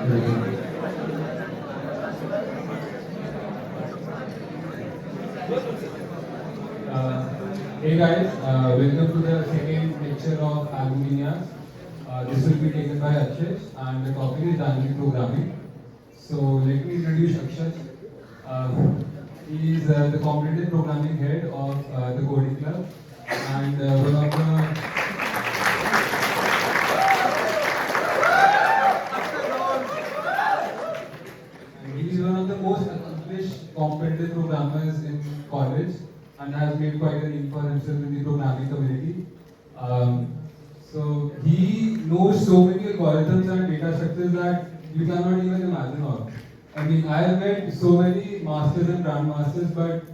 Hey guys, welcome to the second lecture of Aluminias. This will be taken by Akshay and the topic is dynamic programming. So let me introduce Akshay. He is the competitive programming head of the Coding Club and he is one of the most accomplished competitive programmers in college and has made quite a name for himself in the programming community. So he knows so many algorithms and data structures that you cannot even imagine of. I mean, I have met so many masters and grandmasters, but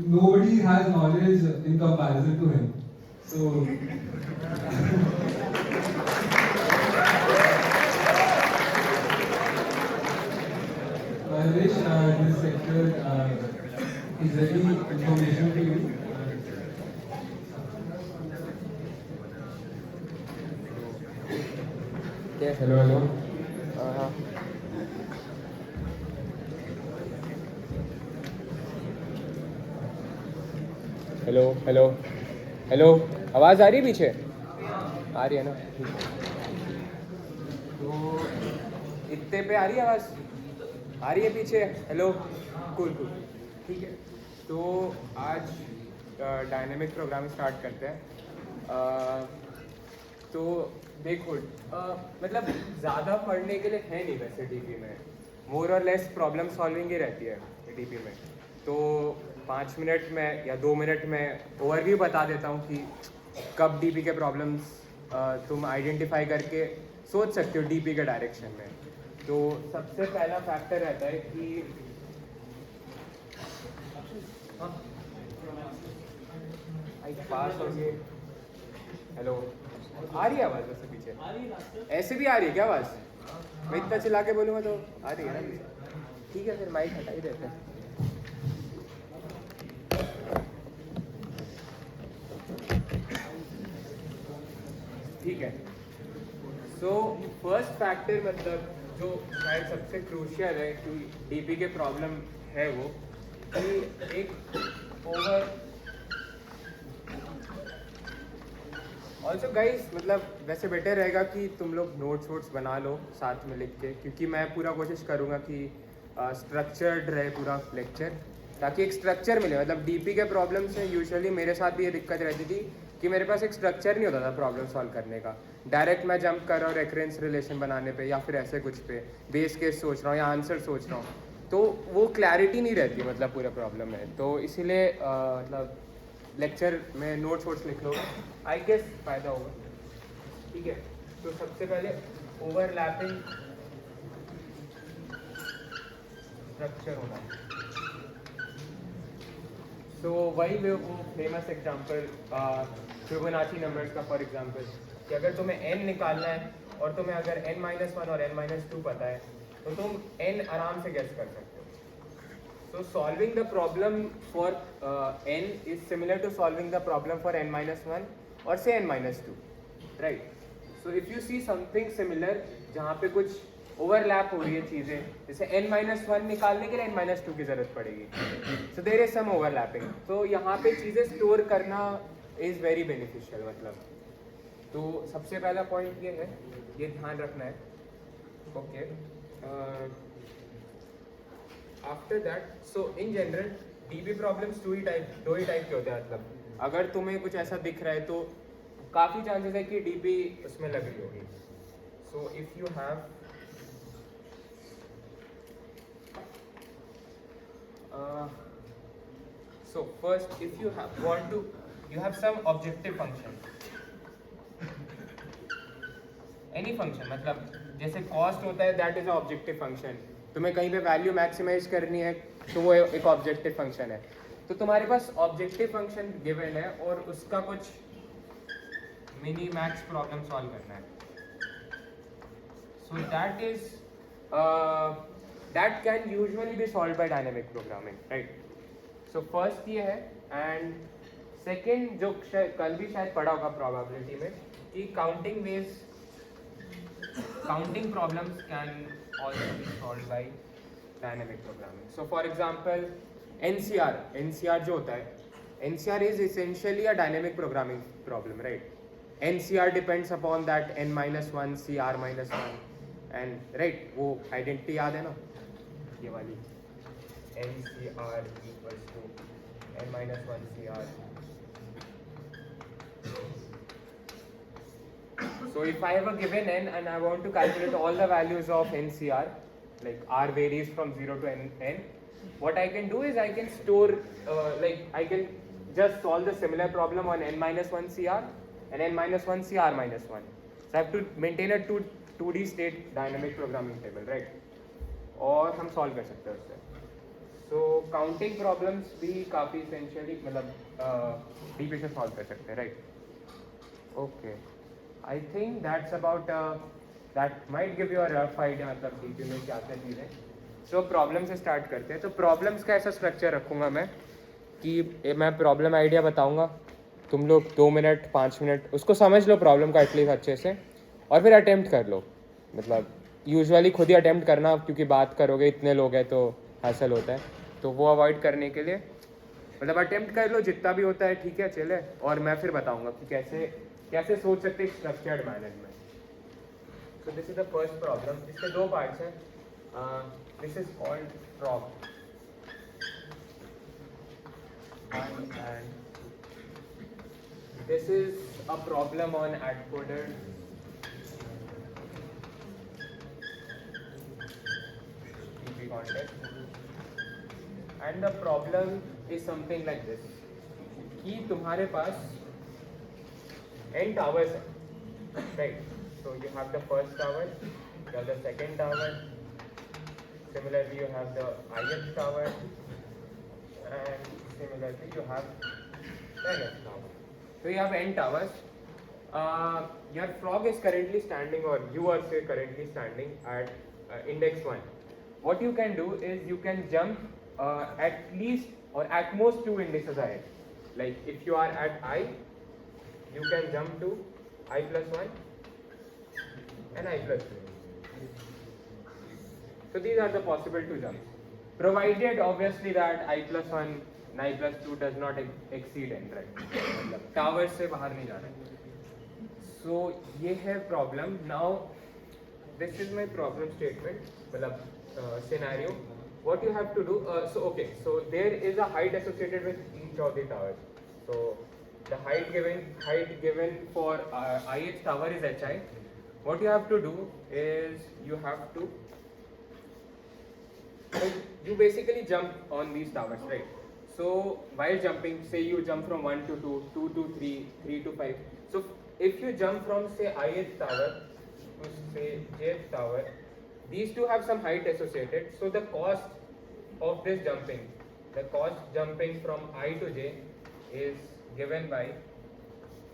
nobody has knowledge in comparison to him. So. I wish this sector is very information to you. Yes, hello. Hello आवाज़ आ रही है पीछे? आ रही है ना? तो इतने पे आ रही है आवाज़? आ रही है पीछे? हेलो, कूल ठीक है। तो आज डायनेमिक प्रोग्रामिंग स्टार्ट करते हैं। तो देखो, मतलब ज़्यादा पढ़ने के लिए है नहीं वैसे डीपी में, मोर और लेस प्रॉब्लम सॉल्विंग ही रहती है डीपी में। तो 5 मिनट में या 2 मिनट में ओवरव्यू बता देता हूँ कि कब डीपी के प्रॉब्लम्स तुम आइडेंटिफाई करके सोच सकते हो डीपी के डायरेक्शन में। तो सबसे पहला फैक्टर रहता है कि पास हो गए। हेलो, आ रही है आवाज़ वैसे पीछे? ऐसे भी आ रही है क्या आवाज़? मैं इतना चिल्ला के बोलूँगा तो आ रही है ना? ठीक है, फिर माइक हटा ही देते हैं। ठीक है। सो फर्स्ट फैक्टर मतलब जो शायद सबसे क्रूशियल है कि डीपी के प्रॉब्लम है वो कि एक ओवर ऑल्सो गाइस, मतलब वैसे बेटर रहेगा कि तुम लोग नोट्स बना लो साथ में लिख के, क्योंकि मैं पूरा कोशिश करूँगा कि स्ट्रक्चर्ड रहे पूरा लेक्चर, ताकि एक स्ट्रक्चर मिले। मतलब डीपी के प्रॉब्लम से यूजुअली मेरे साथ भी ये दिक्कत रहती थी कि मेरे पास एक स्ट्रक्चर नहीं होता था प्रॉब्लम सॉल्व करने का। डायरेक्ट मैं जंप कर रहा हूँ रेकरेंस रिलेशन बनाने पे या फिर ऐसे कुछ पे बेस केस सोच रहा हूँ या आंसर सोच रहा हूँ, तो वो क्लैरिटी नहीं रहती मतलब पूरे प्रॉब्लम में। तो इसीलिए मतलब लेक्चर में नोट्स लिख लो, आई गेस फ़ायदा होगा। ठीक है, तो सबसे पहले ओवरलैपिंग स्ट्रक्चर होना। तो वही वो फेमस एग्जांपल फिबोनाची नंबर्स का फॉर एग्जांपल, कि अगर तुम्हें n निकालना है और तुम्हें अगर n-1 और n-2 पता है तो तुम n आराम से गेस कर सकते हो। So solving the problem for n is similar to solving the problem for n-1 or say n-2, right? So if you see something similar जहाँ पे कुछ ओवरलैप हो रही है चीज़ें, जैसे n-1 निकालने के लिए n-2 की ज़रूरत पड़ेगी, so there is some overlapping। तो यहाँ पे चीज़ें स्टोर करना is very beneficial। मतलब तो सबसे पहला पॉइंट ये है, ये ध्यान रखना है। Okay, after that so in general dB problems दो ही टाइप के होते हैं। मतलब अगर तुम्हें कुछ ऐसा दिख रहा है तो काफ़ी चांसेस है कि डीबी उसमें लग रही होगी। सो if you have so first if you have some objective function, any function, मतलब जैसे कॉस्ट होता है that is a objective function. तुम्हें कहीं पे वैल्यू मैक्सिमाइज करनी है तो वो एक ऑब्जेक्टिव फंक्शन है। तो तुम्हारे पास ऑब्जेक्टिव फंक्शन गिवन है और उसका कुछ मिनी मैक्स प्रॉब्लम सॉल्व करना है। So that can usually be solve by dynamic programming, right? So first ये है, एंड सेकेंड जो कल भी शायद पढ़ा होगा प्रोबेबिलिटी में कि counting ways counting problems can also be solved by dynamic programming. So for example, NCR जो होता है, NCR is essentially a dynamic programming problem, right? NCR depends upon that n-1 CR-1 and right, वो identity याद है ना, ये वाली NCR equals to n-1 CR. So if I have a given n and I want to calculate all the values of NCR, like R varies from 0 to n, what I can do is I can store, I can just solve the similar problem on n-1 CR and n-1 CR-1. So I have to maintain a 2D state dynamic programming table, right? और हम solve कर सकते हैं उससे. So counting problems भी काफी essentially मतलब deep से solve कर सकते हैं, right? Okay. I think that's about that might give you a rough idea मतलब DP में क्या क्या चीज़ें. So problem से start करते हैं. तो problems का ऐसा structure रखूँगा मैं कि मैं problem idea बताऊँगा, तुम लोग 2 मिनट 5 मिनट उसको समझ लो problem का एटलीस्ट अच्छे से और फिर attempt कर लो. मतलब यूजुअली खुद ही attempt करना क्योंकि बात करोगे इतने लोग हैं तो हासिल होता है, तो वो अवॉइड करने के लिए मतलब अटेम्प्ट कर लो जितना भी होता है, ठीक है चले. और मैं फिर बताऊंगा कि कैसे सोच सकते हैं structured management. So this is the first problem. इसके दो पार्ट्स हैं. This is called frog and this is a problem on AtCoder. Context. And the problem is something like this कि तुम्हारे पास n towers हैं, right? So you have the first tower, you have the second tower, similarly you have the ith tower, and similarly you have the nth tower. So you have n towers. Your frog is currently standing, or you are say currently standing at index 1. What you can do is you can jump at least or at most 2 indices ahead. Like if you are at I, you can jump to I plus 1 and I plus 2. So these are the possible 2 jumps, provided obviously that I plus 1 and I plus 2 does not exceed n, right? मतलब tower से बाहर नहीं जाना है. So ये है problem. Now this is my problem statement, मतलब scenario. What you have to do, so there is a height associated with each of the towers. So the height given for ith tower is hi. What you have to do is you have to, you basically jump on these towers, right? So while jumping, say you jump from 1 to 2, 2 to 3, 3 to 5. So if you jump from say ith tower to say jth tower, these two have some height associated. So the cost of this jumping, the cost jumping from I to j is given by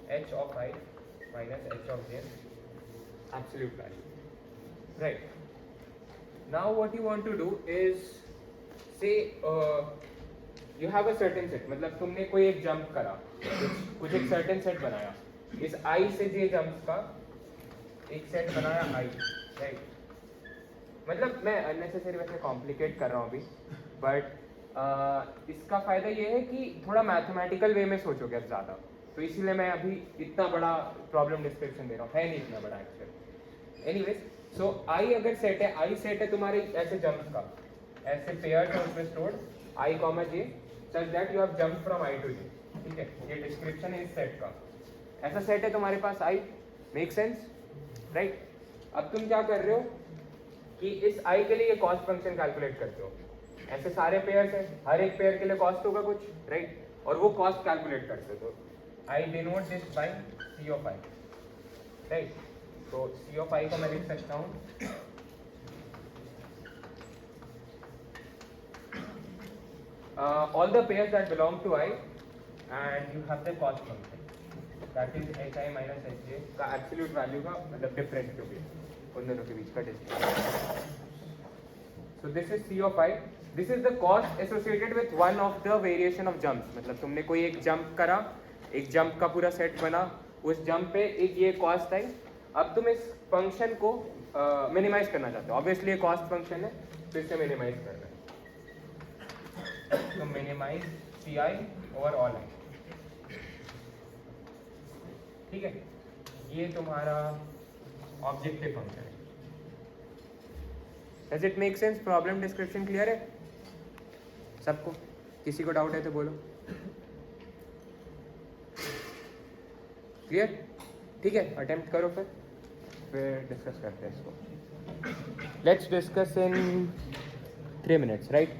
h of I minus h of j absolute value, right? Now what you want to do is say you have a certain set, मतलब तुमने कोई एक jump करा, कुछ एक certain set बनाया, इस I से j jumps का एक set बनाया I, right? मतलब मैं अननेसेसरी वैसे कॉम्प्लिकेट कर रहा हूँ अभी, बट इसका फ़ायदा ये है कि थोड़ा मैथमेटिकल वे में सोचोगे अब ज़्यादा, तो इसीलिए मैं अभी इतना बड़ा प्रॉब्लम डिस्क्रिप्शन दे रहा हूँ, है नहीं इतना बड़ा एक्चुअली. एनीवेज, सो आई अगर सेट है, आई सेट है तुम्हारे ऐसे जंप का, ऐसे पेयर्स हैं उसमें stored I comma J such that you have jump from I to J, ठीक है? ये डिस्क्रिप्शन है इस सेट का. ऐसा सेट है तुम्हारे पास आई, मेक सेंस, राइट? अब तुम क्या कर रहे हो कि इस i के लिए कॉस्ट फंक्शन कैलकुलेट करते हो. ऐसे सारे पेयर्स हैं, हर एक पेयर के लिए कॉस्ट होगा कुछ, राइट? और वो कॉस्ट कैलकुलेट करते हो. I denote this by c of i, right? तो c ऑफ i को मैं लिख सकता हूँ all the pairs that belong to I and you have the cost function that is hi minus hj का absolute value का मतलब difference जो भी उन दोनों के बीच का distance. So this is c of I. This is the cost associated with one of the variation of jumps. मतलब तुमने कोई एक जंप करा, एक जंप का पूरा सेट बना, उस जंप पे एक ये कॉस्ट आई. अब तुम इस फंक्शन को मिनिमाइज करना चाहते हो, ऑब्वियसली ये कॉस्ट फंक्शन है तो इसे मिनिमाइज करना है, तो minimize C I over all I, ठीक है। ये तुम्हारा ऑब्जेक्टिव फंक्शन है। Does it make sense? Problem description clear है सबको? किसी को डाउट है तो बोलो। क्लियर? ठीक है, अटेम्प्ट करो फिर डिस्कस करते हैं इसको। Let's discuss in 3 minutes, right?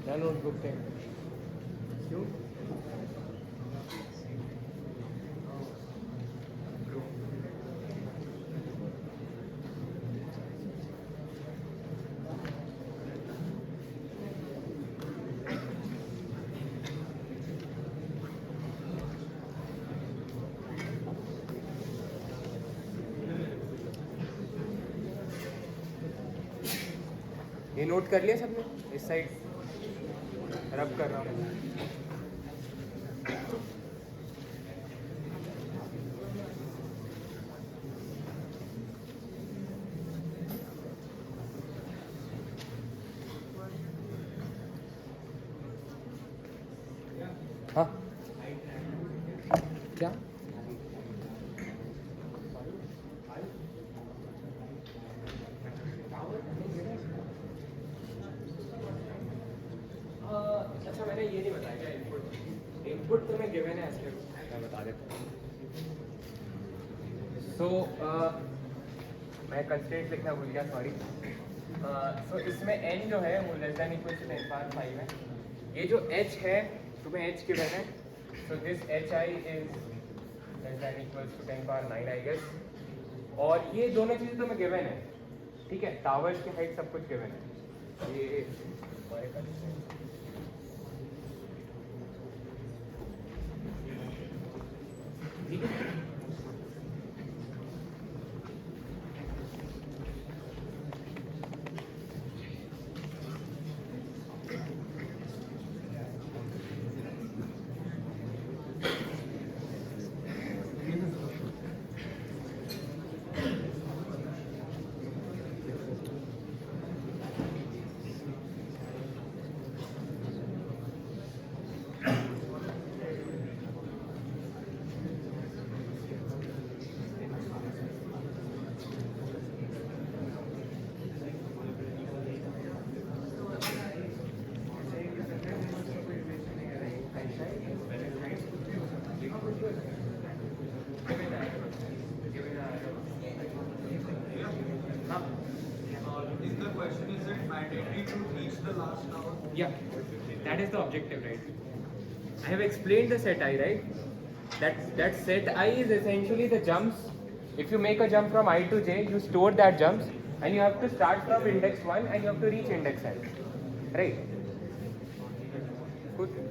क्या नोटबुक पे क्यों? ये नोट कर लिया सबने? इस साइड रब कर रहा हूँ। हाँ क्या? अच्छा, मैंने ये नहीं बताया क्या इनपुट तुम्हें गिवन है, इसलिए मैं बता देता हूँ। सो मैं कंस्ट्रेंट लिखना भूल गया, सॉरी। सो इसमें n जो है वो लेस देन इक्वल टू 10⁵ है। ये जो h है तुम्हें h गिवन है, so this hi is less than equal to 10⁹ I guess. और ये दोनों चीज़ें तुम्हें गिवन है, ठीक है। टावर्स की हाइट सब कुछ गिवन है। ये ठीक है। Is the question, is it mandatory to reach the last tower? Yeah, that is the objective, right? I have explained the set I, right? That set I is essentially the jumps. If you make a jump from I to j, you store that jumps, and you have to start from index 1 and you have to reach index n, right? Good.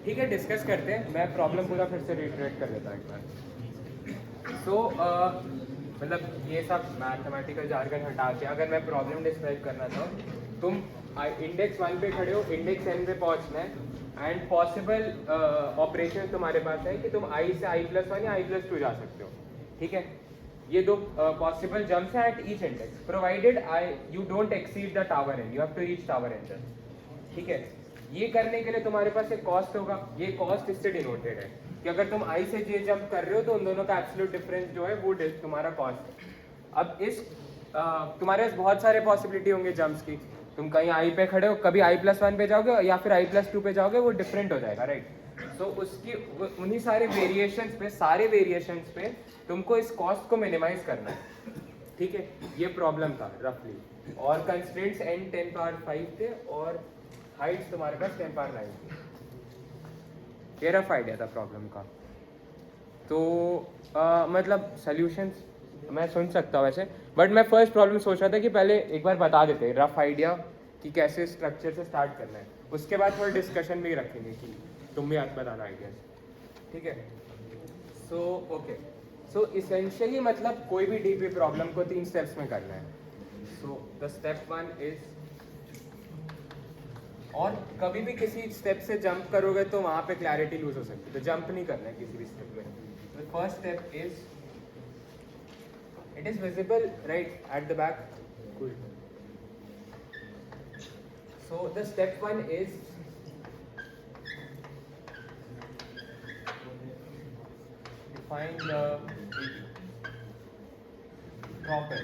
ठीक है, discuss करते हैं। मैं problem पूरा फिर से retreat कर लेता हूँ एक बार। सो मतलब ये सब मैथमेटिकल जार्गन हटा के अगर मैं प्रॉब्लम डिस्क्राइब करना चाहूँ, तुम इंडेक्स 1 पे खड़े हो, इंडेक्स n पे पहुँचना है एंड पॉसिबल ऑपरेशन तुम्हारे पास है कि तुम i से i+1 या i+2 जा सकते हो, ठीक है। ये दो पॉसिबल जंप्स हैं at each index provided you don't exceed the tower n, you have to reach tower n just, ठीक है। ये करने के लिए तुम्हारे पास एक कॉस्ट होगा, ये कॉस्ट इससे डिनोटेड है कि अगर तुम i से j जंप कर रहे हो तो उन दोनों का एब्सोल्यूट डिफरेंस जो है वो तुम्हारा कॉस्ट है। अब इस तुम्हारे पास बहुत सारे पॉसिबिलिटी होंगे जंप्स की, तुम कहीं i पे खड़े हो, कभी i+1 पे जाओगे या फिर i+2 पे जाओगे, वो डिफरेंट हो जाएगा, राइट। सो उसकी उन्हीं सारे वेरिएशंस पे तुमको इस कॉस्ट को मिनिमाइज करना है, ठीक है। ये प्रॉब्लम था रफली, और कंस्ट्रेंट्स n 10 पावर 5 थे और हाइट्स तुम्हारे पास 10 पावर 9 थी। ये रफ आइडिया था प्रॉब्लम का। तो मतलब सॉल्यूशंस मैं सुन सकता हूँ वैसे, बट मैं फर्स्ट प्रॉब्लम सोच रहा था कि पहले एक बार बता देते रफ आइडिया कि कैसे स्ट्रक्चर से स्टार्ट करना है, उसके बाद थोड़ा डिस्कशन भी रखेंगे कि तुम भी आज बताना आइडियाज, ठीक है। सो ओके, सो इसेंशियली मतलब कोई भी डीपी प्रॉब्लम को 3 स्टेप्स में करना है। सो द स्टेप 1 इज, और कभी भी किसी स्टेप से जंप करोगे तो वहाँ पे क्लैरिटी लूज हो सकती है, तो जंप नहीं करना है किसी भी स्टेप में। The first step is, it is visible right at the back, good. So the step 1 is, define the proper.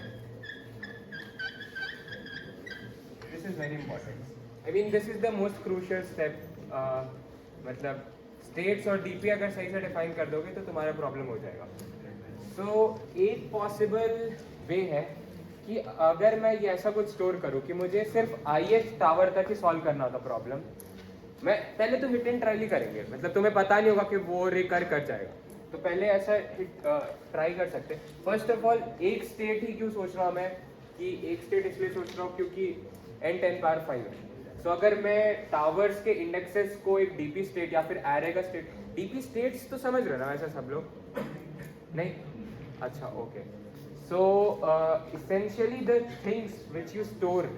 This is very important. I mean this is the most crucial step. मतलब states और DP अगर सही से define कर दोगे तो तुम्हारा problem हो जाएगा। So एक पॉसिबल वे है कि अगर मैं ये ऐसा कुछ स्टोर करूँ कि मुझे सिर्फ ith टावर तक ही सॉल्व करना होता प्रॉब्लम, मैं पहले तो हिट एंड ट्रायल ही करेंगे, मतलब तुम्हें पता नहीं होगा कि वो रिकर कर जाएगा, तो पहले ऐसा ट्राई कर सकते हैं। फर्स्ट ऑफ ऑल एक स्टेट ही क्यों सोच रहा हूँ मैं, कि एक स्टेट इसलिए सोच रहा हूँ क्योंकि n 10 पावर 5 है। सो अगर मैं टावर्स के इंडेक्सेस को एक डीपी स्टेट या फिर एरे का स्टेट, डीपी स्टेट्स तो समझ रहे ना वैसा सब लोग, नहीं? अच्छा okay. So essentially the things which you store,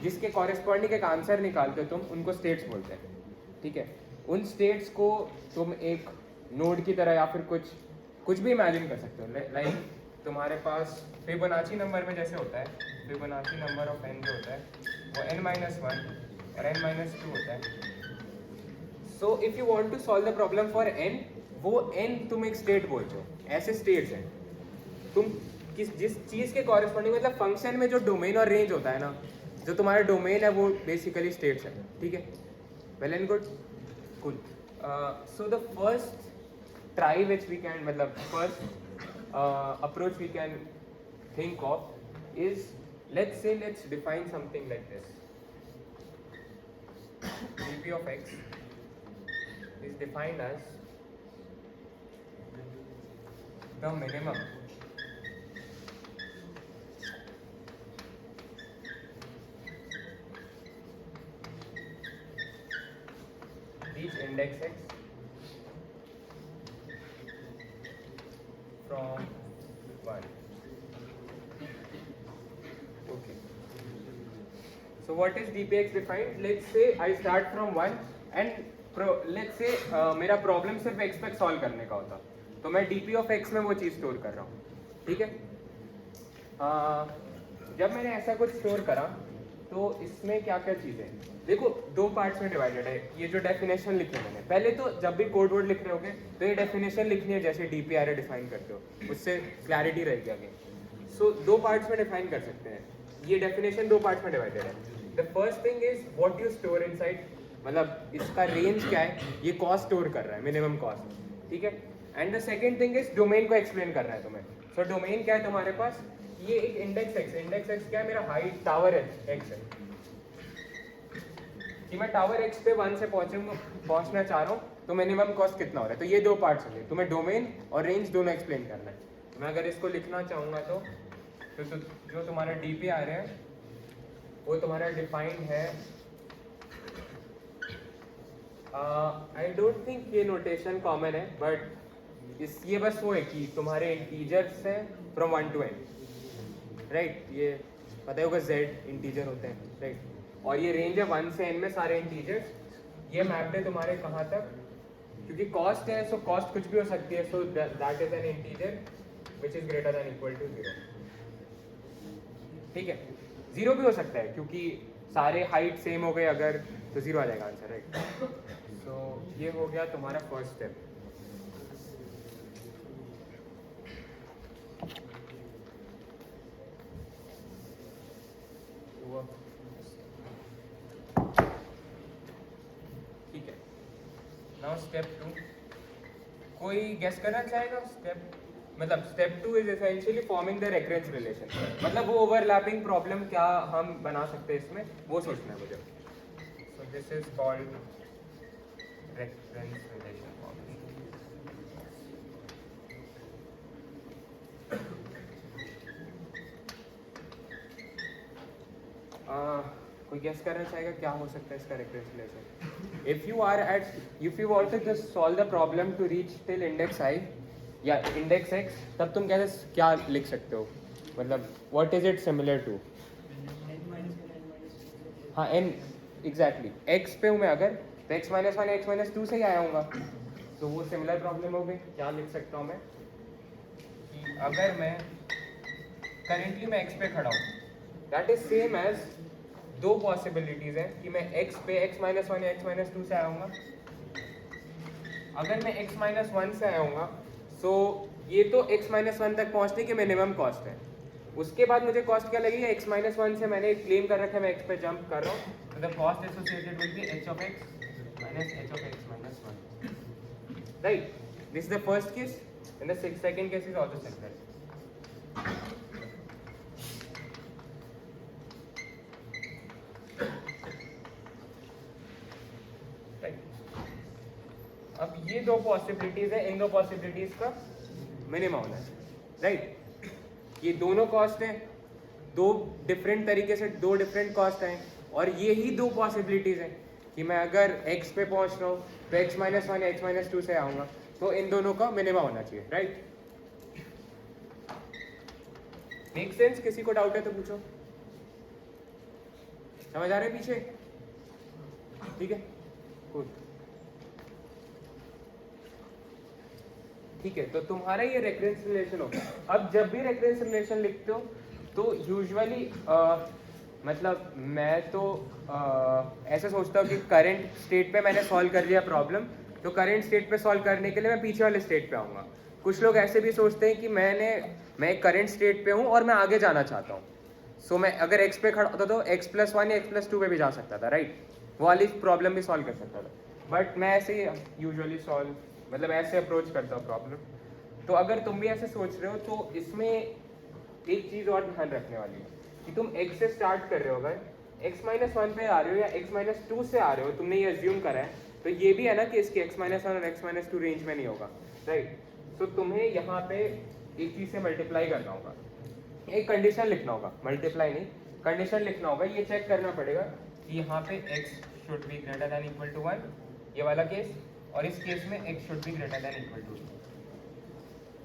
जिसके कॉरेस्पॉन्डिंग एक आंसर निकालते हो तुम, उनको स्टेट्स बोलते हैं, ठीक है। उन स्टेट्स को तुम एक नोड की तरह या फिर कुछ भी इमेजिन कर सकते हो, लाइक तुम्हारे पास फिबोनाची नंबर में जैसे होता है, फिबोनाची नंबर ऑफ n जो होता है वो n-1 और n-2 होता है। So if you want to solve the problem for n, वो n तुम एक स्टेट बोलते हो, ऐसे स्टेट्स हैं। तुम जिस चीज़ के कॉरेस्पॉन्डिंग, मतलब फंक्शन में जो डोमेन और रेंज होता है ना, जो तुम्हारा डोमेन है वो बेसिकली स्टेट्स है, ठीक है। Well and good, cool. So the first try which we can, मतलब first approach we can think of is, let's define something like this. dp of x is defined as the minimum each index x from 1. Okay. So what is dpx defined? Let's say I start from 1 and let's say मेरा problem सिर्फ x तक solve करने का होता, तो मैं dp of x में वो चीज़ स्टोर कर रहा हूँ, ठीक है। जब मैंने ऐसा कुछ स्टोर करा तो इसमें क्या क्या चीज़ें, देखो 2 पार्ट्स में डिवाइडेड है। ये जो डेफिनेशन लिखी है मैंने, पहले तो जब भी कोड वर्ड लिख रहे होगे तो ये डेफिनेशन लिखनी है जैसे डीपी एरे डिफाइन करते हो, उससे क्लैरिटी रहेगी आगे। सो 2 पार्ट्स में डिफाइन कर सकते हैं, ये डेफिनेशन 2 पार्ट्स में डिवाइडेड है। The first thing is what you store inside, मतलब इसका रेंज क्या है, ये कॉस्ट स्टोर कर रहा है, मिनिमम कॉस्ट, ठीक है। And the second thing is domain को एक्सप्लेन कर रहा है तुम्हें। सो डोमेन क्या है तुम्हारे पास, ये एक इंडेक्स एक्स क्या है, मेरा हाइट टावर एक्स है, कि मैं टावर एक्स पे 1 से पहुंचना चाह रहा हूँ, तो मिनिमम कॉस्ट कितना हो रहा है। तो ये 2 पार्ट्स होंगे, तुम्हें डोमेन और रेंज दोनों एक्सप्लेन करना है। मैं अगर इसको लिखना चाहूँगा तो जो तुम्हारा डीपी आ रहा है वो तुम्हारा डिफाइंड है, आई डोंट थिंक ये नोटेशन कॉमन है, बट ये बस वो है कि तुम्हारे इंटीजर्स हैं फ्रॉम 1 to n, राइट। ये पता होगा z इंटीजर होते हैं, राइट। और ये रेंज है 1 से n में सारे इंटीजर्स। ये मैप्ड है तुम्हारे कहाँ तक, क्योंकि कॉस्ट है, सो कॉस्ट कुछ भी हो सकती है, so that is an integer which is greater than equal to 0। ठीक है, 0 भी हो सकता है क्योंकि सारे हाइट सेम हो गए अगर, तो 0 आ जाएगा आंसर, राइट। सो ये हो गया तुम्हारा फर्स्ट स्टेप। ठीक है, नाउ स्टेप 2। कोई गेस करना चाहेगा स्टेप, मतलब step 2 is essentially forming the recurrence relation, मतलब वो ओवरलैपिंग प्रॉब्लम क्या हम बना सकते हैं इसमें, वो सोचना है मुझे। So this is called recurrence relation formation. कोई गेस करना चाहेगा क्या हो सकता है इसका recurrence relation? If you want to solve the problem to reach till index i या इंडेक्स x, तब तुम कैसे क्या लिख सकते हो, मतलब what is it similar to? हाँ n एग्जैक्टली, x पे हूँ मैं अगर, तो x माइनस 1 x माइनस 2 से ही आया हूँगा, तो वो सिमिलर प्रॉब्लम हो गई। क्या लिख सकता हूँ मैं कि अगर मैं करेंटली मैं x पे खड़ा हूँ, दैट इज सेम एज दो पॉसिबिलिटीज हैं कि मैं x पे x माइनस 1 या x माइनस 2 से आऊँगा। अगर मैं x माइनस 1 से आऊँगा, सो ये तो x माइनस 1 तक पहुँचने की मिनिमम कॉस्ट है। उसके बाद मुझे कॉस्ट क्या लगेगी, x माइनस 1 से मैंने क्लेम कर रखा है, मैं x पे जंप कर रहा हूँ, तो the cost associated will be h of x minus h of x minus 1, right. This is the first case and the second case is also similar. अब ये दो पॉसिबिलिटीज है, इन दो पॉसिबिलिटीज का मिनिमम होना है, राइट। ये दोनों कॉस्ट हैं, दो डिफरेंट तरीके से दो डिफरेंट कॉस्ट हैं, और ये ही दो पॉसिबिलिटीज हैं कि मैं अगर x पे पहुंच रहा हूँ तो x माइनस 1 या x माइनस 2 से आऊँगा, तो इन दोनों का मिनिमम होना चाहिए, राइट। Make sense? किसी को डाउट है तो पूछो। समझ आ रहे हैं पीछे? ठीक है, गुड। ठीक है, तो तुम्हारा ये रेफरेंस रिलेशन हो गया। अब जब भी रेफरेंस रिलेशन लिखते हो तो यूजुअली मतलब मैं तो ऐसा सोचता हूँ कि करंट स्टेट पे मैंने सॉल्व कर लिया प्रॉब्लम, तो करंट स्टेट पे सॉल्व करने के लिए मैं पीछे वाले स्टेट पे आऊँगा। कुछ लोग ऐसे भी सोचते हैं कि मैं करंट स्टेट पे हूँ और मैं आगे जाना चाहता हूँ, सो मैं अगर x पे खड़ा होता तो x प्लस 1 या x प्लस 2 पे भी जा सकता था, राइट। वो वाली प्रॉब्लम भी सॉल्व कर सकता था, बट मैं ऐसे यूजुअली सॉल्व, मतलब ऐसे अप्रोच करता हूँ प्रॉब्लम। तो अगर तुम भी ऐसे सोच रहे हो तो इसमें एक चीज़ और ध्यान रखने वाली है कि तुम x से स्टार्ट कर रहे हो, अगर x माइनस 1 पे आ रहे हो या x माइनस 2 से आ रहे हो, तुमने ये अज्यूम करा है, तो ये भी है ना कि इसके x माइनस 1 और x माइनस 2 रेंज में नहीं होगा, राइट। तो तुम्हें यहाँ पे एक चीज़ से मल्टीप्लाई करना होगा, एक कंडीशन लिखना होगा, मल्टीप्लाई नहीं, कंडीशन लिखना होगा। ये चेक करना पड़ेगा कि यहाँ पे x should be greater than equal to 1, ये वाला केस, और इस केस में x should be greater than equal to 2।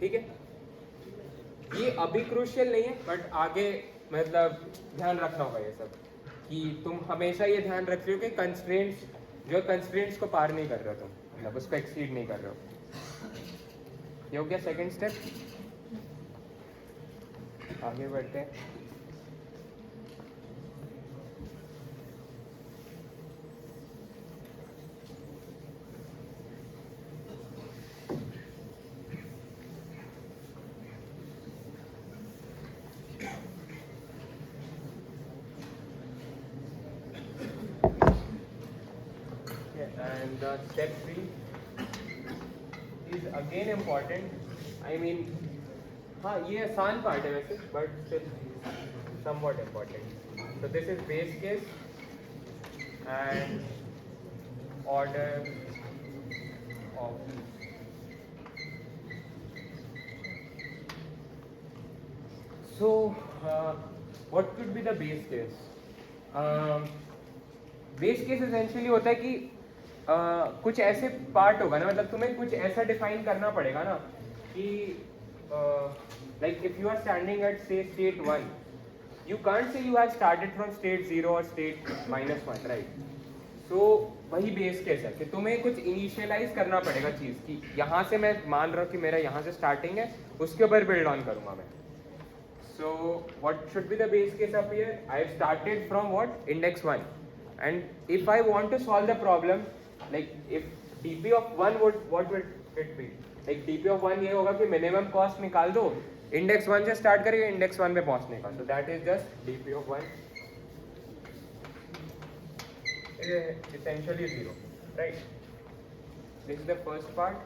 ठीक है, ये अभी क्रूशियल नहीं है, बट आगे मतलब ध्यान रखना होगा ये सब, कि तुम हमेशा ये ध्यान रख रहे हो कि कंस्ट्रेंट्स, जो कंस्ट्रेंट्स को पार नहीं कर रहे हो तुम, मतलब उसको एक्सीड नहीं कर रहे हो। ये हो गया सेकंड स्टेप। आगे बढ़ते हैं। And step 3 is again important. I mean, हाँ ये आसान पार्ट है वैसे, but still somewhat important. So this is base case and order of these. So what could be the base case? Base case essentially होता है कि कुछ ऐसे पार्ट होगा ना, मतलब तुम्हें कुछ ऐसा डिफाइन करना पड़ेगा ना कि like if you are standing at say state 1, you can't say you have started from state 0 or state -1, right? So वही बेस केस है कि तुम्हें कुछ इनिशियलाइज करना पड़ेगा चीज़ कि यहाँ से मैं मान रहा हूँ कि मेरा यहाँ से स्टार्टिंग है, उसके ऊपर बिल्ड ऑन करूँगा मैं. So what should be the base case up here? I have started from what? Index 1, and if I want to solve the problem, like if dp of 1 would, what would it be? Like dp of 1 ये होगा कि minimum cost निकाल दो, index 1 से start करके index 1 पे पहुंचने का. सो that is just dp of 1 essentially 0, right? This is the first part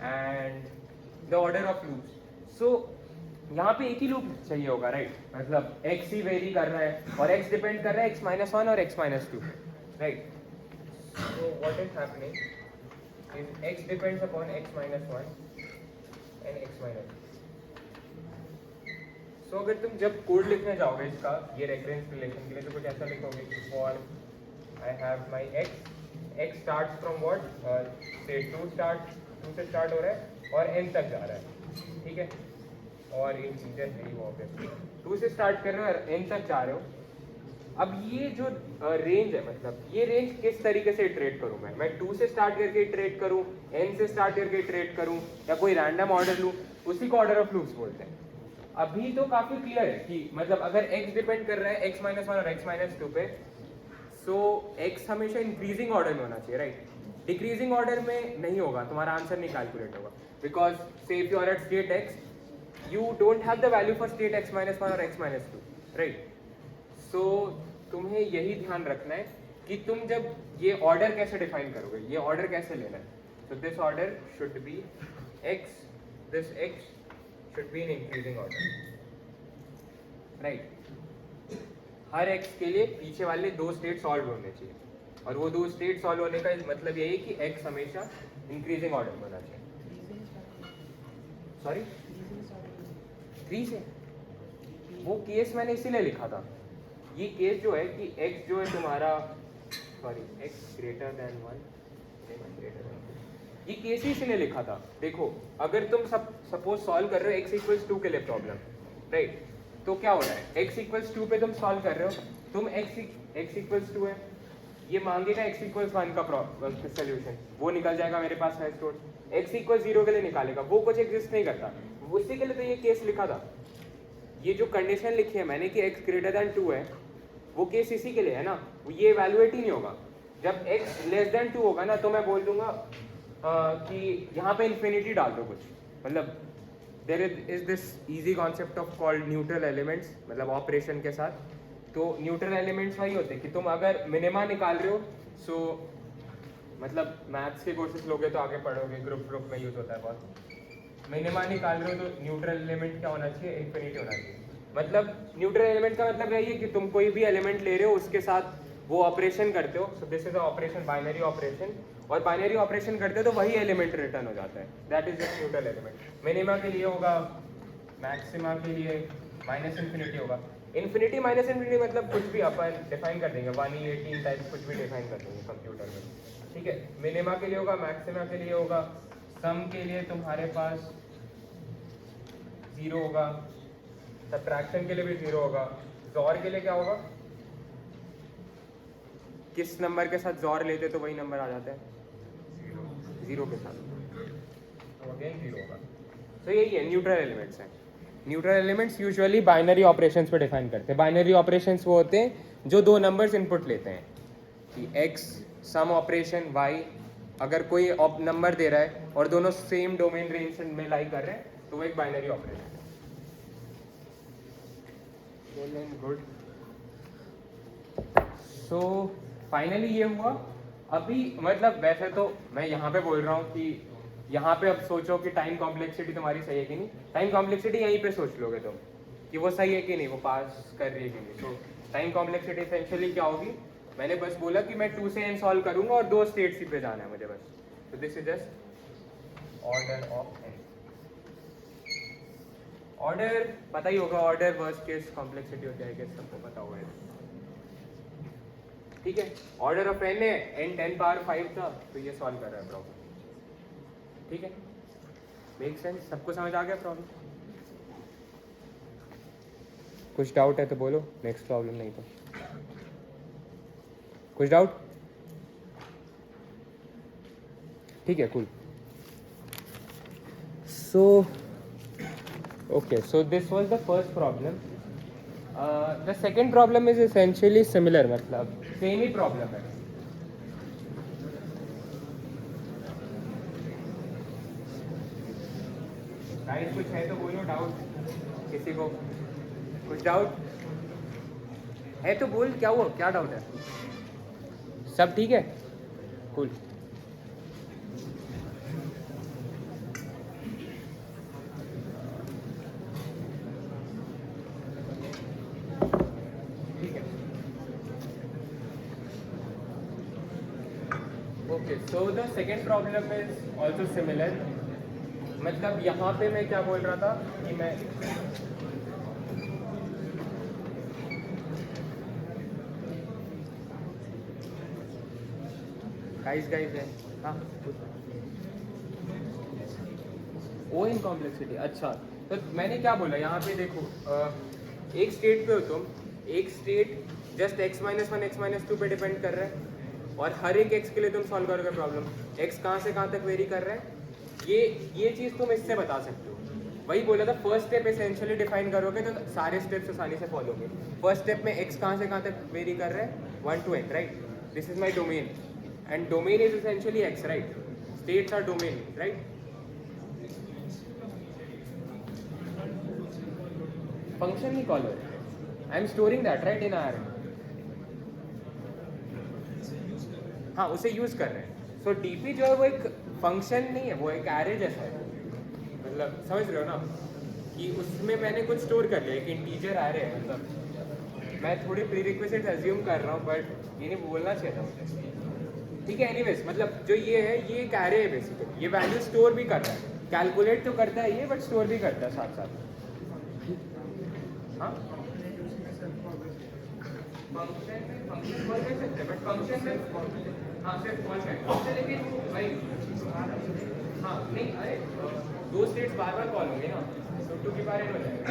and the order of loops. So यहाँ पे एक ही लूप चाहिए होगा, राइट? मतलब x ही वेरी कर रहा है और x डिपेंड कर रहा है x-1 और x-2, right? So what is happening is x depends upon x-1 and x-2. So अगर तुम जब कोड लिखने जाओगे इसका, ये रेफरेंस रिलेशन के लिए, तो कुछ ऐसा लिखोगे कि for I have my x starts from what, से 2 से स्टार्ट हो रहा है और n तक जा रहा है, ठीक है? और इंटीजर है वो ऑब्वियसली 2 से स्टार्ट कर रहे हो और n तक जा रहे हो. अब ये जो रेंज है, मतलब ये रेंज किस तरीके से इटरेट करूँ मैं 2 से स्टार्ट करके इटरेट करूँ, n से स्टार्ट करके इटरेट करूँ, या कोई रैंडम ऑर्डर लूँ, उसी को ऑर्डर ऑफ लूप्स बोलते हैं. अभी तो काफी क्लियर है कि मतलब अगर x डिपेंड कर रहा है x-1 और x-2 पे, सो x हमेशा इंक्रीजिंग ऑर्डर में होना चाहिए, राइट? डिक्रीजिंग ऑर्डर में नहीं होगा, तुम्हारा आंसर नहीं कैलकुलेट होगा, because say if you are at state x, you don't have the value for state x-1 और x-2, राइट? सो तुम्हें यही ध्यान रखना है कि तुम जब ये ऑर्डर कैसे डिफाइन करोगे, ये ऑर्डर कैसे लेना है. So this order should be x, this x should be in increasing order, right? Her x के लिए पीछे वाले 2 स्टेट सॉल्व होने चाहिए, और वो 2 स्टेट सॉल्व होने का मतलब यही कि x हमेशा इंक्रीजिंग ऑर्डर में होना चाहिए. सॉरी 3 से, वो केस मैंने इसीलिए लिखा था. ये केस जो है कि x जो है तुम्हारा, सॉरी x ग्रेटर देन 1, ये केस ही इसने लिखा था. देखो अगर तुम सपोज सॉल्व कर रहे हो x=2 के लिए प्रॉब्लम, राइट? तो क्या हो रहा है, x=2 पे तुम सॉल्व कर रहे हो, तुम x=2 है, ये मांगेगा x=1 का सोल्यूशन, वो निकल जाएगा मेरे पास है स्टोर. x=0 के लिए निकालेगा, वो कुछ एग्जिस्ट नहीं करता, उसी के लिए तो ये केस लिखा था. ये जो कंडीशन लिखी है मैंने कि x ग्रेटर देन 2 है, वो केस इसी के लिए है ना, ये इवैल्यूएट ही नहीं होगा. जब x लेस देन 2 होगा ना, तो मैं बोल दूंगा कि यहाँ पे इन्फिनिटी डाल दो कुछ, मतलब there is this easy concept of called neutral elements, मतलब ऑपरेशन के साथ. तो न्यूट्रल एलिमेंट्स वही होते हैं कि तुम अगर मिनिमा निकाल रहे हो, सो मतलब मैथ्स के कोर्सेज लोगे तो आगे पढ़ोगे, ग्रुप में यूज होता है बहुत. मिनिमा निकाल रहे हो तो न्यूट्रल एलिमेंट क्या होना चाहिए, इन्फिनिटी होना चाहिए. मतलब न्यूट्रल एलिमेंट का मतलब यही है कि तुम कोई भी एलिमेंट ले रहे हो, उसके साथ वो ऑपरेशन करते हो. सो this is a operation, binary operation, और बाइनरी ऑपरेशन करते हो तो वही एलिमेंट रिटर्न हो जाता है. That is just neutral element. Minima के लिए होगा, मैक्सिमा के लिए माइनस इन्फिनिटी होगा. इन्फिनिटी माइनस इन्फिनिटी मतलब कुछ भी अपन डिफाइन कर देंगे, 118 टाइप कुछ भी डिफाइन कर देंगे कंप्यूटर में, ठीक है? मिनिमा के लिए होगा, मैक्सिमा के लिए होगा, सम के लिए तुम्हारे पास 0 होगा, सब्ट्रैक्शन के लिए भी 0 होगा, जॉर के लिए क्या होगा, किस नंबर के साथ जॉर लेते तो वही नंबर आ जाता है, 0 के साथ, तो अगेन 0 होगा. तो यही है न्यूट्रल एलिमेंट्स हैं. Neutral elements usually binary operations पे डिफाइन करते हैं. बाइनरी ऑपरेशंस वो होते हैं जो 2 नंबर्स इनपुट लेते हैं, कि x सम ऑपरेशन y, अगर कोई नंबर दे रहा है और दोनों सेम डोमेन रेंज में लाई कर रहे हैं, तो वो एक बाइनरी ऑपरेशन है. गुड. सो फाइनली ये हुआ. अभी मतलब वैसे तो मैं यहाँ पे बोल रहा हूँ कि यहाँ पे अब सोचो कि टाइम कॉम्प्लेक्सिटी तुम्हारी सही है कि नहीं. टाइम कॉम्प्लेक्सिटी यहीं पे सोच लोगे तुम कि वो सही है कि नहीं, वो पास कर रही है कि नहीं. सो टाइम कॉम्प्लेक्सिटी एसेंशियली क्या होगी, मैंने बस बोला कि मैं 2 से n सॉल्व करूँगा और 2 स्टेट्स ही पे जाना है मुझे बस. तो this is just order of n. Order पता ही होगा, ऑर्डर वर्स्ट केस कॉम्प्लेक्सिटी होती है, सबको पता होगा. ठीक है, ऑर्डर ऑफ n है, n 10 पावर 5 था, तो ये सॉल्व कर रहा है प्रॉब्लम। ठीक है, मेक सेंस? सबको समझ आ गया प्रॉब्लम? कुछ डाउट है तो बोलो, नेक्स्ट प्रॉब्लम, नहीं तो कुछ डाउट? ठीक है, cool. So okay, so this was the first problem. The second problem is essentially similar, मतलब सेम ही प्रॉब्लम है। गाइस कुछ है तो बोलो, डाउट किसी को? कुछ डाउट है तो बोल, क्या हुआ, क्या डाउट है? सब ठीक है, cool. Okay, so the second problem is also similar. मतलब यहाँ पे मैं क्या बोल रहा था कि मैं गाइस है, हाँ, ओ इन कॉम्प्लेक्सिटी। अच्छा, तो मैंने क्या बोला यहाँ पे, देखो एक स्टेट पे हो तुम, एक स्टेट जस्ट x -1 x -2 पे डिपेंड कर रहा है, और हर एक x के लिए तुम सॉल्व करोगे प्रॉब्लम। x कहाँ से कहाँ तक वेरी कर रहा है, ये चीज़ तुम इससे बता सकते हो। वही बोला था, फर्स्ट स्टेप एसेंशियली डिफाइन करोगे तो सारे स्टेप्स आसानी से फॉलो होंगे। फर्स्ट स्टेप में x कहाँ से कहाँ तक वेरी कर रहा है, 1 to n, right? This is my domain, and domain is essentially x, right? States are domain, right? Function ही कॉल है, I am storing that, right, in R. हाँ, उसे यूज कर रहे हैं। सो डीपी जो है वो एक फंक्शन नहीं है, वो एक एरे जैसा है। मतलब समझ रहे हो ना, कि उसमें मैंने कुछ स्टोर कर लिया, एक इंटीजर एरे है। मतलब मैं थोड़ी प्रीरिक्विजिट अज्यूम कर रहा हूँ, बट ये नहीं बोलना चाहिए था मुझे। ठीक है, एनीवेज, मतलब जो ये है, ये एक एरे है बेसिकली। ये वैल्यू स्टोर भी कर रहा है, कैलकुलेट तो करता है ये, बट स्टोर भी करता है साथ साथ। हाँ, फंक्शन कॉल कर सकते हैं, बट फंक्शन में हाँ सिर्फ कॉल कर, लेकिन भाई हाँ नहीं, अरे दो स्टेट्स बार बार कॉल होंगे ना, तो 2 की बार हो जाएगा।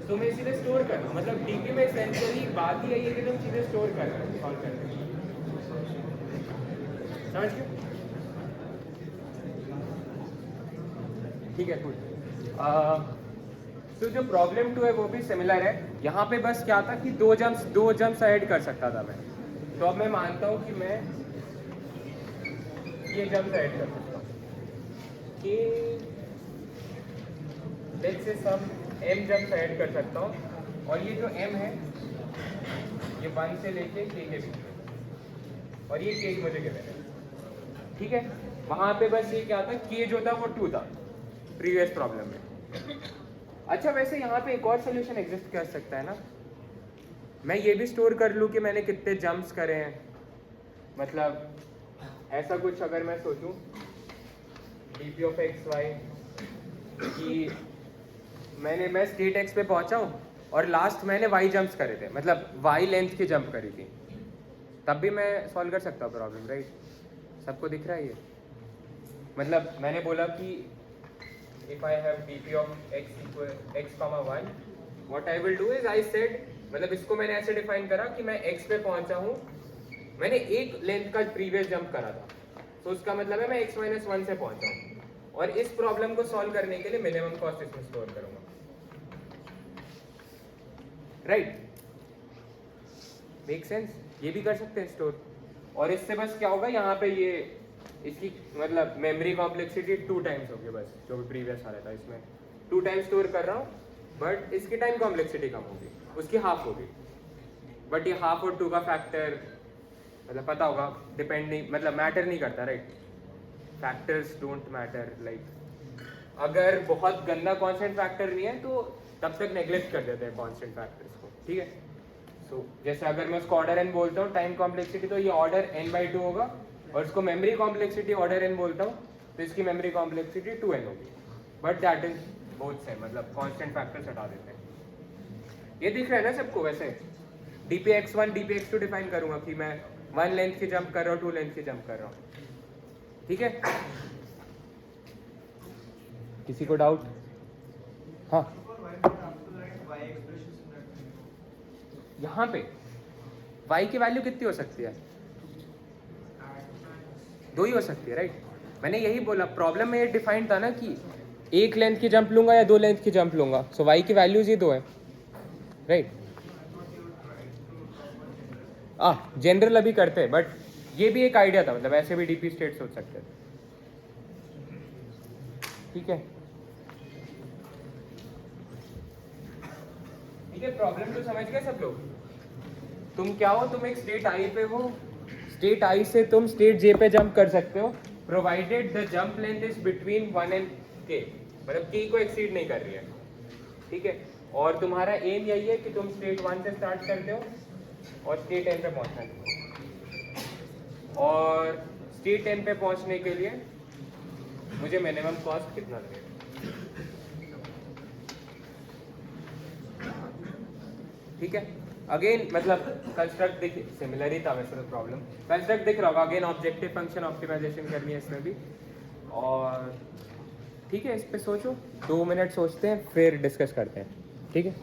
तो मैं सीधे स्टोर कर रहा हूँ, मतलब डीपी में एसेंशियली बात ही है ये कि तुम चीज़ें स्टोर कर रहे हो, सॉल्व कर रहे हो। समझ गए? ठीक है, कुछ तो जो प्रॉब्लम 2 है वो भी सिमिलर है। यहाँ पे बस क्या था कि दो जम्प्स ऐड कर सकता था मैं। तो अब मैं मानता हूँ कि मैं ये जम्प्स ऐड कर सकता हूँ कि let's say some m jumps add कर सकता हूँ, और ये जो m है ये 1 से लेके k के बीच में, और ये k मुझे गिवन है। ठीक है, वहाँ पे बस ये क्या था, k जो था वो 2 था प्रीवियस प्रॉब्लम में। अच्छा, वैसे यहाँ पे एक और सोल्यूशन एग्जिस्ट कर सकता है ना, मैं ये भी स्टोर कर लूँ कि मैंने कितने जंप्स करे हैं। मतलब ऐसा कुछ अगर मैं सोचूं dp ऑफ एक्स वाई कि मैं स्टेट x पे पहुंचा हूँ और लास्ट मैंने y जंप्स करे थे, मतलब y लेंथ की जंप करी थी, तब भी मैं सॉल्व कर सकता हूँ प्रॉब्लम, राइट? सबको दिख रहा है ये? मतलब मैंने बोला कि if I have dp of x equal x comma 1, what I will do is I said, मतलब इसको मैंने ऐसे डिफाइन करा कि मैं x पे पहुंचा हूँ, मैंने एक लेंथ का प्रीवियस जंप करा था, तो उसका मतलब है मैं x - 1 से पहुंचा हूँ, और इस प्रॉब्लम को सॉल्व करने के लिए मिनिमम कॉस्ट इसमें स्टोर करूंगा, राइट? Make sense? ये भी कर सकते हैं स्टोर, और इससे बस क्या होगा, यहाँ पे ये इसकी मतलब मेमोरी कॉम्प्लेक्सिटी 2 टाइम्स होगी, बस जो भी प्रीवियस आ रहा था इसमें 2 टाइम्स स्टोर कर रहा हूँ, बट इसकी टाइम कॉम्प्लेक्सिटी कम होगी, उसकी हाफ होगी। बट ये हाफ और 2 का फैक्टर मतलब पता होगा, डिपेंड नहीं, मतलब मैटर नहीं करता, right? Factors don't matter. Like अगर बहुत गंदा कांस्टेंट फैक्टर नहीं है तो तब तक नेग्लेक्ट कर देते हैं कांस्टेंट फैक्टर्स को, ठीक है? सो जैसे अगर मैं उसको ऑर्डर n बोलता हूँ टाइम कॉम्प्लेक्सिटी, तो ये ऑर्डर n/2 होगा, और इसको मेमोरी कॉम्प्लेक्सिटी ऑर्डर n बोलता हूँ तो इसकी मेमोरी कॉम्प्लेक्सिटी 2n होगी, but that is both same, मतलब कांस्टेंट फैक्टर्स हटा देते हैं। ये दिख रहा है ना सबको? वैसे dpx1 dpx2 डिफाइन करूंगा कि मैं 1 लेंथ की जंप कर रहा हूँ 2 लेंथ की जंप कर रहा हूँ, ठीक है। किसी को डाउट? हाँ, यहाँ पे y की वैल्यू कितनी हो सकती है? 2 ही हो सकती है, राइट। मैंने यही बोला, प्रॉब्लम में ये डिफाइन था ना कि 1 लेंथ की जंप लूंगा या 2 लेंथ की जंप लूंगा, सो y की वैल्यूज ही 2 है, राइट। जनरल अभी करते हैं, बट ये भी एक आइडिया था, मतलब ऐसे भी डीपी स्टेट सोच सकते थे, ठीक है। ठीक है, प्रॉब्लम तो समझ गए सब लोग। तुम क्या हो, तुम एक स्टेट आई पे हो, स्टेट आई से तुम स्टेट जे पे जंप कर सकते हो, provided the jump length is between 1 and k, मतलब k को एक्सीड नहीं कर रही है, ठीक है। और तुम्हारा एम यही है कि तुम स्टेट 1 से स्टार्ट करते हो और स्टेट n पे पहुंचना है, और स्टेट n पे पहुंचने के लिए मुझे मिनिमम कॉस्ट कितना लगेगा? ठीक है, अगेन मतलब कंस्ट्रक्ट दिख, सिमिलर ही था वैसे तो प्रॉब्लम, कंस्ट्रक्ट दिख रहा होगा। अगेन ऑब्जेक्टिव फंक्शन ऑप्टिमाइजेशन करनी है इसमें भी, और ठीक है, इस पे सोचो 2 मिनट सोचते हैं फिर डिस्कस करते हैं, ठीक है।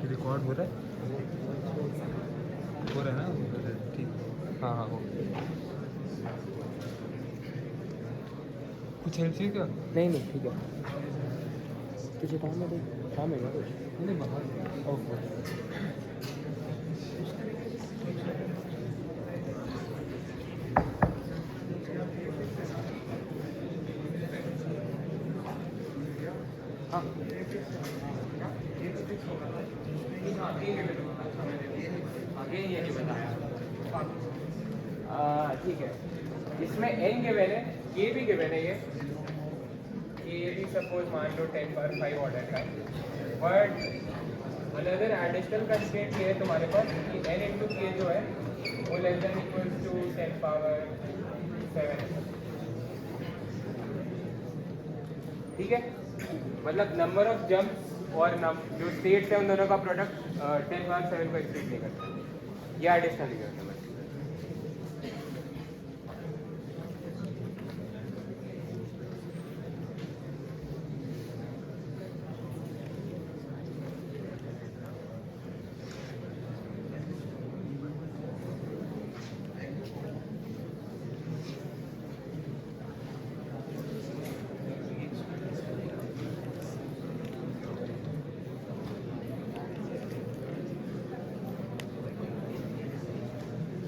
रिकॉर्ड हो रहा है? हो रहा है ना? ठीक। हाँ हाँ, हो। कुछ हेल्प चाहिए क्या? नहीं नहीं, ठीक है, तुझे काम है, काम है ना कुछ? नहीं बाहर। ओके। हाँ आगे ये नहीं बताया, ठीक है। इसमें n गिवन है, k भी गिवन है, ये भी सपोज मान लो 10 पावर 5 ऑर्डर का है, बट अनदर एडिशनल कंस्ट्रेंट ये है तुम्हारे पास कि n इंटू k जो है वो less than equal to 10 power 7, ठीक है। मतलब नंबर ऑफ जंप्स और जो स्टेट्स है उन दोनों का प्रोडक्ट 10 पावर 7 को एक्सीड नहीं करता, ये एडिशनल गिवन है।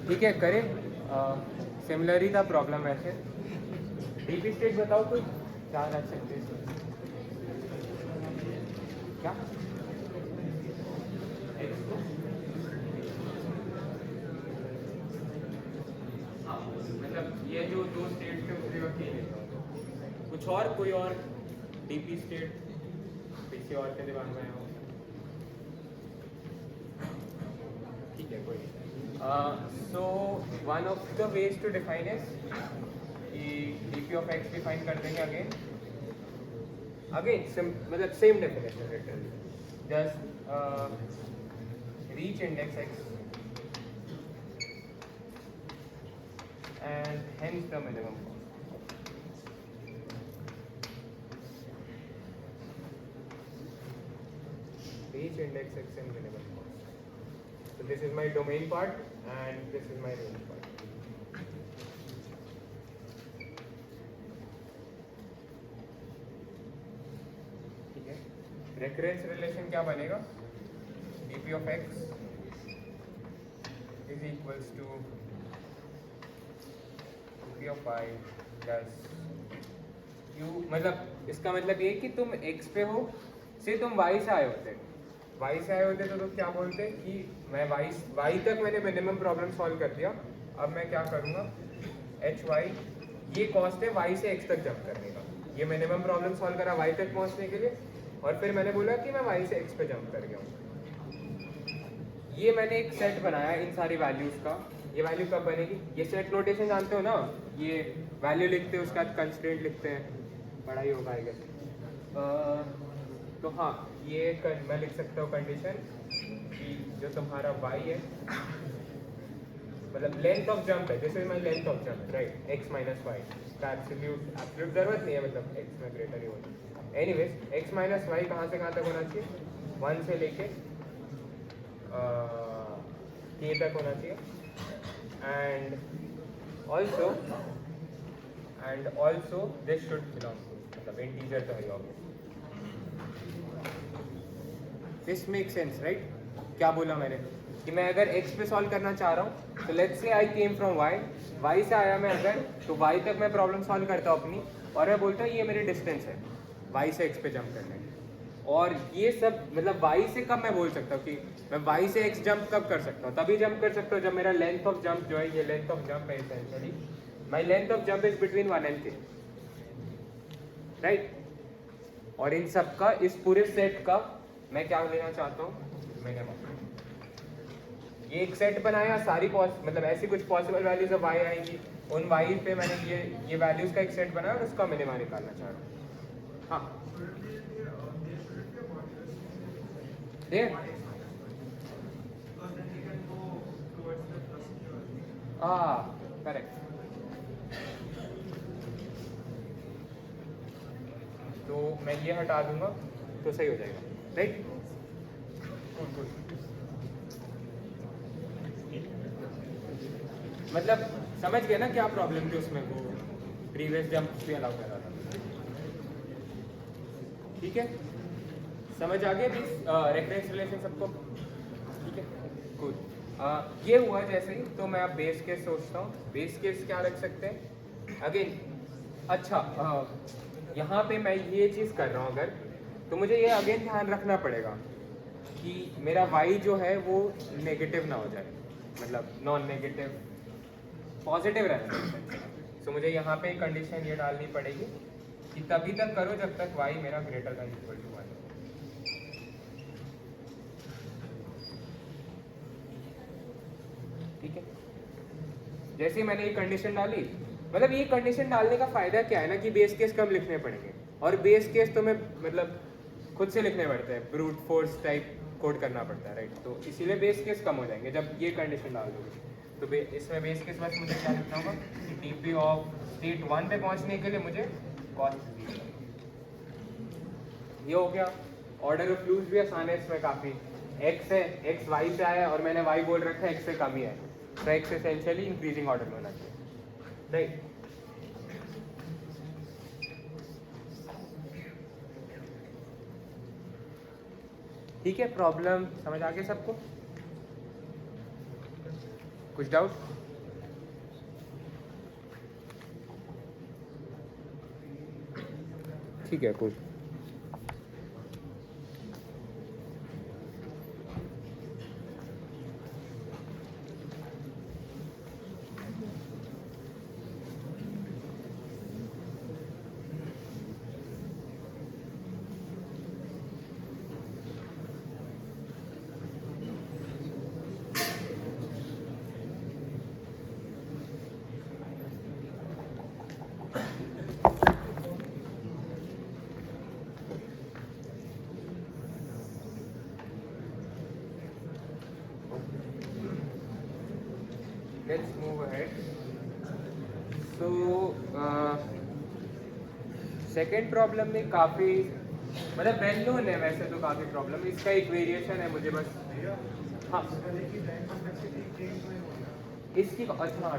ठीक है, करें। सिमिलर ही था प्रॉब्लम वैसे। डीपी स्टेट बताओ, कोई क्या रख सकते हैं? क्या x को हाँ मतलब ये जो दो स्टेट थे उसके वक्त यही लेता हूँ कुछ और कोई और डीपी स्टेट किसी और के दिमाग में आया हो ठीक है कोई so one of the ways to define is कि डीपी ऑफ एक्स डिफाइन कर देंगे अगेन मतलब same definition literally just reach index x and hence the minimum cost. Reach index x and minimum cost. So this is my domain part and this is my range part. ठीक है recurrence relation क्या बनेगा dp of x is equals to dp of y plus q मतलब इसका मतलब ये कि तुम x पे हो से तुम y से आए होते तो तुम क्या बोलते कि मैं y तक मैंने मिनिमम प्रॉब्लम सॉल्व कर दिया अब मैं क्या करूँगा एच वाई ये कॉस्ट है y से x तक जंप करने का ये मिनिमम प्रॉब्लम सॉल्व करा y तक पहुँचने के लिए और फिर मैंने बोला कि मैं y से x पे जंप कर गया हूँ ये मैंने एक सेट बनाया इन सारी वैल्यूज़ का ये वैल्यू कब बनेगी ये सेट नोटेशन जानते हो ना ये वैल्यू लिखते हैं उसके बाद कंस्ट्रेंट लिखते हैं पढ़ा ही होगा आई गेस तो हाँ ये मैं लिख सकता हूँ कंडीशन कि जो तुम्हारा y है मतलब लेंथ ऑफ जंप है this is my length of jump right x minus Y का एब्सोल्यूट ज़रूरत नहीं है मतलब x में ग्रेटर ही होना एनीवेज x माइनस वाई कहाँ से कहाँ तक होना चाहिए 1 से लेके k तक होना चाहिए and also this should belong to मतलब इंटीजर तो है obvious this make sense right क्या बोला मैंने कि मैं अगर x पे सॉल्व करना चाह रहा हूँ तो let's say I came from y से आया मैं अगर तो y तक मैं प्रॉब्लम सॉल्व करता हूँ अपनी और मैं बोलता हूँ ये मेरी डिस्टेंस है y से x पे जंप करने की और ये सब मतलब y से कब मैं बोल सकता हूँ कि मैं y से x जंप कब कर सकता हूँ तभी जंप कर सकता हूँ जब मेरा लेंथ ऑफ जंप जो है ये लेंथ ऑफ जंप है essentially my length of jump is between 1 and k right और इन सब का इस पूरे सेट का मैं क्या लेना चाहता हूँ मिनिमम ये एक सेट बनाया सारी मतलब ऐसी कुछ पॉसिबल वैल्यूज ऑफ y आएंगी उन y पे मैंने ये वैल्यूज का एक सेट बनाया और उसका मिनिमा निकालना चाह रहा हूँ हाँ करेक्ट तो मैं ये हटा दूंगा तो सही हो जाएगा राइट मतलब समझ गए ना क्या प्रॉब्लम थी उसमें वो प्रीवियस जंप भी अलाउ कर रहा था ठीक है समझ आ गया रेफरेंस रिलेशन सबको ठीक है गुड ये हुआ जैसे ही तो मैं अब बेस केस सोचता हूँ बेस केस क्या रख सकते हैं अगेन अच्छा यहाँ पे मैं ये चीज़ कर रहा हूँ अगर तो मुझे ये अगेन ध्यान रखना पड़ेगा कि मेरा y जो है वो नेगेटिव ना हो जाए मतलब नॉन नेगेटिव पॉजिटिव रहना चाहिए सो मुझे यहाँ पे कंडीशन ये डालनी पड़ेगी कि तभी तक करो जब तक y मेरा ग्रेटर देन इक्वल टू 1 ठीक है जैसे मैंने ये कंडीशन डाली मतलब ये कंडीशन डालने का फायदा क्या है ना कि बेस केस कम लिखने पड़ेंगे और बेस केस तो मैं मतलब खुद से लिखने पड़ते हैं ब्रूट फोर्स टाइप कोड करना पड़ता है राइट तो इसीलिए बेस केस कम हो जाएंगे जब ये कंडीशन डाल दोगे तो इसमें बेस केस बस मुझे क्या लिखना होगा कि टीपी ऑफ स्टेट 1 पे पहुंचने के लिए मुझे कॉस्ट ये हो गया ऑर्डर ऑफ फ्लूज भी आसान है इसमें काफ़ी x है x y से आया और मैंने y बोल रखा है x से कम ही है तो x एसेंशियली इंक्रीजिंग ऑर्डर में होना चाहिए राइट ठीक है प्रॉब्लम समझ आ गया सबको कुछ डाउट ठीक है कुछ let's move ahead. So second problem में काफ़ी मतलब वेल नोन है वैसे तो काफ़ी प्रॉब्लम. इसका एक वेरिएशन है, मुझे बस हाँ इसकी अच्छा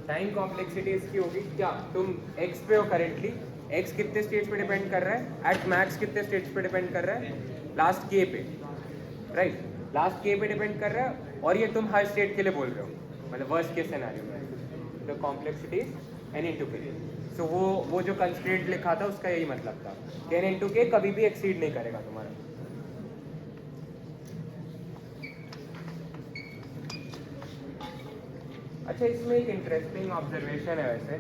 टाइम कॉम्प्लेक्सिटी इसकी होगी क्या. तुम x पे हो करेंटली, x कितने स्टेट्स पे डिपेंड कर रहा है, एट मैक्स कितने स्टेट्स पे डिपेंड कर रहा है, लास्ट k पे, राइट. लास्ट k पे डिपेंड कर रहा है और ये तुम हर स्टेट के लिए बोल रहे हो, मतलब वर्स्ट केस सिनेरियो में. तो कॉम्प्लेक्सिटी n इंटू के. सो वो जो कंस्ट्रेंट लिखा था उसका यही मतलब था कि n इंटू के कभी भी एक्सीड नहीं करेगा तुम्हारा. अच्छा, इसमें एक इंटरेस्टिंग ऑब्जर्वेशन है वैसे.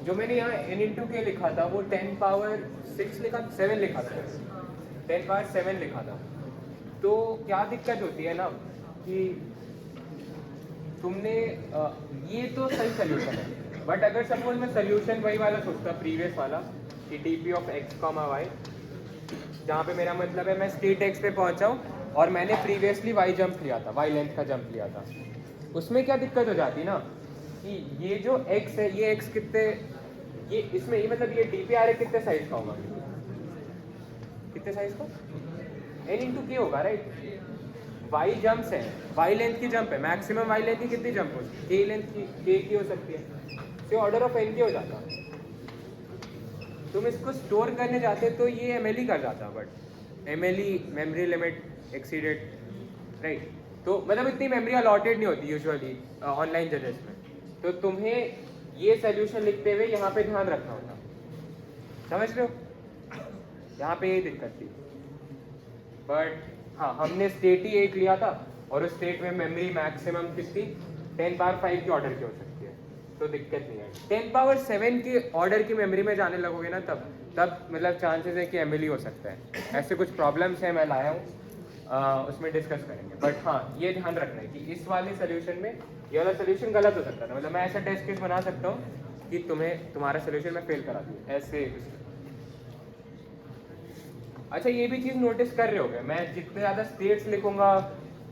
जो मैंने यहाँ n इंटू के लिखा था वो 10 पावर 6 लिखा 7 लिखा था, 10 पावर 7 लिखा था. तो क्या दिक्कत होती है ना कि तुमने ये तो सही सोल्यूशन है, बट अगर सपोज मैं सोल्यूशन वही वाला सोचता प्रीवियस वाला कि D P of X comma Y, जहाँ पे मेरा मतलब है मैं स्टेट एक्स पे पहुँचा हूँ और मैंने प्रीवियसली वाई जंप लिया था, वाई लेंथ का जंप लिया था. उसमें क्या दिक्कत हो जाती ना कि ये जो x है ये x कितने ये इसमें ये मतलब ये डी पी आर कितने साइज का होगा, कितने साइज का n इंटू के होगा, राइट. y जंप्स है, y लेंथ की जंप है, मैक्सिमम y लेंथ की कितनी जंप हो सकती है, k लेंथ की k की हो सकती है. तो ऑर्डर ऑफ n की हो जाता. तुम इसको स्टोर करने जाते तो ये mle कर जाता, but mle memory limit exceeded, right. तो मतलब इतनी मेमोरी अलॉटेड नहीं होती यूजुअली ऑनलाइन जजेस में. तो तुम्हें ये सोल्यूशन लिखते हुए यहाँ पे ध्यान रखना होता, समझ रहे हो. यहाँ पे ये दिक्कत थी. बट हाँ, हमने स्टेट ही एक लिया था और उस स्टेट में मेमोरी मैक्सिमम कितनी 10 पावर 5 की ऑर्डर की हो सकती है, तो दिक्कत नहीं है. 10 पावर 7 की ऑर्डर की मेमोरी में जाने लगोगे ना तब मतलब चांसेस है कि एमएलई हो सकता है. ऐसे कुछ प्रॉब्लम्स हैं, मैं लाया हूँ, उसमें डिस्कस करेंगे. बट हाँ, ये ध्यान रखना है कि इस वाले सोल्यूशन में ये वाला सोल्यूशन गलत हो सकता है. मतलब मैं ऐसा टेस्ट केस बना सकता हूँ कि तुम्हारा सोल्यूशन मैं फेल करा दूँ ऐसे. अच्छा, ये भी चीज़ नोटिस कर रहे होगे, मैं जितने ज़्यादा स्टेट्स लिखूंगा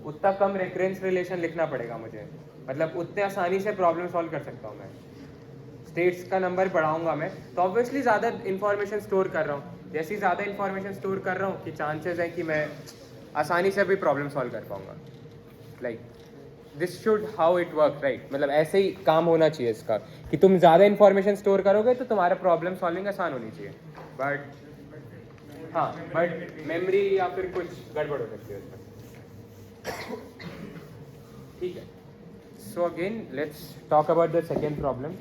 उतना कम रेफरेंस रिलेशन लिखना पड़ेगा मुझे. मतलब उतने आसानी से प्रॉब्लम सॉल्व कर सकता हूँ मैं. स्टेट्स का नंबर बढ़ाऊंगा मैं तो ऑब्वियसली ज़्यादा इन्फॉर्मेशन स्टोर कर रहा हूँ. जैसे ही ज़्यादा इन्फॉर्मेशन स्टोर कर रहा हूँ कि चांसेस है कि मैं आसानी से भी प्रॉब्लम सॉल्व कर पाऊंगा. Like this should how it work, right. मतलब ऐसे ही काम होना चाहिए इसका कि तुम ज़्यादा इन्फॉर्मेशन स्टोर करोगे तो तुम्हारा प्रॉब्लम सॉल्विंग आसान होनी चाहिए. बट हाँ, बट मेमोरी या फिर कुछ गड़बड़ हो सकती है उसमें. ठीक है. So again let's talk about the second problem.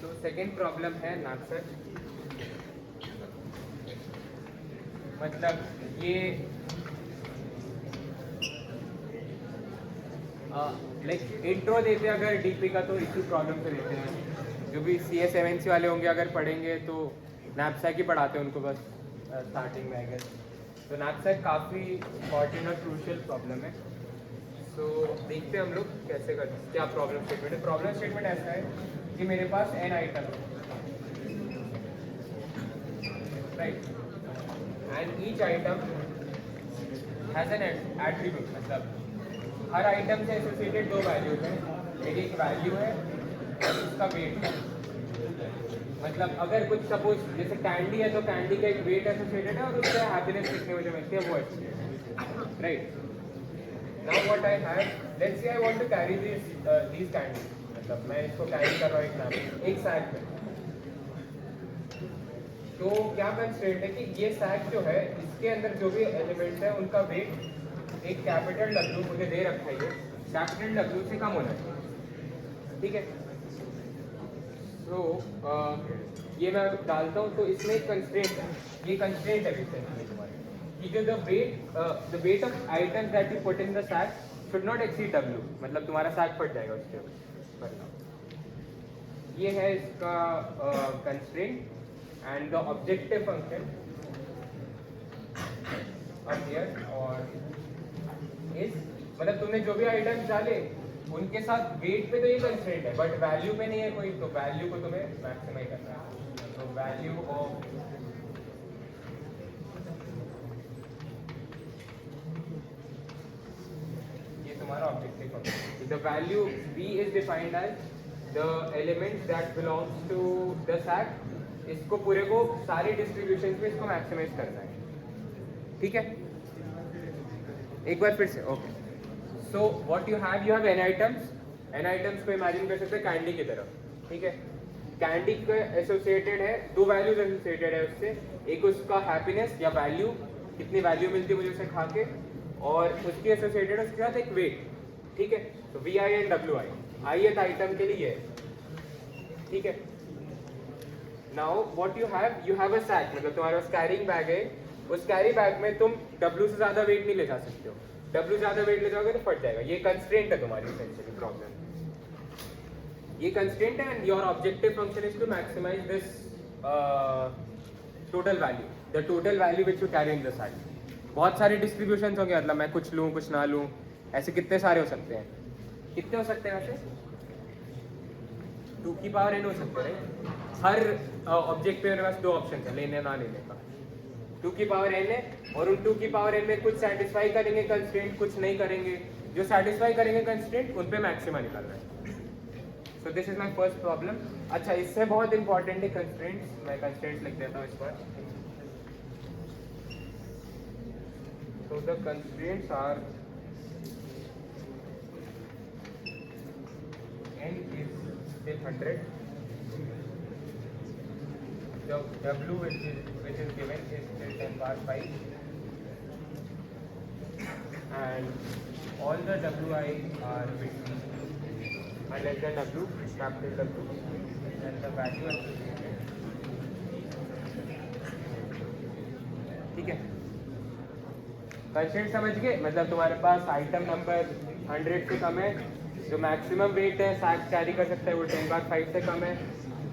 तो सेकेंड प्रॉब्लम है नाक्सर. मतलब ये लाइक इंट्रो देते अगर डीपी का तो इसी प्रॉब्लम से देते हैं. जो भी सी एस एम वाले होंगे अगर पढ़ेंगे तो नैपसैक ही पढ़ाते हैं उनको बस स्टार्टिंग में, आई गेस. तो नैपसैक काफ़ी इंपॉर्टेंट और क्रूशियल प्रॉब्लम है. सो देखते हैं हम लोग कैसे करते हैं. क्या प्रॉब्लम स्टेटमेंट है. प्रॉब्लम स्टेटमेंट ऐसा है कि मेरे पास n आइटम है, right, and each item has an attribute. मतलब हर आइटम से एसोसिएटेड दो वैल्यूज हैं. मेरी एक वैल्यू है और उसका वेट है. मतलब अगर कुछ सपोज जैसे कैंडी है तो कैंडी का एक वेट एसोसिएटेड है और उससे हैप्पीनेस कितने मुझे मिलती है वो associated, right. Now what I have, let's say I want to carry these candies. मतलब मैं इसको कैरी कर रहा हूँ एक नाम एक सैक में. तो क्या कंस्ट्रेंट है कि ये सैक जो है इसके अंदर जो भी एलिमेंट्स है उनका वेट एक कैपिटल W मुझे दे रखा है, ये कैपिटल W से कम होना चाहिए, ठीक है. तो ये मैं डालता हूँ तो इसमें एक कंस्ट्रेंट है. ये कंस्ट्रेंट है बेसिकली तुम्हारे कि जो the weight of items that you put in the sack should not exceed W. मतलब तुम्हारा सैक फट जाएगा उसके ऊपर. ये है इसका constraint and the objective function अब हियर और इस मतलब तुमने जो भी आइटम्स डाले उनके साथ वेट पे तो ये कंस्ट्रेंट है बट वैल्यू पे नहीं है कोई. तो वैल्यू को तुम्हें मैक्सिमाइज करना है. तो वैल्यू ऑफ ये तुम्हारा function. The value v is defined as the element that belongs to the sack. इसको पूरे को सारे डिस्ट्रीब्यूशन में इसको मैक्सिमाइज करना है, ठीक है? एक बार फिर से, okay. So what you have n items. n items को इमेजिन कर सकते हैं कैंडी की तरह, ठीक है? कैंडी का एसोसिएटेड है, दो वैल्यूज एसोसिएटेड है उससे. एक उसका हैप्पीनेस या वैल्यू, कितनी वैल्यू मिलती है मुझे उसे खा के, और उसकी एसोसिएटेड उसके साथ एक वेट, ठीक है? तो V I and W I, ith item के लिए है, ठीक है? Now what you have a sack, मतलब तुम्हारे पास कैरिंग बैग है. उस कैरी बैग में तुम W से ज्यादा वेट नहीं ले जा सकते हो. W ज्यादा वेट ले जाओगे तो फट जाएगा. ये कंस्ट्रेंट है तुम्हारी एसेंशियली प्रॉब्लम. ये कंस्ट्रेंट है and your objective function is to maximise this total value, the total value which you carry in the sack. बहुत सारे डिस्ट्रीब्यूशंस होंगे, मतलब मैं कुछ लूँ कुछ ना लूँ, ऐसे कितने सारे हो सकते हैं. कितने हो सकते हैं वैसे? 2 की पावर n हो सकते हैं, राइट? हर ऑब्जेक्ट पे मेरे पास दो ऑप्शन है, लेने ना लेने का. 2 की पावर n है, और उन 2 की पावर n में कुछ सेटिस्फाई करेंगे कंस्ट्रेंट, कुछ नहीं करेंगे. जो सेटिस्फाई करेंगे कंस्ट्रेंट उन पे मैक्सिमा निकालना है. So this is my first problem. अच्छा, इससे बहुत इंपॉर्टेंट है कंस्ट्रेंट्स. मैं कंस्ट्रेंट्स लिख देता हूँ इस पर. So the constraints are n is still 100. The W which is given is still 10 power 5, and all the Wi are between less than W, capital W, and the value associated. ठीक है, constraint समझ गए? मतलब तुम्हारे पास item number 100 से कम है, जो maximum weight है सैक कैरी कर सकता है वो 10 बार 5 से कम है,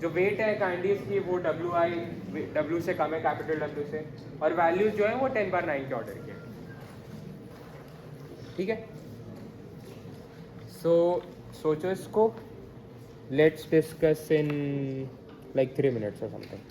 जो वेट है कैंडीज की वो W से कम है, कैपिटल W से, और वैल्यूज जो है वो 10 बार 9 के ऑर्डर के, ठीक है? सो सोचो इसको. Let's discuss in like 3 minutes और समथिंग.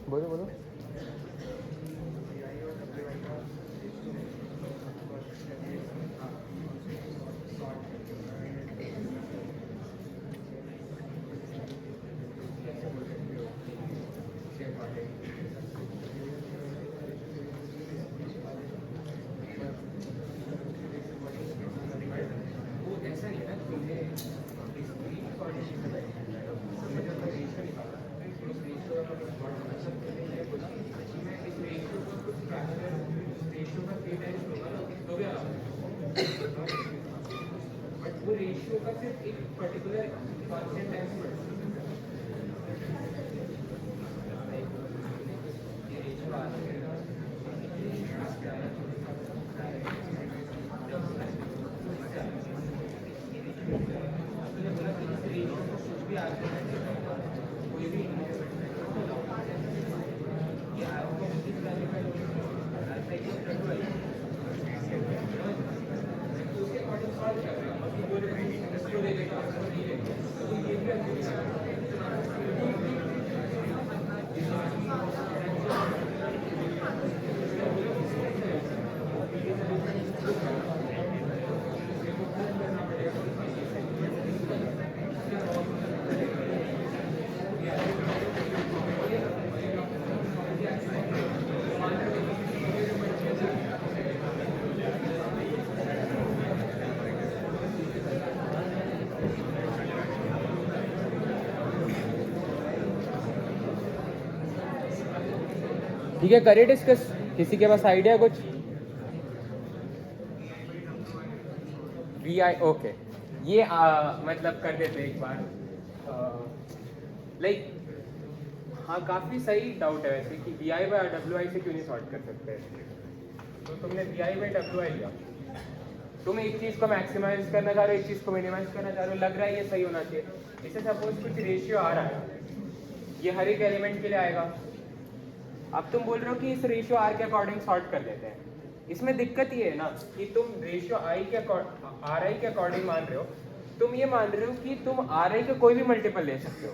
बोलो बोलो. वो रेशियो का सिर्फ एक पर्टिकुलर कांस्टेंट टाइम से ठीक है, करिए डिस्कस। किसी के पास आइडिया कुछ? वी आई, ओके, ये मतलब कर देते एक बार। लाइक हाँ, काफ़ी सही डाउट है वैसे कि V I by W I से क्यों नहीं सॉर्ट कर सकते। तो तुमने V I by W I लिया, तुम एक चीज़ को मैक्सिमाइज करना चाह रहे हो, एक चीज़ को मिनिमाइज करना चाह रहे हो, लग रहा है ये सही होना चाहिए। इसे सपोज कुछ रेशियो आ रहा है, ये हर एक एलिमेंट के लिए आएगा। अब तुम बोल रहे हो कि इस रेशियो आर के अकॉर्डिंग सॉर्ट कर लेते हैं। इसमें दिक्कत ये है ना कि तुम रेशियो आई के आर आई के अकॉर्डिंग मान रहे हो, तुम ये मान रहे हो कि तुम आर आई का कोई भी मल्टीपल ले सकते हो।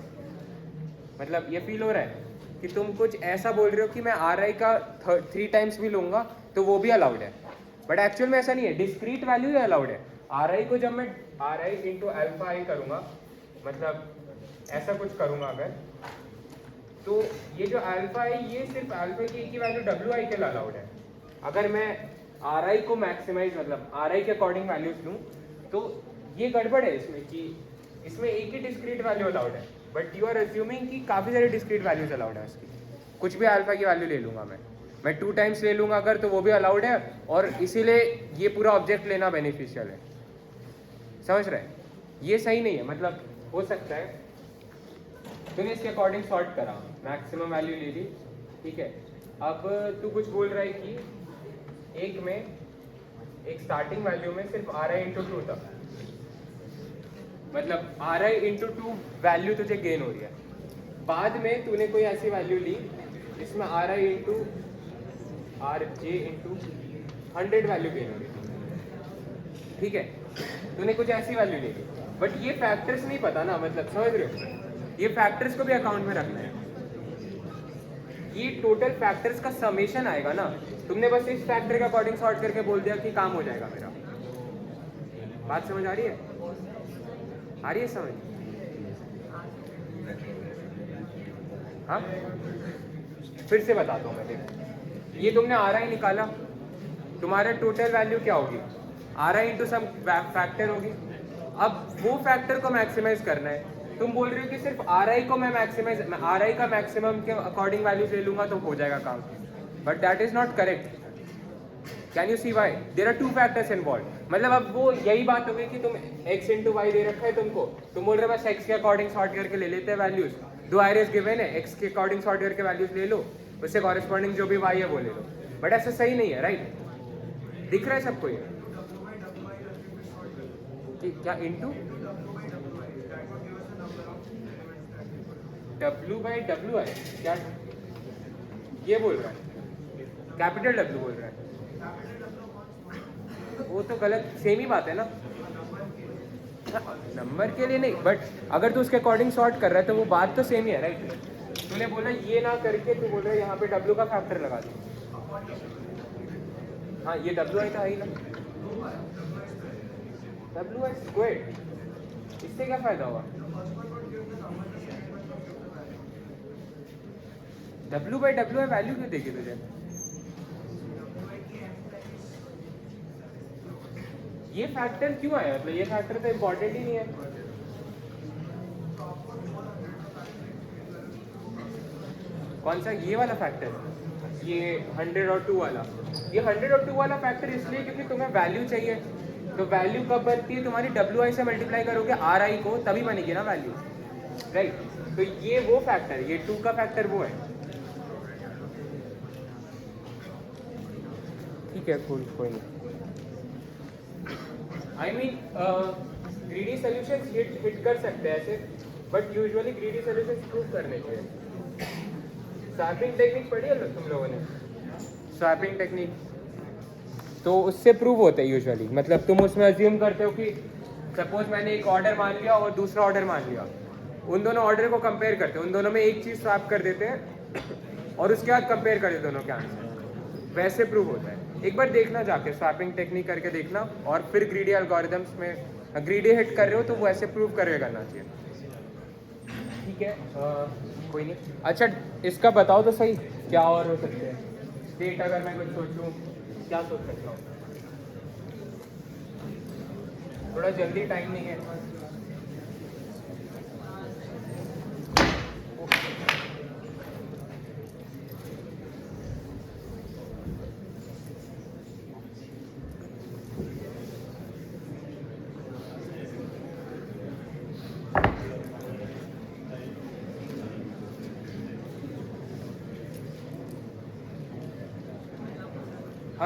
मतलब ये फील हो रहा है कि तुम कुछ ऐसा बोल रहे हो कि मैं आर आई का 3 टाइम्स भी लूंगा तो वो भी अलाउड है, बट एक्चुअल में ऐसा नहीं है। डिस्क्रीट वैल्यू ही अलाउड है। आर आई को जब मैं आर आई इंटू अल्फा आई करूँगा, मतलब ऐसा कुछ करूँगा अगर, तो ये जो अल्फा है ये सिर्फ अल्फा की वैल्यू डब्ल्यू आई के लिए अलाउड है। अगर मैं आर आई को मैक्सिमाइज मतलब आर आई के अकॉर्डिंग वैल्यूज लूँ तो ये गड़बड़ है इसमें कि इसमें एक ही डिस्क्रीट वैल्यू अलाउड है, बट यू आर अज्यूमिंग कि काफ़ी सारे डिस्क्रीट वैल्यूज अलाउड है उसकी। कुछ भी अल्फा की वैल्यू ले लूँगा मैं 2 टाइम्स ले लूँगा अगर, तो वो भी अलाउड है, और इसीलिए ये पूरा ऑब्जेक्ट लेना बेनिफिशियल है। समझ रहे हैं? ये सही नहीं है। मतलब हो सकता है तूने इसके अकॉर्डिंग सॉर्ट करा, मैक्सिमम वैल्यू ले ली, ठीक है। अब तू कुछ बोल रहा है कि एक में एक स्टार्टिंग वैल्यू में सिर्फ आर आई इंटू 2 था, मतलब आर आई इंटू 2 वैल्यू तुझे गेन हो रही है। बाद में तूने कोई ऐसी वैल्यू ली जिसमें are I into R J into 100 value gain हो रही है, ठीक है। तूने कुछ ऐसी वैल्यू ले ली, बट ये फैक्टर्स नहीं पता ना, मतलब समझ रहे हो, ये फैक्टर्स को भी अकाउंट में रखना है। ये टोटल फैक्टर्स का समेशन आएगा ना। तुमने बस इस फैक्टर के अकॉर्डिंग सॉर्ट करके बोल दिया कि काम हो जाएगा मेरा। बात समझ आ रही है? आ रही है समझ? हाँ, फिर से बताता हूँ मैं। देखो, ये तुमने आर आई निकाला, तुम्हारा टोटल वैल्यू क्या होगी? R I into some factor होगी। अब वो फैक्टर को मैक्सिमाइज करना है। तुम बोल रहे हो कि सिर्फ आर आई को मैं आर आई का मैक्सिमम के अकॉर्डिंग वैल्यूज ले लूंगा तो हो जाएगा काम, but that is not correct. Can you see why? There are 2 factors involve. मतलब अब वो यही बात हो गई कि तुम x इंटू वाई दे रखा है तुमको, तुम बोल रहे हो बस x के अकॉर्डिंग सॉर्ट करके ले लेते हैं वैल्यूज। 2 आयरेस गिवन है, x के अकॉर्डिंग सॉर्ट करके वैल्यूज ले लो, उससे कॉरेस्पॉन्डिंग जो भी y है वो ले लो, बट ऐसा सही नहीं है, राइट? दिख रहा है सबको ये? क्या इंटू W बाई डब्ल्यू आई? क्या ये बोल रहा है? कैपिटल W बोल रहा है? वो तो गलत, सेम ही बात है ना। नंबर के लिए नहीं, बट अगर तू उसके अकॉर्डिंग सॉर्ट कर रहा है तो वो बात तो सेम ही है, राइट? तूने बोला ये ना करके तू बोल रहा है यहाँ पे W का फैक्टर लगा दो। हाँ, ये W आई था ही ना, W आई स्क्वायर। इससे क्या फायदा हुआ? W by W I value क्यों देगी तुझे? ये फैक्टर क्यों आया? मतलब ये फैक्टर तो इम्पोर्टेंट ही नहीं है। कौन सा? ये वाला फैक्टर, ये 100 और 2 वाला। ये 100 और 2 वाला फैक्टर इसलिए क्योंकि तुम्हें वैल्यू चाहिए। तो वैल्यू कब बनती है? तुम्हारी डब्ल्यू आई से मल्टीप्लाई करोगे आर आई को, तभी बनेगी ना वैल्यू, राइट? तो ये वो फैक्टर, ये 2 का फैक्टर वो है, ठीक है। कोई नहीं। I mean greedy solutions hit कर सकते हैं ऐसे, but usually greedy solutions prove करने चाहिए। स्वैपिंग टेक्निक पढ़ी है तुम लोगों ने? स्वैपिंग टेक्निक तो उससे प्रूव होता है यूजुअली। मतलब तुम उसमें अज्यूम करते हो कि सपोज मैंने एक ऑर्डर मान लिया और दूसरा ऑर्डर मान लिया, उन दोनों ऑर्डर को कंपेयर करते हो, उन दोनों में एक चीज़ स्वैप कर देते हैं और उसके बाद कंपेयर करते दोनों के आंसर, वैसे प्रूव होता है। एक बार देखना जाके, स्वैपिंग टेक्निक करके देखना, और फिर ग्रीडी एल्गोरिथम्स में ग्रीडी हिट कर रहे हो तो वो ऐसे प्रूव करके करना चाहिए, ठीक है। कोई नहीं। अच्छा, इसका बताओ तो सही, क्या और हो सकते हैं स्टेट? अगर मैं कुछ सोचूं, क्या सोच सकता हूँ? थोड़ा जल्दी, टाइम नहीं है।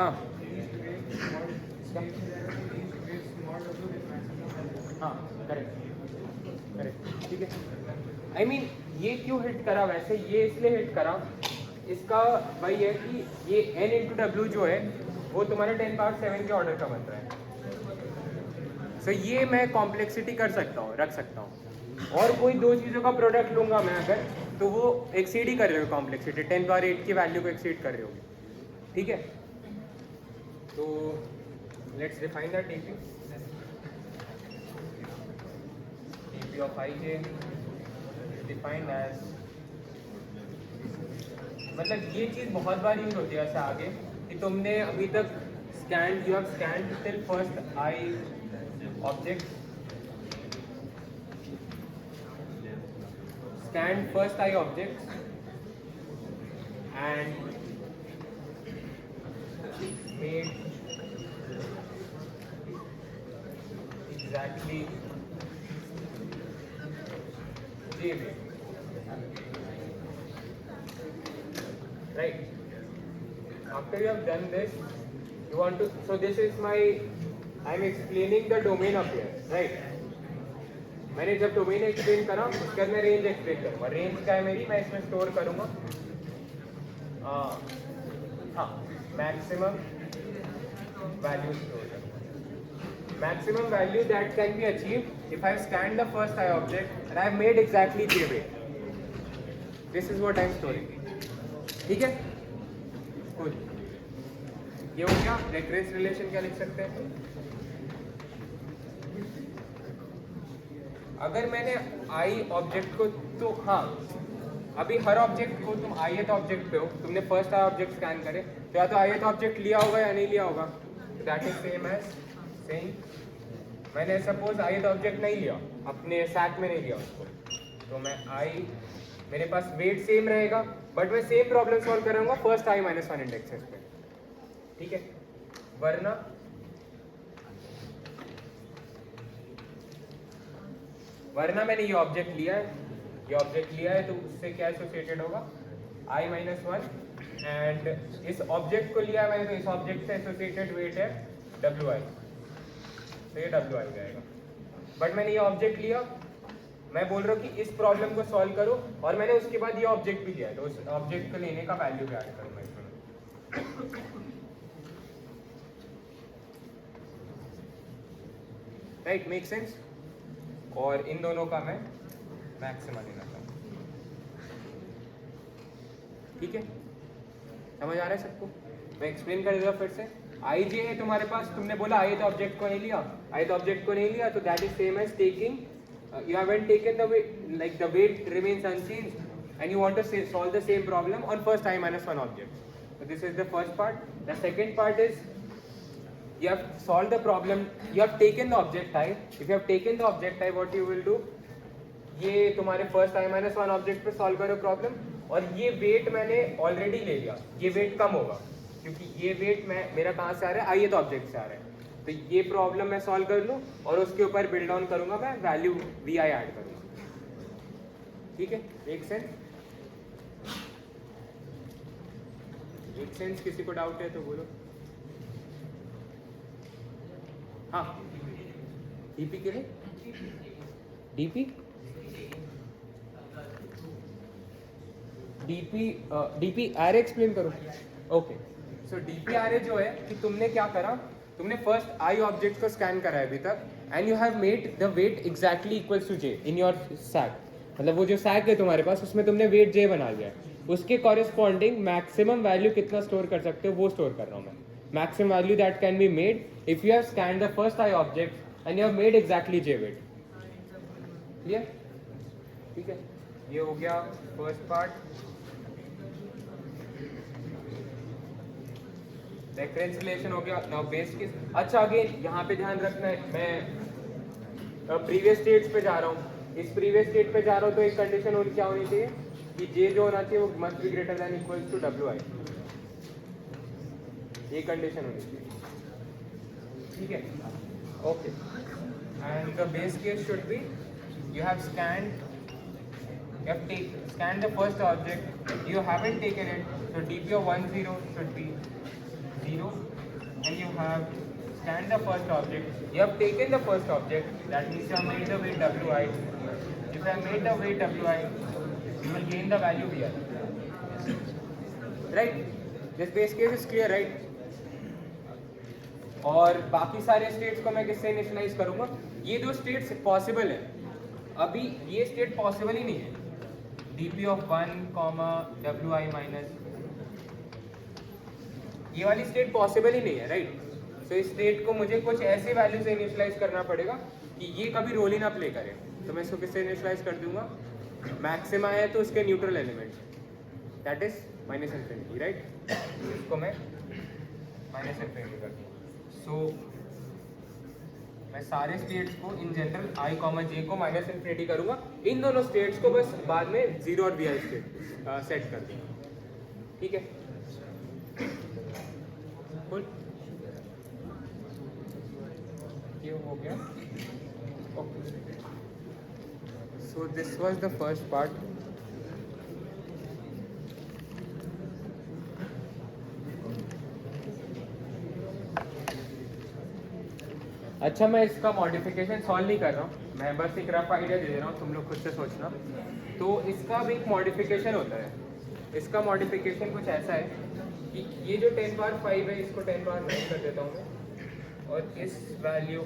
हाँ हाँ करेक्ट करेक्ट ठीक है। आई मीन ये क्यों हिट करा वैसे, ये इसलिए हिट करा, इसका वही है कि ये n इंटू डब्ल्यू जो है वो तुम्हारे 10 पावर 7 के ऑर्डर का बन रहा है। सो ये मैं कॉम्प्लेक्सिटी कर सकता हूँ, रख सकता हूँ, और कोई दो चीज़ों का प्रोडक्ट लूँगा मैं अगर, तो वो एक्सीड ही कर रहे हो कॉम्प्लेक्सिटी, 10 पावर 8 की वैल्यू को एक्सीड कर रहे होगी। ठीक है, तो let's define that TP. TP of ij is defined as, मतलब ये चीज़ बहुत बार यूज होती है ऐसे आगे कि तुमने अभी तक scan, you have scan till first I object, scan first I object and made exactly j way, right? After you have done this, you want to, so this is my, I am explaining the domain up here, right? मैंने जब domain explain करा उसके बाद मैं range explain करूँगा। Range क्या है मेरी, मैं इसमें स्टोर करूँगा हाँ मैक्सिमम वैल्यू स्टोर करूँगा, maximum value that can be achieved if I have scanned the first I object and I have made exactly j weight. This is what I am storing. ठीक है, cool. ये हो गया। Reference relation क्या लिख सकते हैं, अगर मैंने आई ऑब्जेक्ट को, तो हाँ अभी हर ऑब्जेक्ट को तुम ith ऑब्जेक्ट पे हो, तुमने फर्स्ट आई ऑब्जेक्ट स्कैन करे तो या तो ith ऑब्जेक्ट लिया होगा या नहीं लिया होगा, that is same as saying मैंने सपोज ith ऑब्जेक्ट नहीं लिया, अपने सैक में नहीं लिया उसको, तो मैं आई, मेरे पास वेट सेम रहेगा बट मैं सेम प्रॉब्लम सॉल्व करूंगा फर्स्ट i -1 इंडेक्सेस पे। ठीक है, वरना मैंने ये ऑब्जेक्ट लिया है, ये ऑब्जेक्ट लिया है तो उससे क्या एसोसिएटेड होगा i -1, एंड इस ऑब्जेक्ट को लिया है मैंने तो इस ऑब्जेक्ट से एसोसिएटेड वेट है wi, तो ये wi जाएगा। बट मैंने ये ऑब्जेक्ट लिया, मैं बोल रहा हूँ कि इस प्रॉब्लम को सॉल्व करो, और मैंने उसके बाद ये ऑब्जेक्ट भी लिया है तो उस ऑब्जेक्ट को लेने का वैल्यू भी ऐड करूँगा इसमें। Right, make sense. और इन दोनों का मैं मैक्सिमा लेना चाहूँ। ठीक है, समझ आ रहा है सबको? मैं एक्सप्लेन कर देता फिर से। आई जे है तुम्हारे पास, तुमने बोला आई तो ऑब्जेक्ट को नहीं लिया, आई तो ऑब्जेक्ट को नहीं लिया, तो that is same as taking, you haven't taken the weight, like the weight remains unchanged, and you want to solve the same problem on first I -1 object. So this is the first part. The second part is you have solved the problem, you have taken the object I. If you have taken the object I, what you will do, ये तुम्हारे first I -1 object पे solve करो problem, और ये weight मैंने already ले लिया, ये weight कम होगा क्योंकि ये weight मेरा कहाँ से आ रहा है, I तो object से आ रहा है, तो ये प्रॉब्लम मैं सॉल्व कर लूँ और उसके ऊपर बिल्ड ऑन करूँगा, मैं वैल्यू vi ऐड करूँगा। ठीक है, एक सेंस? एक सेंस? किसी को डाउट है तो बोलो। हाँ, डीपी के लिए डीपी डीपी आर एक्सप्लेन करो। ओके, सो डीपी आर जो है कि तुमने क्या करा, तुमने फर्स्ट आई ऑब्जेक्ट को स्कैन करा है अभी तक, and you have made the weight exactly equals to J in your sack, मतलब वो जो सैक है तुम्हारे पास उसमें तुमने वेट जे बना लिया है, उसके कॉरेस्पॉन्डिंग मैक्सिमम वैल्यू कितना स्टोर कर सकते हो वो स्टोर कर रहा हूँ मैं। Maximum value that can be made if you have scanned the first I object and you have made exactly J weight. Clear? ठीक है, ये हो गया फर्स्ट पार्ट। रेफरेंस रिलेशन हो गया। Now base case. अच्छा, अगेन यहाँ पे ध्यान रखना है, मैं प्रीवियस स्टेट्स पे जा रहा हूँ, इस प्रीवियस स्टेट पे जा रहा हूँ तो एक कंडीशन और क्या होनी चाहिए कि जे जो होना चाहिए वो must be greater than equals to wi, ये कंडीशन होनी चाहिए। ठीक है, okay, and the base case should be you have scanned the first object, you haven't taken it, so dp of 1 0 should be 0 have scanned the first object, you have taken the first object, that means you have made the weight wi. If you have made the weight wi, you will gain the value vi. Right? This base case is clear, right? और बाकी सारे states को मैं किससे initialise करूंगा? ये दो states possible है, अभी ये स्टेट पॉसिबल ही नहीं है. dp ऑफ 1 wi माइनस, ये वाली स्टेट पॉसिबल ही नहीं है, राइट? तो इस स्टेट को मुझे कुछ ऐसे वैल्यू से इनिशियलाइज करना पड़ेगा कि ये कभी रोल ही ना प्ले करे. तो मैं इसको किससे इनिशियलाइज कर दूंगा? मैक्सिमा है तो उसके neutral element, that is minus infinity, right? इसको मैं माइनस इन्फिनिटी कर दूंगा. सो मैं सारे स्टेट्स को in general i comma j को माइनस इन्फिनिटी करूंगा. इन दोनों स्टेट्स को बस बाद में 0 और vi स्टेट सेट कर दूंगा. ठीक है, cool. ये हो गया. Okay, so this was the first part. अच्छा, मैं इसका मॉडिफिकेशन सॉल्व नहीं कर रहा हूँ, मैं बस एक रफ आइडिया दे रहा हूँ, तुम लोग खुद से सोचना. तो इसका भी एक मॉडिफिकेशन होता है. इसका मॉडिफिकेशन कुछ ऐसा है कि ये जो 10 पावर 5 है इसको 10 पावर 9 कर देता हूँ मैं, और इस वैल्यू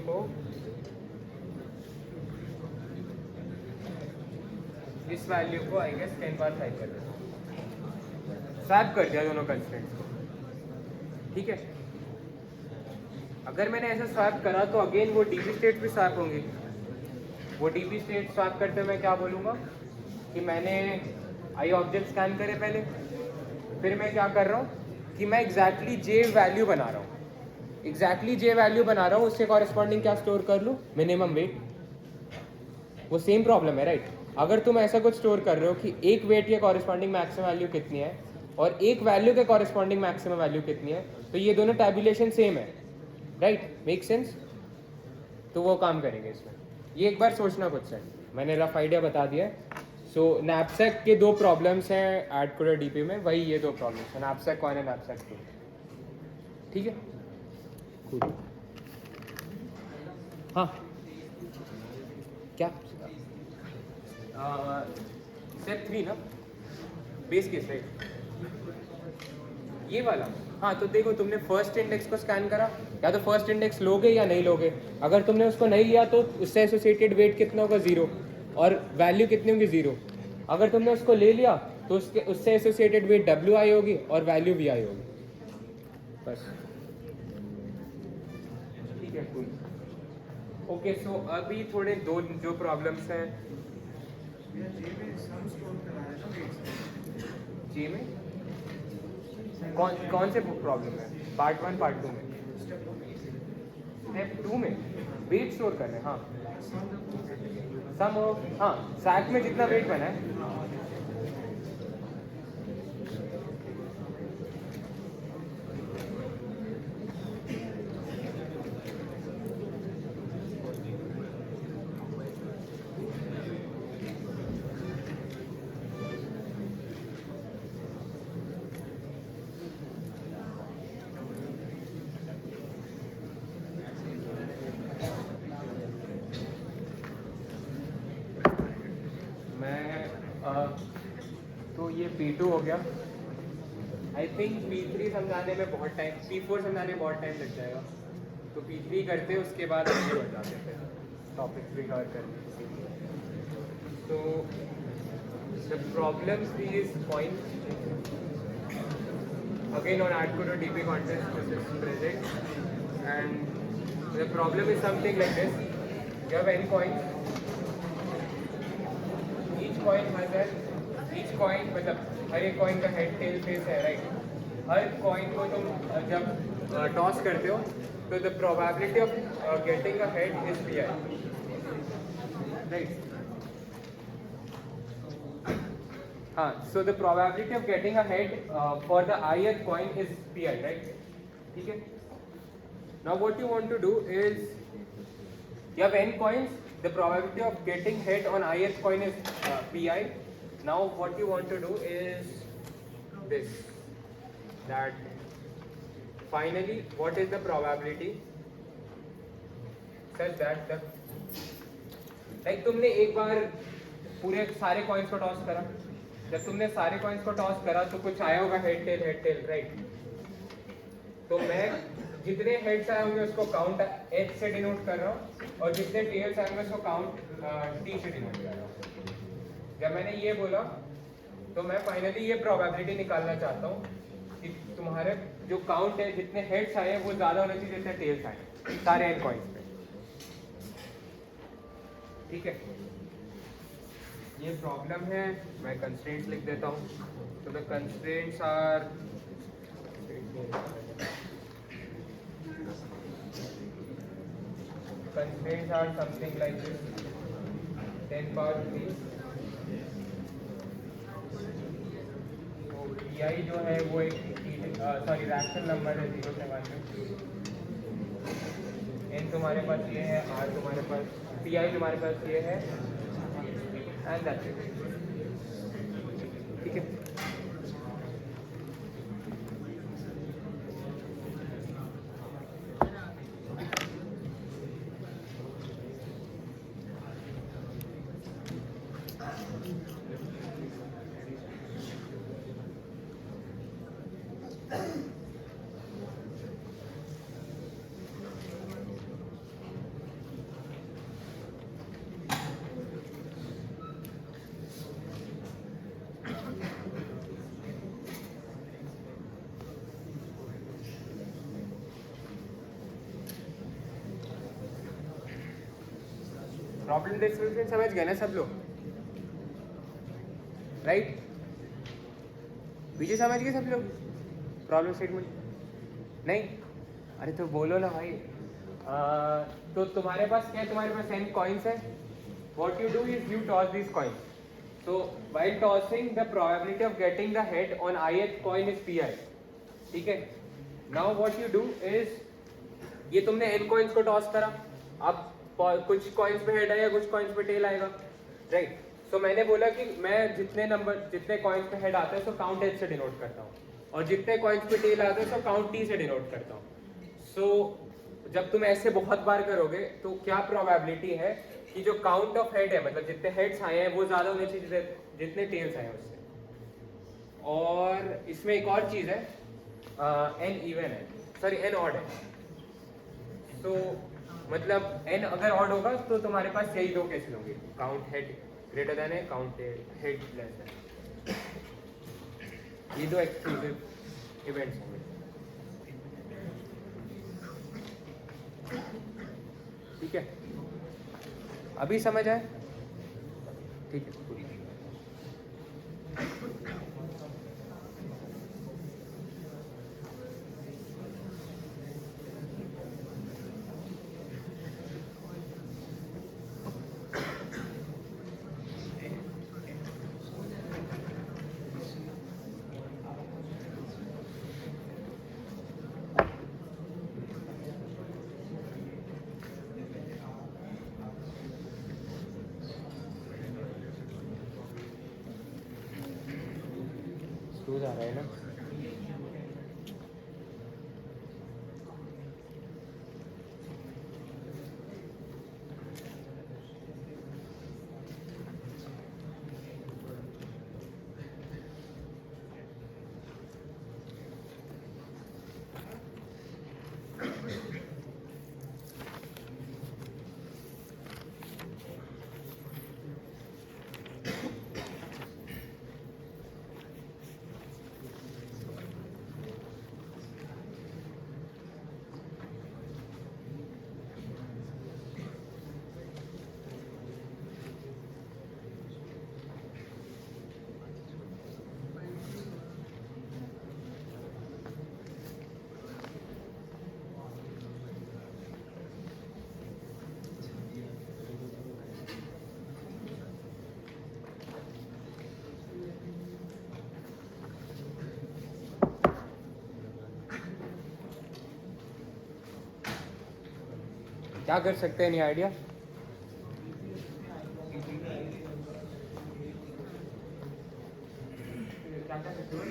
को आई गेस 10 पावर 5 कर देता हूँ. स्वैप कर दिया दोनों कंस्टेंट्स को. ठीक है, अगर मैंने ऐसा स्वैप करा तो अगेन वो डीपी स्टेट भी स्वैप होंगी. वो डीपी स्टेट स्वैप करते मैं क्या बोलूँगा कि मैंने आई ऑब्जेक्ट स्कैन करे पहले, फिर मैं क्या कर रहा हूँ कि मैं एग्जैक्टली जे वैल्यू बना रहा हूँ. उससे कॉरेस्पॉन्डिंग क्या स्टोर कर लूँ? Minimum weight. वो सेम प्रॉब्लम है, राइट? अगर तुम ऐसा कुछ स्टोर कर रहे हो कि एक वेट के कॉरेस्पॉन्डिंग मैक्सिमम वैल्यू कितनी है और एक वैल्यू के कॉरेस्पॉन्डिंग मैक्सिमम वैल्यू कितनी है, तो ये दोनों टैबुलेशन सेम है, राइट? Make sense? तो वो काम करेंगे इसमें. ये एक बार सोचना खुद से, मैंने रफ आइडिया बता दिया. सो नैपसैक के दो प्रॉब्लम्स हैं ऐड कोडर डीपी में, वही ये दो प्रॉब्लम्स हैं, नैपसैक 1 एंड नैपसैक 2. ठीक है, cool. हाँ, क्या स्टेप 3 ना, बेस केस, राइट? ये वाला. हाँ, तो देखो, तुमने फर्स्ट इंडेक्स को स्कैन करा, या तो फर्स्ट इंडेक्स लोगे या नहीं लोगे. अगर तुमने उसको नहीं लिया तो उससे एसोसिएटेड वेट कितना होगा? 0, और वैल्यू कितनी होगी? 0. अगर तुमने उसको ले लिया तो उससे एसोसिएटेड वेट wi होगी और वैल्यू vi होगी. बस. ठीक है, कूल. ओके, सो अभी थोड़े दो जो प्रॉब्लम्स हैं जी में, कौन से प्रॉब्लम है? पार्ट 1 पार्ट 2 में. स्टेप 2 में वेट स्टोर कर रहे हैं. हाँ, सम ऑफ, हाँ, सैक में जितना वेट बना है तो ये P2 हो गया. आई थिंक P3 समझाने में बहुत टाइम, P4 समझाने में बहुत टाइम लग जाएगा, तो P3 करते उसके बाद आगे बढ़ जाते थे, टॉपिक भी कवर करने. तो the problems is point again on AdCoder DP contest this is present, and the problem is something like this. You have n coins, each coin मतलब हर एक कॉइन का हेड टेल फेस है, right? हर coin को तुम जब toss करते हो तो the probability of getting a head is pi, right? हाँ, so the probability of getting a head for the ith coin is pi, right? ठीक है. Now what you want to do is, you have n coins, the probability of getting head on ith coin is pi. Now what you want to do is this, that finally what is the probability such that the like तुमने एक बार पूरे सारे coins को toss करा, जब तुमने सारे coins को टॉस करा तो कुछ आया होगा हेड टेल राइट। तो मैं जितने हेड्स आए होंगे उसको काउंट एच से डिनोट कर रहा हूँ और जितने टेल्स आए होंगे उसको काउंट टी से डिनोट कर रहा हूँ। जब मैंने ये बोला तो मैं फाइनली ये प्रोबेबिलिटी निकालना चाहता हूँ कि तुम्हारे जो काउंट है जितने हेड्स आए हैं वो ज़्यादा होने चाहिए जितने टेल्स आए सारे एन कॉइन्स पे, ठीक है। ये प्रॉब्लम है, मैं कंस्ट्रेंट्स लिख देता हूँ। तो the constraints are something like this 10 power 3। तो pi जो है वो एक रैशनल नंबर है 0 से 1 में। n तुम्हारे पास ये है, r तुम्हारे पास, pi तुम्हारे पास ये है एंड दैट्स इट, ठीक है। प्रॉब्लम डिस्क्रिप्शन समझ गए ना सब लोग, राइट? पीछे समझ गए सब लोग प्रॉब्लम स्टेटमेंट? नहीं? अरे तो बोलो ना भाई। तो तुम्हारे पास क्या है, तुम्हारे पास n कॉइन्स है। What you do is you toss this coin. So while tossing the probability of getting the head on ith coin is pi, ठीक है। Now what you do is, ये तुमने n कॉइन्स को toss करा, अब कुछ coins पे head आएगा, कुछ कॉइन्स पे टेल आएगा, राइट। सो मैंने बोला कि मैं जितने कॉइन्स पे हेड आते हैं उसको काउंट एच से डिनोट करता हूँ और जितने कॉइन्स पे टेल आते हैं उसको काउंट टी से डिनोट करता हूँ। सो जब तुम ऐसे बहुत बार करोगे तो क्या प्रोबेबिलिटी है कि जो काउंट ऑफ हेड है, मतलब जितने हेड्स आए हैं वो ज़्यादा होने चाहिए जितने टेल्स आए हैं उससे। और इसमें एक और चीज़ है, एन इवन है, सॉरी एन ऑड है। तो मतलब n अगर ऑड होगा तो तुम्हारे पास यही दो केसेस होंगे, काउंट हेड ग्रेटर देन है, काउंट हेड लेस देन। ये दो एक्सक्लूसिव इवेंट्स होंगे, ठीक है। अभी समझ आए? ठीक है। स्क्रूज आ रहा है ना? क्या कर सकते हैं, नहीं आइडिया? क्या कर सकते हो?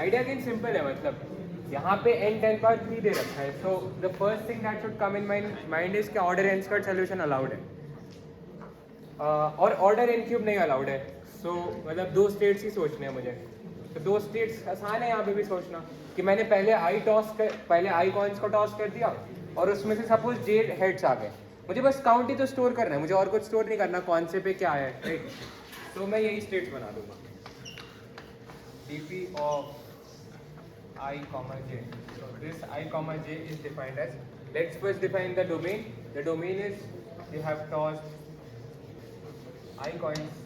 आइडिया अगेन सिंपल है, मतलब यहाँ पे n 10 पावर 3 दे रखा है, so the first thing that should come in mind is कि order n square solution allowed है, और ऑर्डर n क्यूब नहीं अलाउड है। सो मतलब दो स्टेट्स ही सोचने हैं मुझे, तो दो स्टेट्स आसान है यहाँ पे भी सोचना कि मैंने पहले आई कॉइन्स को टॉस कर दिया और उसमें से सपोज j हेड्स आ गए, मुझे बस काउंट ही तो स्टोर करना है, मुझे और कुछ स्टोर नहीं करना कौन से पे क्या है, राइट। तो मैं यही स्टेट्स बना दूंगा, dp of I comma j. So this I comma j is defined as, let's first define the domain. The domain is, you have tossed I coins,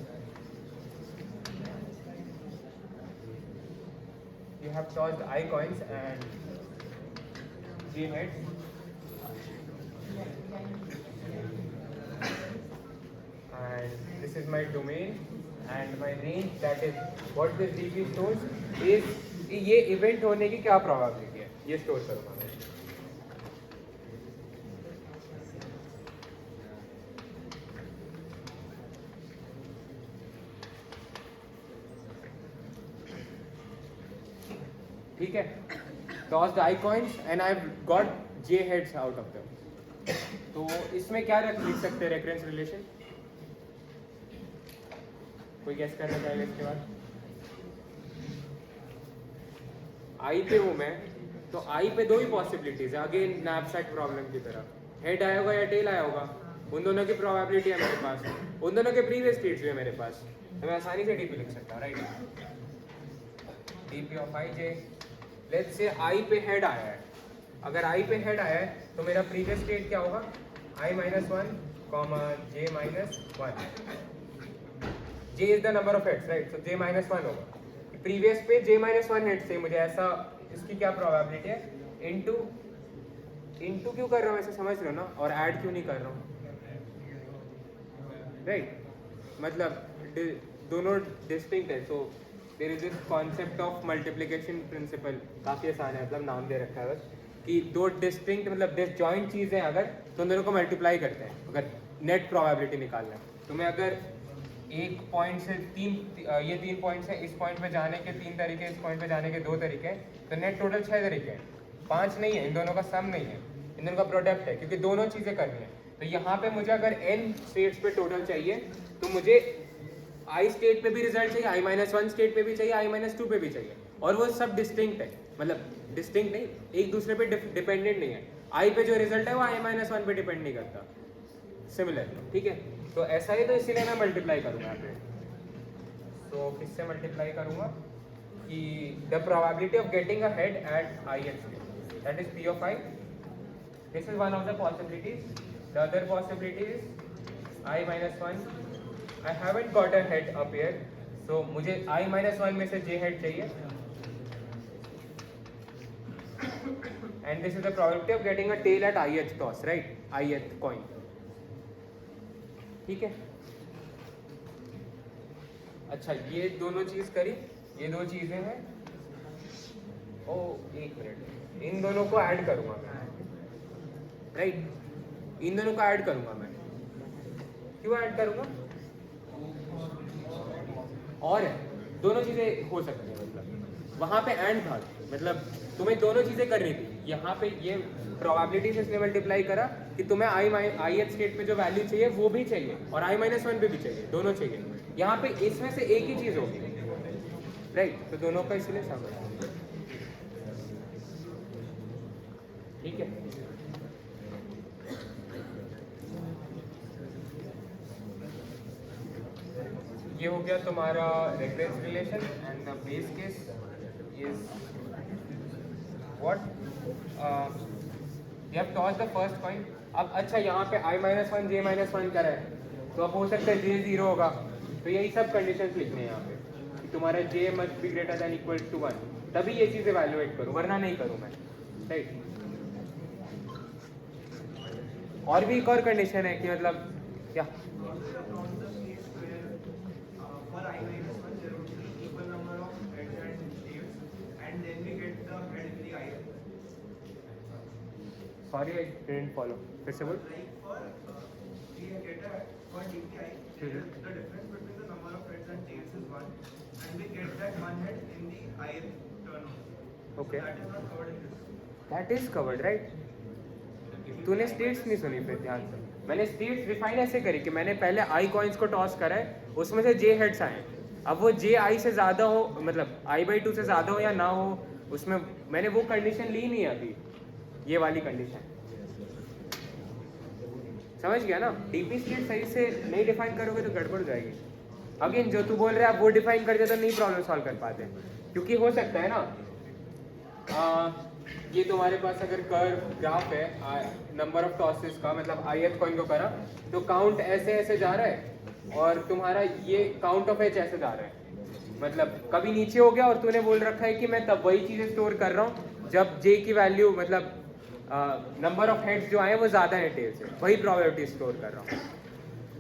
you have tossed I coins and j heads, and this is my domain, and my range, that is what this dp stores is ये event होने की क्या probability है, ये store करूँगा मैं। ठीक है, tossed I coins and I've got j heads out of them। तो इसमें क्या लिख सकते हैं रेफरेंस रिलेशन, कोई गेस करना चाहेगा इसके बाद? आई पे हूँ मैं, तो आई पे दो ही पॉसिबिलिटीज है, अगेन नैपसैक प्रॉब्लम की तरह, हेड आया होगा या टेल आया होगा, उन दोनों की प्रोबेबिलिटी है मेरे पास, उन दोनों के प्रीवियस स्टेट्स भी है मेरे पास, तो मैं आसानी से डीपी लिख सकता हूँ, right. DP of I J, let's say I पे हेड आया है, अगर आई पे हेड आया है तो मेरा प्रीवियस स्टेट क्या होगा, I minus one comma J minus one, J is the number of heads, right, तो जे माइनस वन होगा, प्रीवियस पे j माइनस वन हेड से मुझे ऐसा, इसकी क्या प्रोबेबिलिटी है, इनटू क्यों कर रहा हूँ ऐसे समझ रहे हो ना, और ऐड क्यों नहीं कर रहा हूँ, राइट, मतलब दोनों डिस्टिंक्ट है। So there is this concept of multiplication principle, काफ़ी आसान है, मतलब नाम दे रखा है बस, कि दो डिस्टिंक्ट मतलब डिसजॉइंट चीज़ें अगर, तो उन दोनों को मल्टीप्लाई करते हैं अगर नेट प्रोबेबिलिटी निकालना है, तो मैं अगर एक पॉइंट से ये तीन पॉइंट्स हैं, इस पॉइंट पे जाने के तीन तरीके, इस पॉइंट पे जाने के दो तरीके हैं, तो नेट टोटल 6 तरीके हैं, 5 नहीं है, इन दोनों का सम नहीं है, इन दोनों का प्रोडक्ट है, क्योंकि दोनों चीज़ें करनी है। तो यहाँ पे मुझे अगर n स्टेट्स पे टोटल चाहिए, तो मुझे i स्टेट पे भी रिजल्ट चाहिए, i माइनस वन स्टेट पे भी चाहिए, i माइनस टू पे भी चाहिए, और वो सब डिस्टिंक्ट है, मतलब डिस्टिंक्ट नहीं, एक दूसरे पे डिपेंडेंट नहीं है, i पे जो रिजल्ट है वो i माइनस वन पे डिपेंड नहीं करता, सिमिलर, ठीक है। तो ऐसा ही, तो इसीलिए मैं मल्टीप्लाई करूँगा यहाँ पे, तो किससे मल्टीप्लाई करूँगा कि the probability of getting a head at ith, that is p of i, this is one of the possibilities, the other possibility is i minus one, I haven't got a head up here, so मुझे i minus one में से j head चाहिए, and this is the probability of getting a tail at ith toss, right, ith coin, ठीक है। अच्छा, ये दोनों चीज करी, ये दो चीजें हैं, ओ एक मिनट, इन दोनों को ऐड करूंगा मैं, राइट, इन दोनों को ऐड करूंगा मैं, क्यों ऐड करूंगा, और है, दोनों चीजें हो सकती है, मतलब वहां पे एंड था, मतलब तुम्हें दोनों चीजें करनी थी, यहाँ पे ये प्रोबेबिलिटी से इसलिए मल्टीप्लाई करा कि तुम्हें आई एच स्टेट पे जो वैल्यू चाहिए वो भी चाहिए, और i माइनस वन पे भी चाहिए, दोनों चाहिए, यहाँ पे इसमें से एक ही चीज होगी, राइट, तो दोनों का इसलिए समझ, ठीक है। ये हो गया तुम्हारा reference relation, and the base case is what, you have tossed the first coin। अब अच्छा, यहाँ पे i minus one J minus one का है, तो अब हो सकता है j 0 होगा, तो यही सब कंडीशंस लिखने हैं यहाँ पे कि तुम्हारा j must be greater than equal to 1, तभी ये चीज़ इवैल्यूएट करूँ, वरना नहीं करूँ मैं, राइट। और भी एक और कंडीशन है कि मतलब क्या, For I minus one, there would be equal number of heads and tails, and then we get the head in the ith। Sorry I didn't follow, फिर से बोल। Like for we get a for dpi, the difference between the number of heads and tails is 1, and we get that one head in the ith one only. Okay. That is not covered in this. That is covered right. तूने states नहीं सुनी फिर ध्यान से. मैंने states define ऐसे करी कि मैंने पहले आई कॉइन्स को टॉस करा है, उसमें से जे हेड्स आए. अब वो जे आई से ज़्यादा हो, मतलब I/2 से ज़्यादा हो या ना हो, उसमें मैंने वो कंडीशन ली नहीं है अभी, ये वाली कंडीशन. समझ गया ना. डीपी स्टेट सही से नहीं डिफाइन करोगे तो गड़बड़ हो जाएगी. अगेन जो तू बोल रहा है आप वो डिफाइन कर दे तो नहीं प्रॉब्लम सॉल्व कर पाते, क्योंकि हो सकता है ना ये तुम्हारे पास अगर कर्व ग्राफ है नंबर ऑफ टॉसेस का, मतलब ith कॉइन को करा तो काउंट ऐसे ऐसे जा रहा है और तुम्हारा ये काउंट ऑफ एच ऐसे जा रहा है, मतलब कभी नीचे हो गया और तूने बोल रखा है कि मैं तब वही चीज़ें स्टोर कर रहा हूँ जब जे की वैल्यू मतलब नंबर ऑफ हेड्स जो आए वो ज़्यादा है टेल से, वही प्रोबेबिलिटी स्टोर कर रहा हूँ,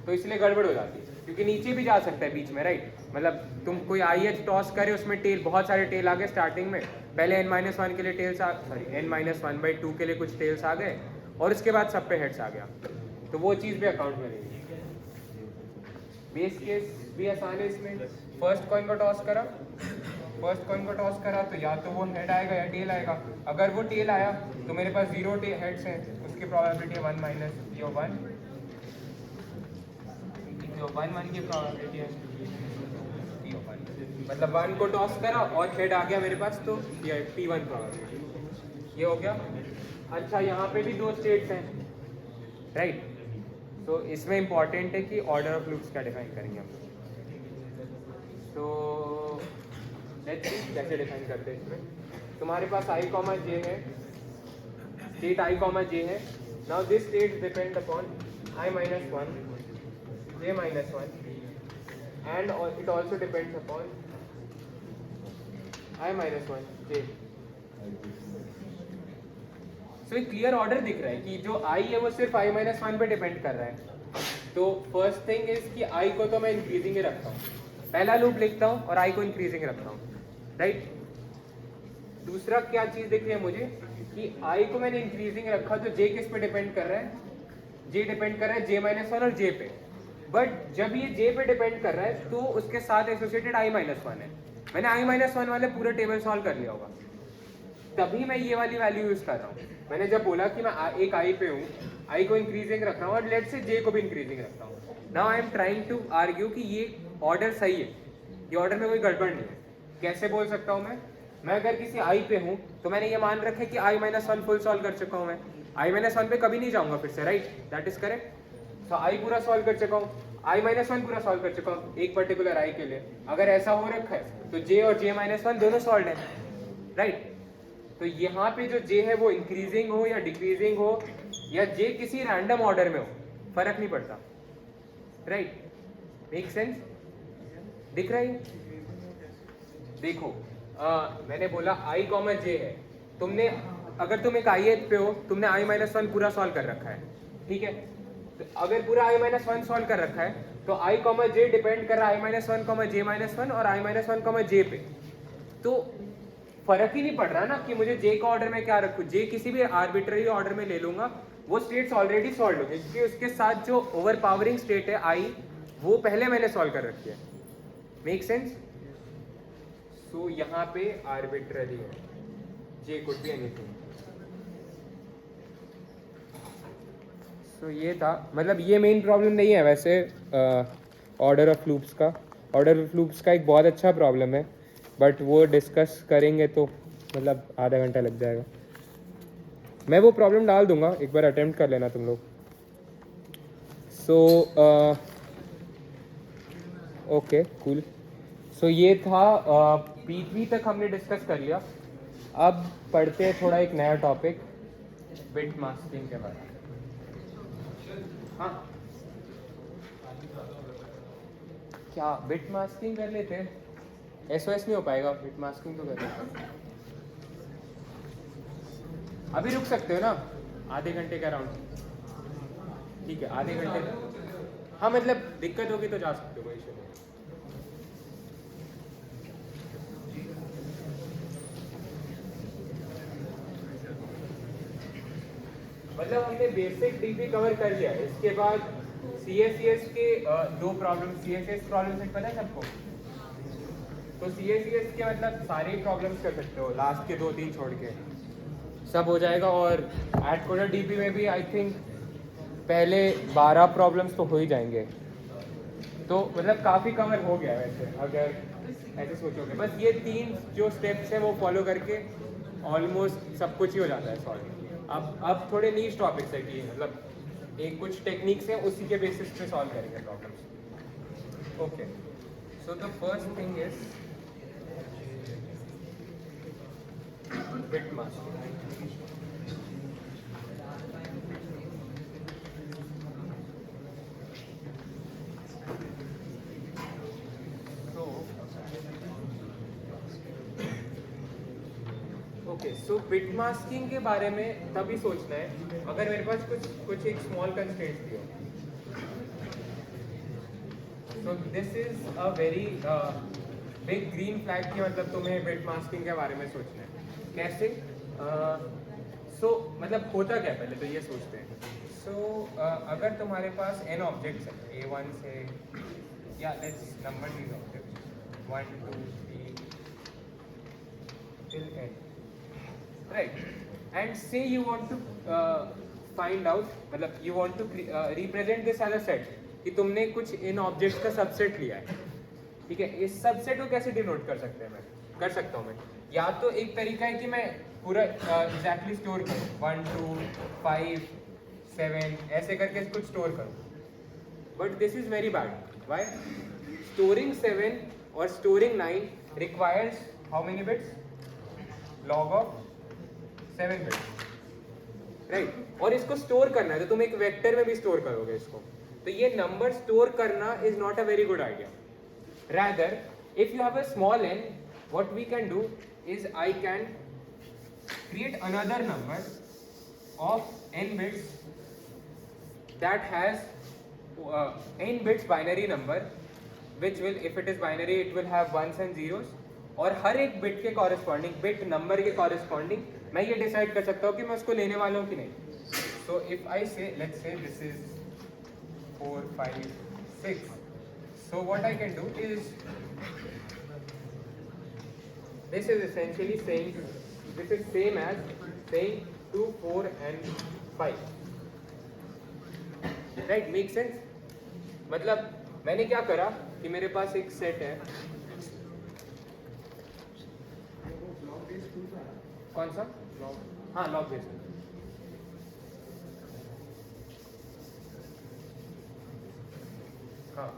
तो इसलिए गड़बड़ हो जाती है. क्योंकि नीचे भी जा सकता है बीच में राइट, मतलब तुम कोई IH टॉस करे उसमें टेल बहुत सारे टेल आ गए स्टार्टिंग में, पहले n-1 के लिए टेल्स n-1/2 के लिए कुछ टेल्स आ गए और उसके बाद सब पे हेड्स आ गया, तो वो चीज़ भी अकाउंट में नहीं. बेस केस भी आसान है इसमें. फर्स्ट कॉइन को टॉस करा तो या तो वो हेड आएगा या टेल आएगा. अगर वो टेल आया तो मेरे पास 0 हेड्स हैं, उसकी प्रोबेबिलिटी 1 माइनस यो 1, जो 1 की प्रोबेबिलिटी है मतलब 1 को टॉस करा और हेड आ गया मेरे पास तो ये P1 प्रोबेबिलिटी, ये हो गया. अच्छा यहाँ पे भी 2 स्टेट्स हैं राइट, तो इसमें इंपॉर्टेंट है कि ऑर्डर ऑफ लूप्स क्या डिफाइन करेंगे हम लोग. तो लेट्स सी कैसे डिफाइन करते हैं. इसमें तुम्हारे पास i, j है, स्टेट i, j है. Now this state depend upon i-1, j-1 and it also depends upon i-1 j. So एक क्लियर ऑर्डर दिख रहा है कि जो i है वो सिर्फ i-1 पे डिपेंड कर रहा है. तो फर्स्ट थिंग इज कि i को तो मैं इंक्रीजिंग ही रखता हूँ, पहला लूप लिखता हूँ और i को इंक्रीजिंग रखता हूँ राइट. दूसरा क्या चीज़ दिख रही है मुझे कि i को मैंने इंक्रीजिंग रखा तो j किस पे डिपेंड कर रहा है, j डिपेंड कर रहा है j-1 और j पे. बट जब ये j पे डिपेंड कर रहा है तो उसके साथ एसोसिएटेड i-1 है. मैंने i-1 वाले पूरे टेबल सॉल्व कर लिया होगा, तभी मैं ये वाली वैल्यू यूज कर रहा हूँ. मैंने जब बोला कि मैं एक i पे हूँ, i को इंक्रीजिंग रख रहा हूँ और लेट से j को भी इंक्रीजिंग रखता हूँ. Now I am trying to argue कि ये ऑर्डर सही है, ये ऑर्डर में कोई गड़बड़ नहीं है. कैसे बोल सकता हूँ मैं अगर किसी i पे हूँ तो मैंने ये मान रखा है कि i-1 फुल सॉल्व कर चुका हूँ, मैं i-1 पे कभी नहीं जाऊँगा फिर से राइट, दैट इज करेक्ट. तो i पूरा सॉल्व कर चुका हूँ, i-1 पूरा सॉल्व कर चुका हूँ एक पर्टिकुलर i के लिए. अगर ऐसा हो रखा है तो j और j-1 दोनों सॉल्व है राइट. तो यहाँ पे जो j है वो इंक्रीजिंग हो या डिक्रीजिंग हो या j किसी रैंडम ऑर्डर में हो, फर्क नहीं पड़ता राइट. Make sense? दिख रहा है? देखो मैंने बोला i, j है. तुमने अगर तुम एक ith पे हो, तुमने i-1 पूरा सॉल्व कर रखा है ठीक है. तो अगर पूरा i-1 सॉल्व कर रखा है तो i, j डिपेंड कर रहा है i-1, j-1 और i-1, j पे. तो फर्क ही नहीं पड़ रहा ना कि मुझे j का ऑर्डर में क्या रखूँ. j किसी भी आर्बिट्ररी ऑर्डर में ले लूंगा, वो स्टेट्स ऑलरेडी सॉल्व हो गई क्योंकि उसके साथ जो ओवर पावरिंग स्टेट है i वो पहले मैंने सॉल्व कर रखी है. Make sense? सो यहाँ पे आर्बिट्ररी है, j कुड बी एनीथिंग. सो ये था, मतलब ये मेन प्रॉब्लम नहीं है वैसे ऑर्डर ऑफ लूप्स का. ऑर्डर ऑफ लूप्स का एक बहुत अच्छा प्रॉब्लम है बट वो डिस्कस करेंगे तो मतलब आधा घंटा लग जाएगा. मैं वो प्रॉब्लम डाल दूंगा, एक बार अटेम्प्ट कर लेना तुम लोग. So okay cool. सो ये था P3 तक हमने डिस्कस कर लिया. अब पढ़ते हैं थोड़ा एक नया टॉपिक, बिट मास्किंग के बारे में. हाँ क्या बिट मास्किंग कर लेते हैं? SOS नहीं हो पाएगा, बिट मास्किंग तो कर लेते हैं. अभी रुक सकते हो ना आधे घंटे का राउंड? ठीक है आधे घंटे. हाँ मतलब दिक्कत होगी तो जा सकते हो, कोई इशू नहीं. मतलब हमने बेसिक डीपी कवर कर लिया. इसके बाद CSS के 2 प्रॉब्लम, CSS प्रॉब्लम सेट पता है सबको? तो CACS के मतलब सारे प्रॉब्लम्स कर सकते हो, लास्ट के 2-3 छोड़ के सब हो जाएगा। और एट कोडर DP में भी आई थिंक पहले 12 प्रॉब्लम्स तो हो ही जाएंगे, तो मतलब काफ़ी कवर हो गया है वैसे अगर ऐसे सोचोगे। बस ये 3 जो स्टेप्स हैं वो फॉलो करके ऑलमोस्ट सब कुछ ही हो जाता है सॉल्व। अब थोड़े नीच टॉपिक्स है कि मतलब एक कुछ टेक्निक्स हैं उसी के बेसिस पे सॉल्व करेंगे problems. Okay, so the first thing is bit masking. Okay, so bit masking के बारे में तभी सोचना है अगर मेरे पास कुछ एक स्मॉल कंस्ट्रेंट भी हो। सो this is a very big green flag कि मतलब तुम्हें बिट मास्किंग के बारे में सोचना है। कैसे? सो मतलब होता क्या, पहले तो ये सोचते हैं। सो अगर तुम्हारे पास n ऑब्जेक्ट्स हैं A1 से, या let's number these objects 1 2 3 till n, right? And say you want to find out, मतलब you want to represent this as a set कि तुमने कुछ इन ऑब्जेक्ट्स का सबसेट लिया है, ठीक है। इस सबसेट को कैसे डिनोट कर सकता हूँ मैं? या तो एक तरीका है कि मैं पूरा एग्जैक्टली स्टोर करूँ 1 2 5 7 ऐसे करके कुछ स्टोर करूँ, but this is very bad. Why? Storing 7 और storing 9 requires how many bits? log of 7 bits, right. और इसको स्टोर करना है तो तुम एक वेक्टर में भी स्टोर करोगे इसको, तो ये नंबर स्टोर करना is not a very good idea. Rather if you have a small n, what we can do is I can create another number of n bits that has n bits binary number, which will, if it is binary, it will have ones and zeros, और हर एक bit के corresponding, bit number के corresponding मैं ये decide कर सकता हूँ कि मैं उसको लेने वाला हूँ कि नहीं। सो इफ आई से, let's say this is 4 5 6, so what I can do is this is essentially saying, this is same as saying 2 4 and 5, right? Make sense? मतलब मैंने क्या करा कि मेरे पास एक सेट है, कौन सा? हाँ, लॉग बेस्ड। हाँ,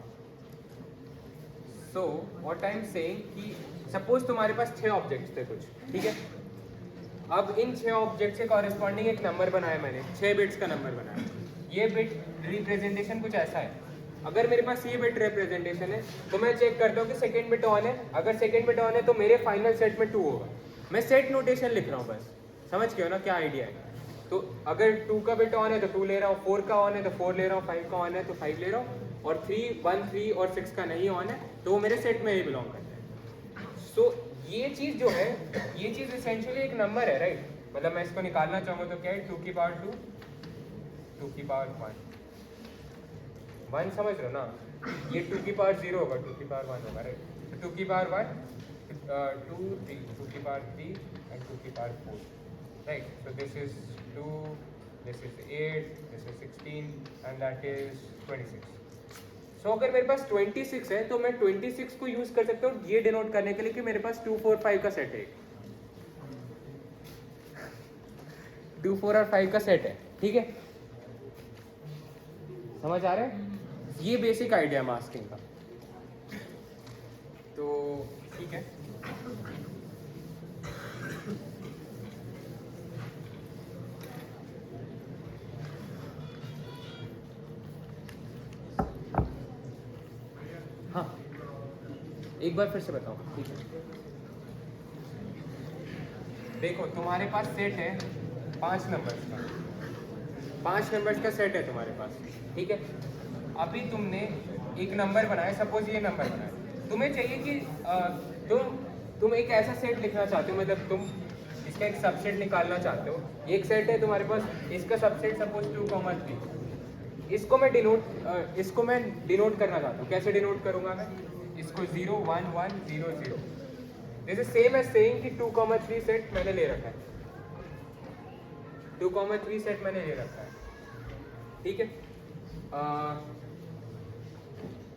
so what I am saying कि सपोज तुम्हारे पास 6 ऑब्जेक्ट्स थे कुछ, ठीक है। अब इन 6 ऑब्जेक्ट्स के कॉरेस्पॉन्डिंग एक नंबर बनाया मैंने, 6 बिट्स का नंबर बनाया। ये बिट रिप्रेजेंटेशन कुछ ऐसा है। अगर मेरे पास ये बिट रिप्रेजेंटेशन है तो मैं चेक करता हूँ कि सेकेंड बिट ऑन है। अगर सेकेंड बिट ऑन है तो मेरे फाइनल सेट में 2 होगा। मैं सेट नोटेशन लिख रहा हूँ बस, समझ गए हो ना क्या आइडिया है? तो अगर 2 का बिट ऑन है तो 2 ले रहा हूँ, 4 का ऑन है तो 4 ले रहा हूँ, 5 का ऑन है तो 5 ले रहा हूँ, और 3 1 3 और 6 का नहीं ऑन है तो वो मेरे सेट में ही बिलोंग करता है। सो ये चीज़ जो है, ये चीज़ एसेंशियली एक नंबर है, राइट? मतलब मैं इसको निकालना चाहूँगा तो क्या है? 2 की पावर 2, 2 की पावर 1 समझ रहे हो ना? ये 2 की पावर 0 होगा, 2 की पावर 1 होगा, राइट? तो 2 की पावर 1 2 3, 2 की पावर 3 and 2 की power 4, right? So this is 2, this is 8, this is 16 and that is 26. So अगर मेरे पास 26 है तो मैं 26 को यूज कर सकता हूँ ये डिनोट करने के लिए कि मेरे पास 2 4 5 का सेट है, 2 4 और 5 का सेट है, ठीक है? समझ आ रहा है? ये बेसिक आइडिया मास्किंग का। तो ठीक है, हाँ एक बार फिर से बताओ, ठीक है? देखो तुम्हारे पास सेट है 5 नंबर्स का, 5 नंबर्स का सेट है तुम्हारे पास, ठीक है? अभी तुमने एक नंबर बनाया, सपोज ये नंबर बनाया, तुम्हें चाहिए कि तुम एक ऐसा सेट लिखना चाहते हो, मतलब तुम इसका एक सबसेट निकालना चाहते हो। एक सेट है तुम्हारे पास, इसका सबसेट सपोज 2 3, इसको मैं डिनोट करना चाहता हूँ। कैसे डिनोट करूँगा मैं? इसको 0 1 1 0 0। This is same as saying कि 2,3 सेट मैंने ले रखा है, 2,3 सेट मैंने ले रखा है, ठीक है।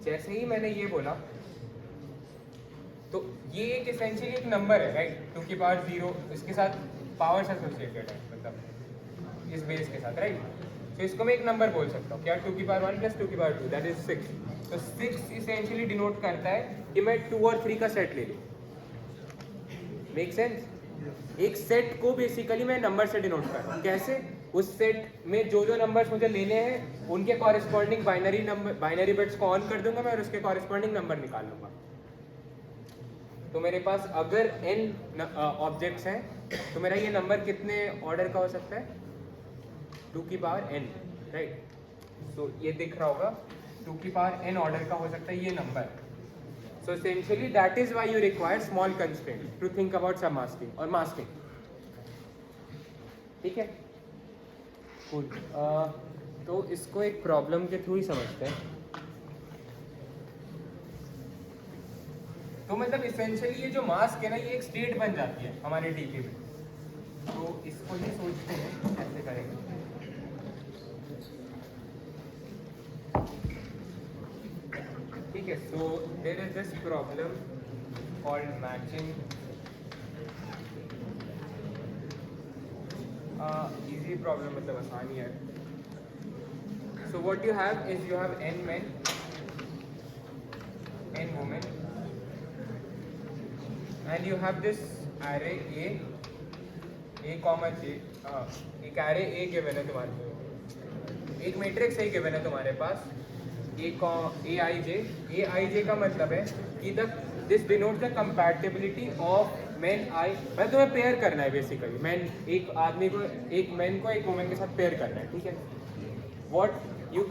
जैसे ही मैंने ये बोला तो ये एक एसेंशियली एक नंबर है, राइट, 2 की पावर 0, इसके साथ पावर से एसोसिएटेड है, मतलब इस बेस के साथ, राइट। तो इसको मैं एक नंबर बोल सकता हूँ क्या, 2 की पावर 1 प्लस 2 की पावर 2, दैट इज 6। तो 6 इसेंशियली डिनोट करता है कि मैं 2 और 3 का सेट ले लूँ। Make sense? एक सेट को बेसिकली मैं नंबर से डिनोट कर रहा हूँ। कैसे? उस सेट में जो जो नंबर्स मुझे लेने हैं उनके कॉरेस्पॉन्डिंग बाइनरी बिट्स को ऑन कर दूंगा मैं और उसके कॉरेस्पॉन्डिंग नंबर निकाल लूंगा। तो मेरे पास अगर n ऑब्जेक्ट्स हैं तो मेरा ये नंबर कितने ऑर्डर का हो सकता है, 2 की पावर n, राइट। सो ये दिख रहा होगा, 2 की पावर n ऑर्डर का हो सकता है ये number. So essentially that is why you require small constraint to think about sub masking और मास्किंग, ठीक है। कूल। तो इसको एक प्रॉब्लम के थ्रू ही समझते हैं। तो मतलब इसेंशियली ये जो मास्क है ना, ये एक स्टेट बन जाती है हमारे डीपी में। तो इसको ही सोचते हैं कैसे करेंगे। ठीक है, so there is this problem called matching. Easy problem मतलब आसानी है। So what you have is you have n men, n women, and you have this array a comma j। एक array a given है तुम्हारे पास, एक matrix a given है तुम्हारे पास, aij का मतलब है कि this denotes the compatibility of man I. मतलब तुम्हें पेयर करना है बेसिकली, मैन एक आदमी को, एक मैन को एक वुमेन के साथ पेयर करना है, ठीक है। what you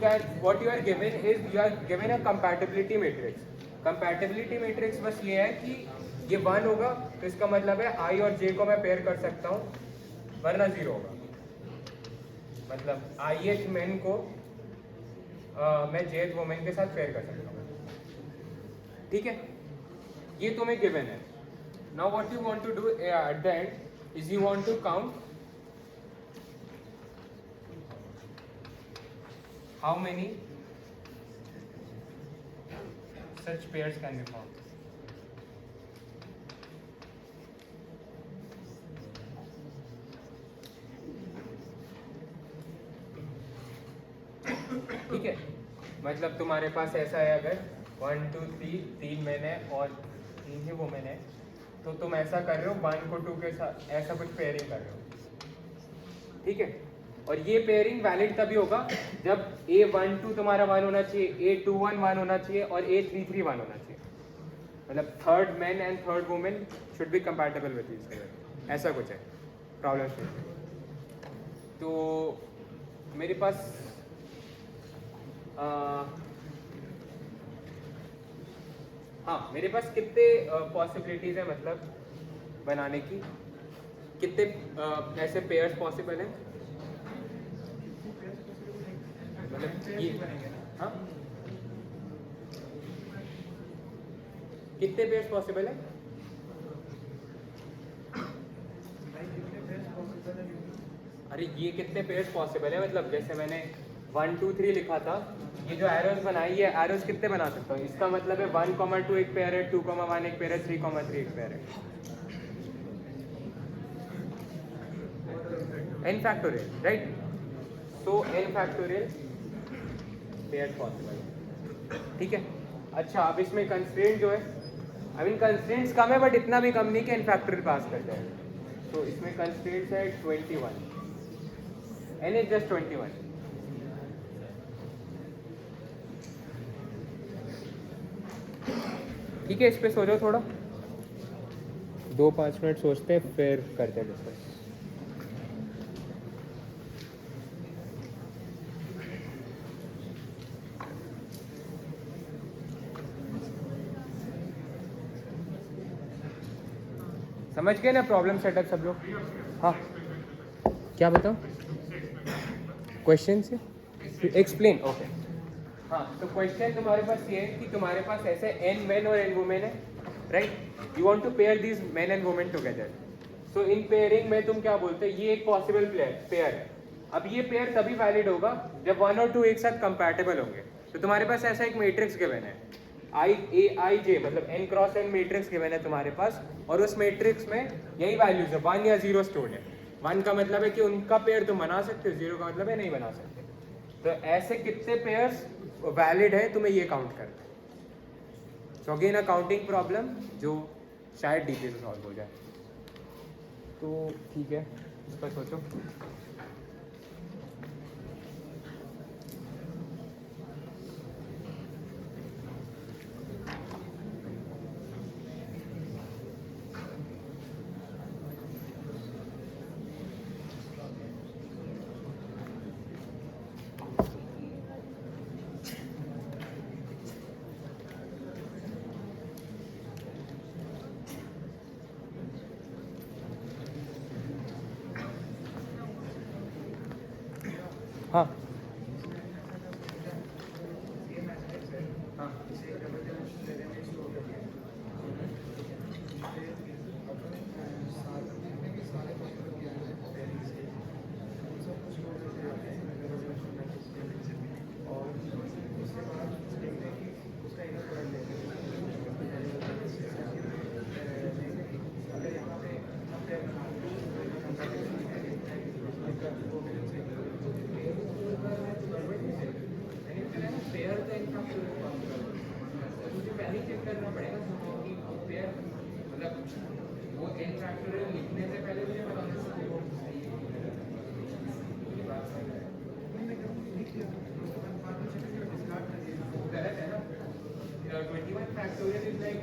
are given is you are given a compatibility matrix। compatibility matrix बस ये है कि ये 1 होगा तो इसका मतलब है आई और जे को मैं पेयर कर सकता हूँ, वरना 0 होगा। मतलब ith मैन को मैं jth वुमेन के साथ पेयर कर सकता हूँ, ठीक है। ये तुम्हें गिवन है। Now what you want to do at the end is you want to count how many such pairs can be formed। ठीक है, मतलब तुम्हारे पास ऐसा है, अगर 1 2 3 3 मैन है और 3 ही वुमेन है, तो तुम ऐसा कर रहे हो 1 को 2 के साथ ऐसा कुछ पेयरिंग कर रहे हो, ठीक है। और ये पेयरिंग वैलिड तभी होगा जब A12 तुम्हारा 1 होना चाहिए, A21 1 होना चाहिए और A33 1 होना चाहिए। मतलब third man and third women should be compatible with each other, ऐसा कुछ है प्रॉब्लम। तो मेरे पास हाँ, मेरे पास कितने पॉसिबिलिटीज है मतलब बनाने की, कितने ऐसे पेयर्स पॉसिबल हैं, मतलब ये हाँ कितने पेयर्स पॉसिबल है? अरे ये कितने पेयर्स पॉसिबल है, मतलब जैसे मैंने 1 2 3 लिखा था, ये जो एरोज बनाई है, एरोज कितने बना सकता हूँ? इसका मतलब है 1 2 एक पेयर है, 2 1 एक पेयर है, 3 3 एक पेयर है, n फैक्टोरियल, राइट। सो n फैक्टोरियल पेयर पॉसिबल है, ठीक है। अच्छा, अब इसमें कंस्ट्रेंट जो है, आई मीन कंस्ट्रेंट्स कम है बट इतना भी कम नहीं कि n फैक्टोरियल पास कर जाए। तो इसमें कंस्ट्रेंट्स है 21, n इज जस्ट 21। ठीक है, इस पे सोचो थोड़ा, 2-5 मिनट सोचते हैं फिर करते हैं डिस्कस। समझ गए ना प्रॉब्लम सेटअप सब लोग? हाँ, क्या बताओ क्वेश्चन से एक्सप्लेन। ओके, हाँ, तो क्वेश्चन तुम्हारे पास ये है कि तुम्हारे पास ऐसे n men और n women है, right? You want to pair these men and women together. So इन पेयरिंग में तुम क्या बोलते हो, ये एक पॉसिबल पेयर है. अब ये पेयर तभी वैलिड होगा जब 1 और 2 एक साथ कंपैटिबल होंगे. तो तुम्हारे पास ऐसा एक मैट्रिक्स गिवन है, I मतलब n cross n matrix given है तुम्हारे पास, और उस मैट्रिक्स में यही वैल्यूज है 1 या 0 स्टोर्ड है. 1 का मतलब है कि उनका पेयर तुम बना सकते हो, 0 का मतलब है नहीं बना सकते. तो ऐसे कितने पेयर्स वैलिड है तुम्हें ये काउंट करना है. So again a counting problem जो शायद डीपी से सॉल्व हो जाए. तो ठीक है, इस पर सोचो. हाँ पेयर तो इनका मुझे पहले चेक करना पड़ेगा कि पेयर मतलब वो n फैक्टोरियल लिखने से पहले मुझे बताना चाहिए. गलत है ना. 21 फैक्टोरियल इज लाइक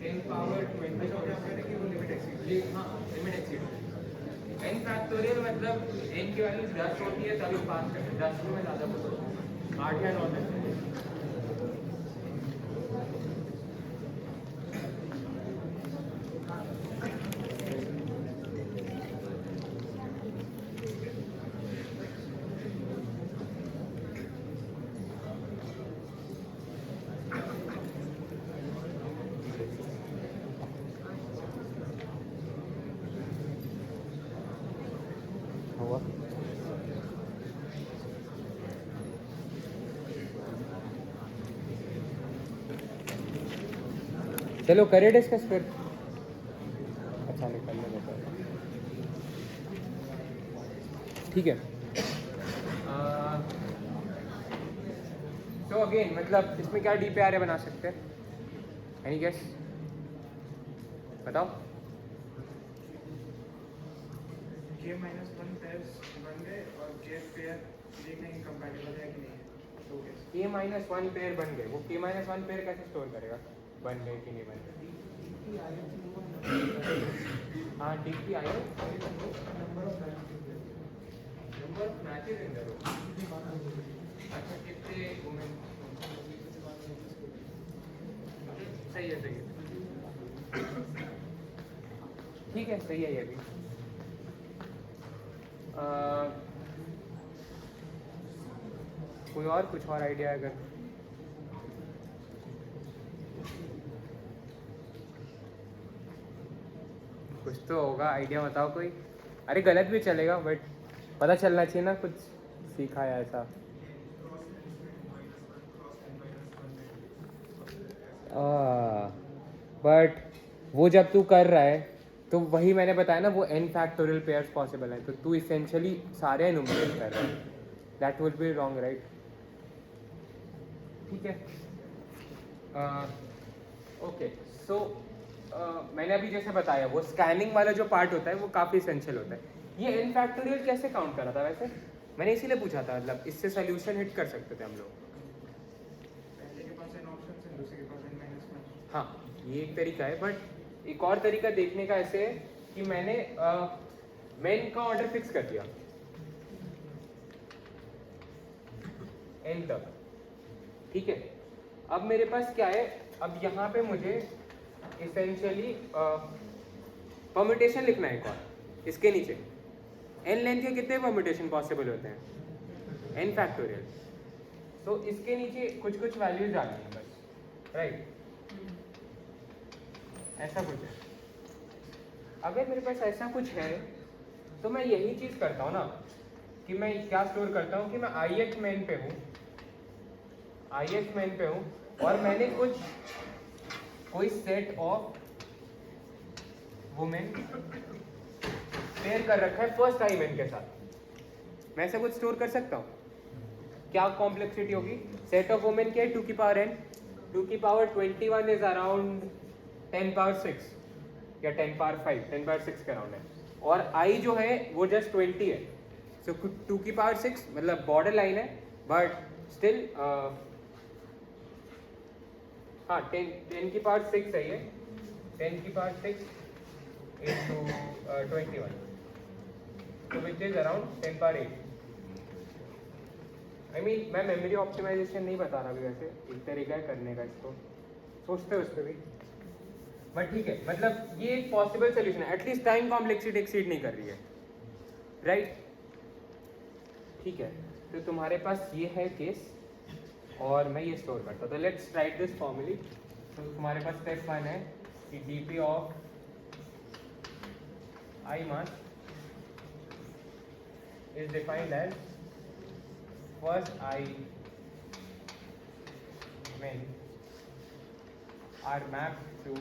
10 पावर 20 कि वो लिमिट एक्सीड. हाँ, लिमिट एक्सीड. n फैक्टोरियल मतलब n की वैल्यू 10 होती है तभी पास करते हैं. 10 में ज़्यादा बोलो 8 या 9 तक. हुआ चलो करे डिस्कस फिर. अच्छा निकलने देता है. ठीक है. तो अगेन मतलब इसमें क्या डी पे आर बना सकते हैं? Any guess? बताओ. K minus 1 pairs बन गए और K पेयर देखेंगे कंपैटिबल है कि नहीं है. तो guess. k माइनस 1 पेयर बन गए. वो k माइनस 1 पेयर कैसे स्टोर करेगा बन गए कि नहीं बन गए? हाँ DP I number of matches in the row. अच्छा कितने वुमेन. सही है सही है. ठीक है सही है ये भी. कोई और कुछ और आइडिया अगर? कुछ तो होगा आइडिया, बताओ कोई. अरे गलत भी चलेगा बट पता चलना चाहिए ना कुछ सीखा है ऐसा. बट वो जब तू कर रहा है तो वही मैंने बताया ना, वो n फैक्टोरियल पेयर्स पॉसिबल है, तो तू इसेंशियली सारे एनुमरेट कर रहा है. That would be wrong right. ठीक है. ओके सो मैंने अभी जैसे बताया वो स्कैनिंग वाला जो पार्ट होता है वो काफ़ी इसेंशियल होता है. ये n फैक्टोरियल कैसे काउंट करा था वैसे? मैंने इसीलिए पूछा था, मतलब इससे सोल्यूशन हिट कर सकते थे हम लोग. पहले के पास n ऑप्शंस हैं, दूसरे के पास n minus 1. हाँ ये एक तरीका है, बट एक और तरीका देखने का ऐसे है कि मैंने मेन का ऑर्डर फिक्स कर दिया n तक. ठीक है. अब मेरे पास क्या है, अब यहाँ पे मुझे इसेंशियली परम्यूटेशन लिखना है एक और इसके नीचे. n लेंथ के कितने परम्यूटेशन पॉसिबल होते हैं? n factorial. तो इसके नीचे कुछ कुछ वैल्यूज आ गई हैं बस, राइट? ऐसा कुछ है। अगर मेरे पास ऐसा कुछ है तो मैं यही चीज़ करता हूँ ना कि मैं क्या स्टोर करता हूँ कि मैं ith main पे हूँ, ith main पे हूँ और मैंने कोई सेट ऑफ वुमेन पेयर कर रखा है फर्स्ट i main के साथ। मैं ऐसा कुछ स्टोर कर सकता हूँ? क्या कॉम्प्लेक्सिटी होगी? सेट ऑफ वुमेन क्या है? 2 की पावर n, 2 की पावर 21 इज अराउंड 10 पावर 6 या 10 पावर 5, 10 पावर 6 के अराउंड है, और i जो है वो जस्ट 20 है। सो 2 की पावर 6 मतलब बॉर्डर लाइन है, बट स्टिल हाँ 10 की पावर 6 है ये, 10 की power 6 into 21, so which is around 10 power 8। मैं मेमोरी ऑप्टिमाइजेशन नहीं बता रहा अभी, वैसे एक तरीका है करने का, इसको सोचते हो उस पर भी, बट ठीक है। मतलब ये एक पॉसिबल सोल्यूशन है, एटलीस्ट टाइम कॉम्प्लेक्सिटी एक्सीड नहीं कर रही है, राइट? ठीक है, तो तुम्हारे पास ये है केस और मैं ये स्टोर करता हूँ। तो लेट्स राइट दिस फॉर्मूली। तो तुम्हारे पास स्टेप 1 है कि dp of I mass is defined as first I main are mapped to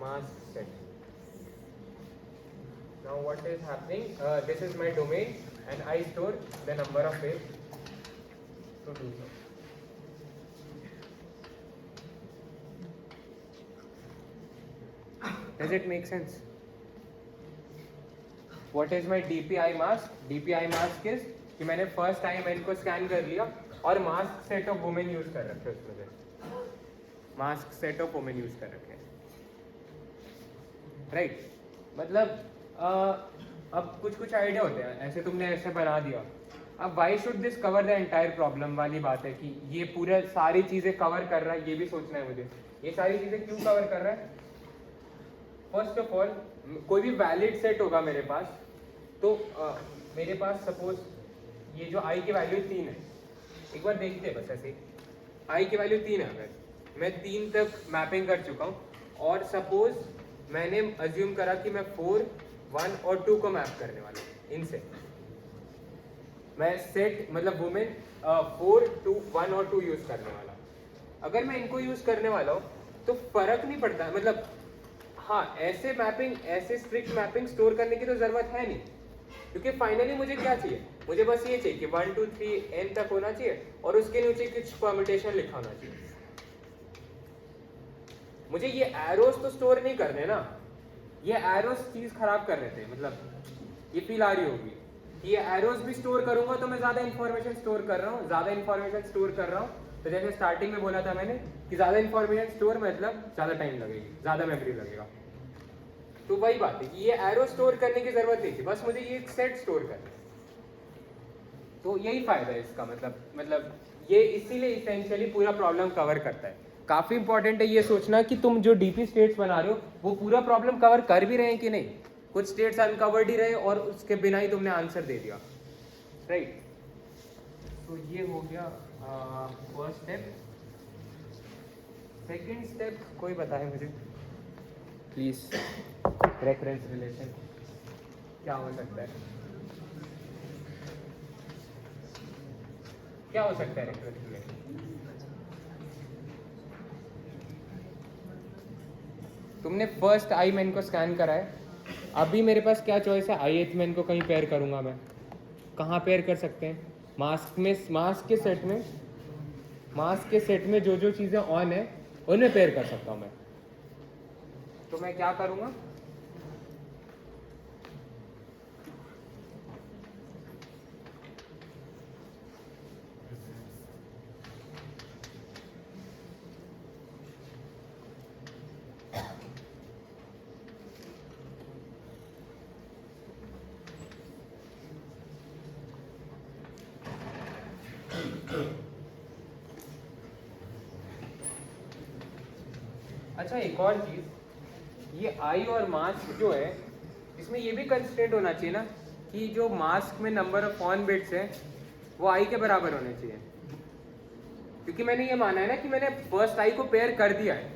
mass set. Now what is happening? This is my domain and I store the number of ways to do so. Does it make sense? What is my DPI mask? DPI mask is कि मैंने first time n को scan कर लिया और mask set of women use कर रखे हैं उसमें से, mask set of women use कर रखे हैं, राइट? मतलब अब कुछ कुछ आइडिया होते हैं, ऐसे तुमने ऐसे बना दिया। अब why should this cover the entire problem वाली बात है कि ये पूरे सारी चीज़ें कवर कर रहा है, ये भी सोचना है मुझे, ये सारी चीज़ें क्यों कवर कर रहा है? फर्स्ट ऑफ ऑल कोई भी वैलिड सेट होगा मेरे पास, तो मेरे पास सपोज ये जो i की वैल्यू 3 है, एक बार देखते हैं बस ऐसे, i की वैल्यू 3 है, अगर मैं 3 तक मैपिंग कर चुका हूँ और सपोज मैंने अज्यूम करा कि मैं 4, 1 और 2 को मैप करने वाला हूँ, इनसे मैं सेट मतलब वुमेन 4, 2, 1 और 2 यूज करने वाला हूँ। अगर मैं इनको यूज करने वाला हूँ तो फर्क नहीं पड़ता, मतलब हाँ ऐसे मैपिंग, ऐसे स्ट्रिक्ट मैपिंग स्टोर करने की तो जरूरत है नहीं, क्योंकि फाइनली मुझे क्या चाहिए? मुझे बस ये चाहिए कि 1, 2, 3 n तक होना चाहिए और उसके नीचे कुछ परम्यूटेशन लिखा होना चाहिए। मुझे ये एरोस तो स्टोर नहीं करने ना, ये एरोस चीज खराब कर रहे थे, मतलब ये फील आ रही होगी कि ये एरोस भी स्टोर करूंगा तो मैं ज्यादा इंफॉर्मेशन स्टोर कर रहा हूँ, ज्यादा इंफॉर्मेशन स्टोर कर रहा हूँ। तो जैसे स्टार्टिंग में बोला था मैंने कि ज्यादा इंफॉर्मेशन स्टोर मतलब ज्यादा टाइम लगेगी, ज्यादा मेमोरी लगेगा। तो वही बात है कि ये एरो स्टोर करने की जरूरत नहीं थी, बस मुझे ये सेट स्टोर करना है। तो यही फायदा है इसका, मतलब ये इसीलिए इसेंशियली पूरा प्रॉब्लम कवर करता है। काफी इंपॉर्टेंट है ये सोचना कि तुम जो डीपी स्टेट्स बना रहे हो वो पूरा प्रॉब्लम कवर कर भी रहे हैं कि नहीं। कुछ स्टेट्स अनकवर्ड ही रहे और उसके बिना ही तुमने आंसर दे दिया, राइट? तो ये हो गया फर्स्ट स्टेप। सेकंड स्टेप कोई बताए मुझे प्लीज, रेफरेंस रिलेशन क्या हो सकता है? क्या हो सकता है रेफरेंस रिलेशन? तुमने फर्स्ट आई मेन को स्कैन करा है, अभी मेरे पास क्या चॉइस है? ith मेन को कहीं पेयर करूंगा मैं, कहाँ पेयर कर सकते हैं? मास्क में, मास्क के सेट में जो जो चीज़ें ऑन है उन्हें पेयर कर सकता हूँ मैं। तो मैं क्या करूँगा? अच्छा एक और चीज़, ये आई और मास्क जो है इसमें ये भी कंस्ट्रेंट होना चाहिए ना कि जो मास्क में नंबर ऑफ ऑन बिट्स है वो आई के बराबर होने चाहिए, क्योंकि मैंने ये माना है ना कि मैंने फर्स्ट आई को पेयर कर दिया है,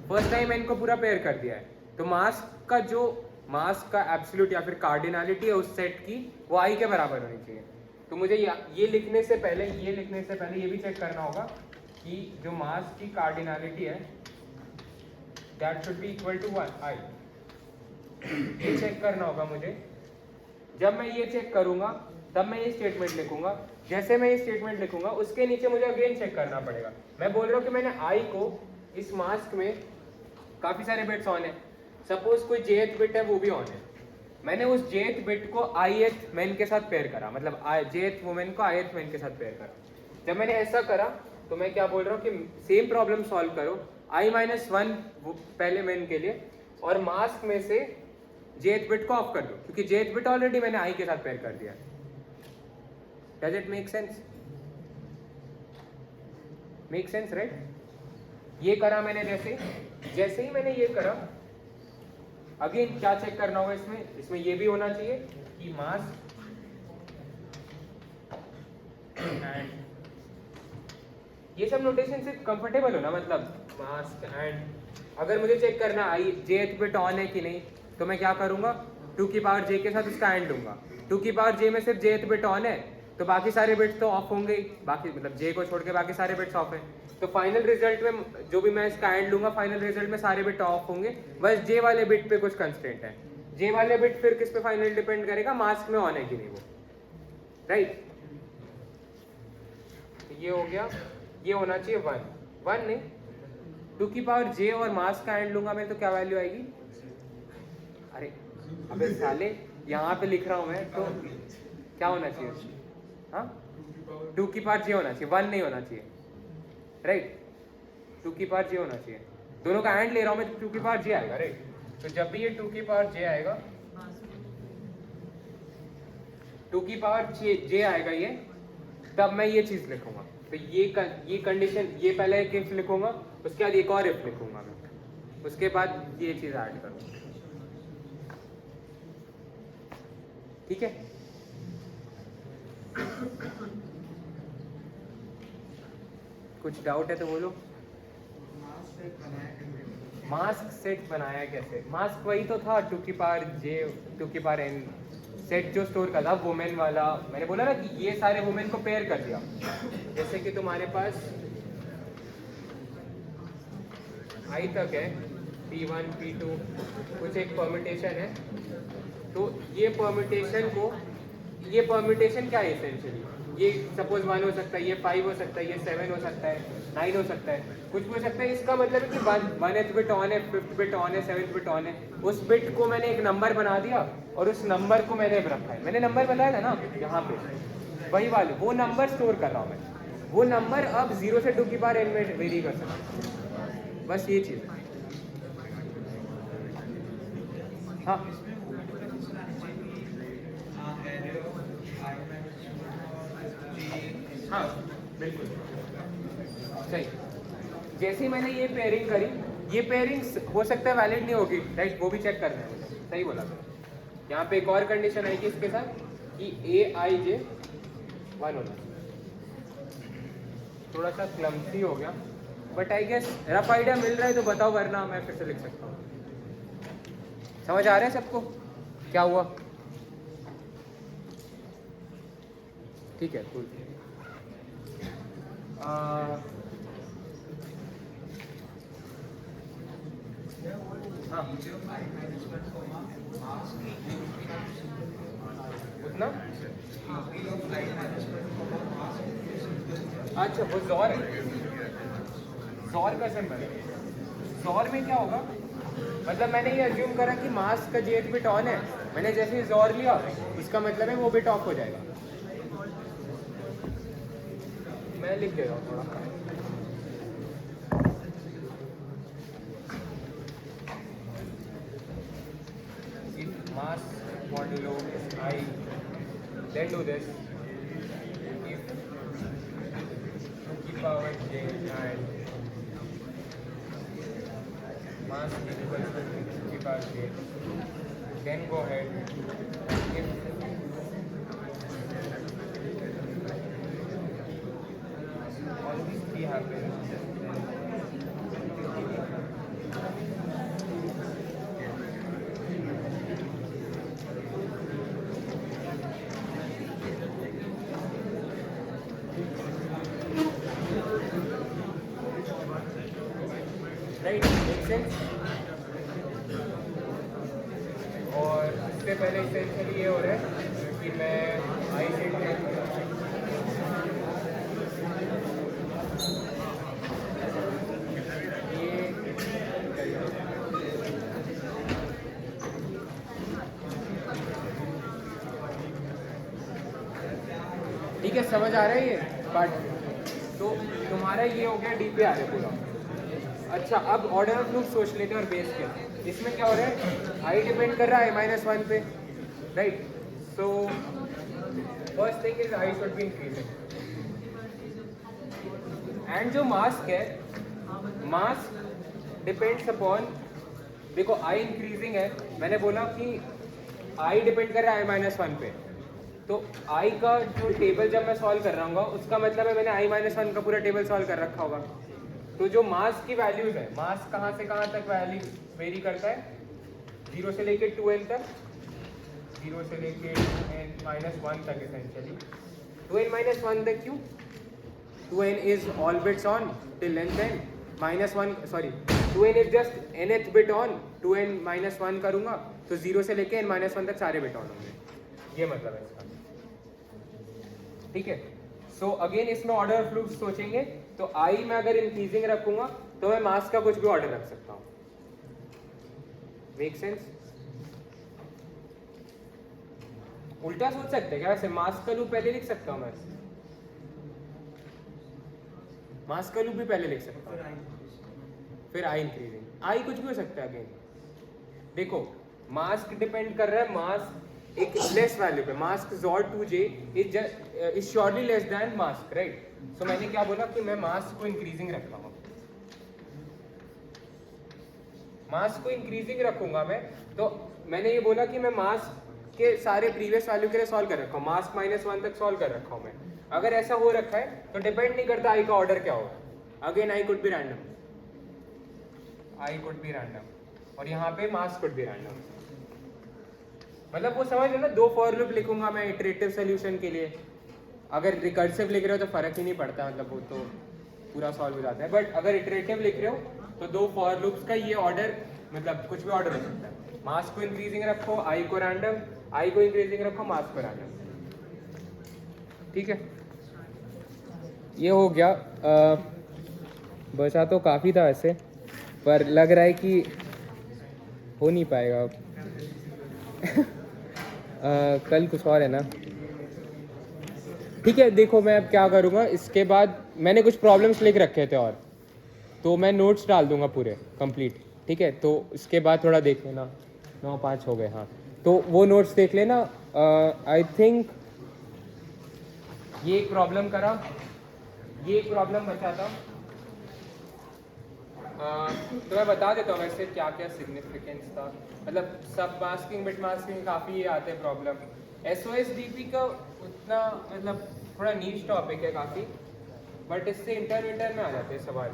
फर्स्ट टाइम एन को पूरा पेयर कर दिया है, तो मास्क का एब्सोल्यूट या फिर कार्डिनलिटी है उस सेट की वो आई के बराबर होनी चाहिए। तो मुझे ये लिखने से पहले ये भी चेक करना होगा कि जो मास्क की कार्डिनलिटी है that should be equal to 1 I. ये चेक करना होगा मुझे। जब मैं ये चेक करूंगा तब मैं ये स्टेटमेंट लिखूंगा। जैसे मैं ये स्टेटमेंट लिखूंगा उसके नीचे मुझे अगेन चेक करना पड़ेगा। मैं बोल रहा हूँ कि मैंने आई को इस मास्क में काफ़ी सारे बिट्स ऑन है, सपोज कोई जेथ बिट है वो भी ऑन है, मैंने उस जेथ बिट को ith मैन के साथ पेयर करा, मतलब जेथ वुमेन को ith मैन के साथ पेयर करा। जब मैंने ऐसा करा तो मैं क्या बोल रहा हूँ कि सेम प्रॉब्लम सॉल्व करो, i-1 पहले मैन के लिए और मास्क में से जेथ बिट को ऑफ कर दो, क्योंकि जेथ बिट ऑलरेडी मैंने आई के साथ पेयर कर दिया। Does it make sense? Make sense right? ये करा मैंने, जैसे ही मैंने ये करा अगेन क्या चेक करना होगा इसमें ये भी होना चाहिए कि मास्क एंड ये सब नोटेशन से कंफर्टेबल हो ना, मतलब मास्क एंड अगर मुझे चेक करना आई जेथ बिट ऑन है कि नहीं तो मैं क्या करूंगा 2 की पावर j के साथ उसका एंड लूंगा। 2 की पावर j में सिर्फ जेथ बिट ऑन है तो बाकी सारे बिट्स तो ऑफ होंगे ही, बाकी मतलब j को छोड़ के बाकी सारे बिट्स ऑफ हैं। तो फाइनल रिजल्ट में जो भी मैं इसका एंड लूंगा फाइनल रिजल्ट में सारे बिट ऑफ होंगे, बस j वाले बिट पे कुछ कंस्ट्रेंट है। j वाले बिट फिर किस पे फाइनल डिपेंड करेगा, मास्क में ऑन है कि नहीं वो, राइट? ये हो गया, ये होना चाहिए 1 नहीं 2 की पावर j और मास्क का एंड लूंगा मैं तो क्या वैल्यू आएगी, अरे अबे साले यहाँ पे लिख रहा हूँ मैं तो क्या होना चाहिए, हाँ 2 की पावर j होना चाहिए, 1 नहीं होना चाहिए, राइट? 2 की पावर j होना चाहिए, दोनों का एंड ले रहा हूँ मैं तो 2 की पावर j आएगा, राइट? तो जब भी ये 2 की पावर j आएगा 2 की पावर j आएगा ये, तब मैं ये चीज़ लिखूंगा। तो ये कंडीशन, ये पहले एक इफ लिखूंगा, उसके बाद एक और इफ लिखूंगा मैं, उसके बाद ये चीज़ ऐड करूँगा, ठीक है? कुछ डाउट है तो बोलो। मास्क सेट बनाया कैसे? मास्क वही तो था 2 की पावर j 2 की पावर n सेट जो स्टोर का था वुमेन वाला। मैंने बोला ना कि ये सारे वुमेन को पेयर कर दिया, जैसे कि तुम्हारे पास i तक है p1 p2 कुछ एक परम्यूटेशन है, तो ये परम्यूटेशन क्या है इसेंशियली, ये सपोज 1 हो सकता है, ये 5 हो सकता है, ये 7 हो सकता है, 9 हो सकता है, कुछ भी हो सकता है। इसका मतलब है कि 1th बिट ऑन है, 5th बिट ऑन है, 7th बिट ऑन है, उस बिट को मैंने एक नंबर बना दिया और उस नंबर को मैंने रखा है। मैंने नंबर बताया था ना यहाँ पे, वही वाले वो नंबर स्टोर कर रहा हूँ मैं। वो नंबर अब 0 से 2 की पावर n में वेरी कर सकता है, बस ये चीज़ है। हाँ हाँ बिल्कुल सही। जैसे ही मैंने ये पेयरिंग करी, ये पेयरिंग हो सकता है वैलिड नहीं होगी, राइट? वो भी चेक करना है मुझे, सही बोला था। यहाँ पे एक और कंडीशन आएगी इसके साथ कि aij 1 होना। थोड़ा सा क्लम्सी हो गया but I guess rough idea मिल रहा है तो बताओ, वरना मैं फिर से लिख सकता हूँ। समझ आ रहा है सबको क्या हुआ? ठीक है, कूल। हाँ उतना अच्छा वो ज़ौर है, ज़ौर का सिंबल है। ज़ौर में क्या होगा, मतलब मैंने ये अज्यूम करा कि मास्क का जेथ बिट ऑन है, मैंने जैसे ही ज़ौर लिया इसका मतलब है वो बिट ऑफ हो जाएगा। मैं लिख दे रहा हूँ थोड़ा। If mass modulo is I, then do this. If 2 की power j and mask equals to 360 bar gate, then go ahead if all these three happen, right, make sense. और इससे पहले इसेंशियली ये हो रहा है कि मैं आई सेट ठीक है, समझ आ रहा है ये पार्ट। तो तुम्हारा ये हो गया डी पे आ रहा है पूरा। अच्छा, अब ऑर्डर ऑफ लूप सोच लेते हैं और बेस के। इसमें क्या हो रहा है, आई डिपेंड कर रहा है -1 पे, right. So first thing is I should be increasing. And जो मास्क है, मास्क डिपेंड्स अपॉन, देखो आई इंक्रीजिंग है, मैंने बोला कि आई डिपेंड कर रहा है -1 पे, तो आई का जो टेबल जब मैं सॉल्व कर रहा हूँ उसका मतलब है मैंने i-1 का पूरा टेबल सॉल्व कर रखा होगा। तो जो मास की वैल्यूज है, मास कहाँ से कहाँ तक वैल्यू वेरी करता है, 0 से लेके 2n तक, 0 से लेके n-1 तक एसेंशियली। 2n-1 तक क्यों? 2n is all bits on till n, -1 2n is just nth bit on, 2n-1 करूँगा तो 0 से लेके n-1 तक सारे बिट ऑन होंगे, ये मतलब है इसका, ठीक है। सो अगेन इसमें ऑर्डर ऑफ लूप्स सोचेंगे तो आई में अगर इंक्रीजिंग रखूंगा तो मैं मास का कुछ भी ऑर्डर रख सकता हूँ, मेक सेंस। उल्टा सोच सकते हैं क्या वैसे, मास का लूप पहले लिख सकता हूँ मैं, मास का लूप भी पहले लिख सकता हूँ, फिर आई इंक्रीजिंग, आई कुछ भी हो सकता है। अगेन देखो मास्क डिपेंड कर रहा है, मास्क एक लेस वैल्यू पे, mask zod 2j is surely less than mask, right. So मैंने क्या बोला कि मैं मास्क को इंक्रीजिंग रख रहा हूँ, मास्क को इंक्रीजिंग रखूंगा मैं, तो मैंने ये बोला कि मैं मास्क के सारे प्रीवियस वैल्यू के लिए सॉल्व कर रखा हूँ, मास्क -1 तक सॉल्व कर रखा हूँ मैं। अगर ऐसा हो रखा है तो डिपेंड नहीं करता आई का ऑर्डर क्या होगा, again I could be random, I could be random, और यहाँ पे मास्क कुड बी रैंडम। मतलब वो समझ लो ना, 2 फॉर लूप लिखूंगा मैं इटरेटिव सोल्यूशन के लिए, अगर रिकर्सिव लिख रहे हो तो फर्क ही नहीं पड़ता, मतलब वो तो पूरा सॉल्व हो जाता है। बट अगर इटरेटिव लिख रहे हो तो 2 फॉर लूप्स का ये ऑर्डर, मतलब कुछ भी ऑर्डर हो सकता है। मास्क को इंक्रीजिंग रखो, आई को रैंडम, आई को इंक्रीजिंग रखो, मास्क को रैंडम, ठीक है। ये हो गया, बचा तो काफ़ी था वैसे, पर लग रहा है कि हो नहीं पाएगा कल कुछ और है ना, ठीक है। देखो मैं अब क्या करूँगा, इसके बाद मैंने कुछ प्रॉब्लम्स लिख रखे थे और तो मैं नोट्स डाल दूंगा पूरे कंप्लीट, ठीक है। तो इसके बाद थोड़ा देख लेना, 9-5 हो गए, हाँ, तो वो नोट्स देख लेना। आई थिंक ये एक प्रॉब्लम करा, ये एक प्रॉब्लम बचा था, तो मैं बता देता हूँ वैसे क्या क्या सिग्निफिकेंस था, मतलब सब मास्किंग बिट मास्किंग काफ़ी आते हैं प्रॉब्लम। SOSDP का उतना मतलब थोड़ा नीच टॉपिक है काफ़ी, बट इससे इंटर में आ जाते हैं सवाल,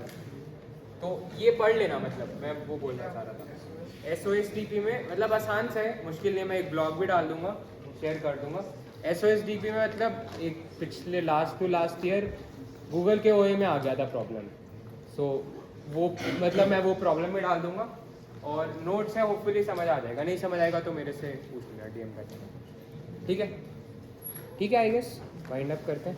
तो ये पढ़ लेना, मतलब मैं वो बोलना चाह रहा था। SOSDP में मतलब आसान सा है, मुश्किल नहीं, मैं एक ब्लॉग भी डाल दूंगा, शेयर कर दूंगा। SOSDP में मतलब एक पिछले last to last year Google के OA में आ गया था प्रॉब्लम, सो वो मतलब मैं वो प्रॉब्लम में डाल दूंगा, और नोट्स है होपफुली समझ आ जाएगा, नहीं समझ आएगा तो मेरे से पूछ लेना, DM कर देना, ठीक है। ठीक है, आई गेस वाइंड अप करते हैं।